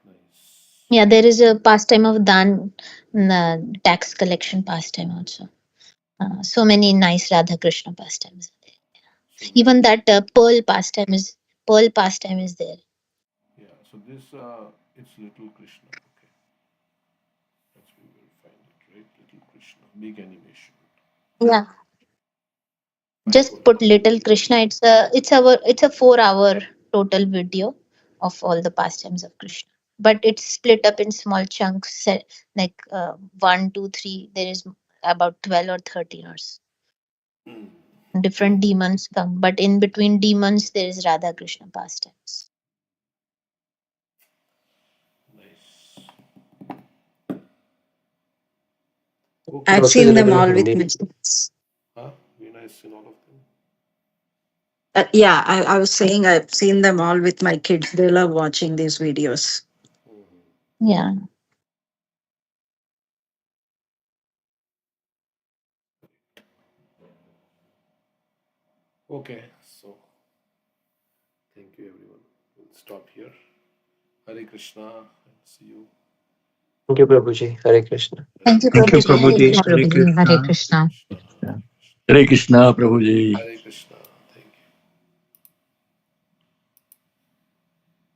Nice. Yeah, there is a pastime of Dan, tax collection pastime also. So many nice Radha Krishna pastimes are there. Even that Pearl pastime is there. Yeah. So this it's Little Krishna. Okay. That's where we will find it, right? Little Krishna, big animation. Yeah. Just put Little Krishna. It's a 4-hour total video of all the pastimes of Krishna. But it's split up in small chunks, like 1, 2, 3. There is about 12 or 13 or so. Different demons come, but in between demons there is Radha Krishna pastimes. Nice. I've Also seen them available in all with Hindi. my kids. Huh? Veena has seen all of them. Yeah, I was saying I've seen them all with my kids. They love watching these videos. Yeah. Okay, so thank you everyone. We'll stop here. Hare Krishna and see you. Thank you, Prabhuji. Hare Krishna. Thank you, Thank you, Prabhuji. Hare Prabhuji. Krishna. Hare Krishna. Hare Krishna, Prabhuji. Hare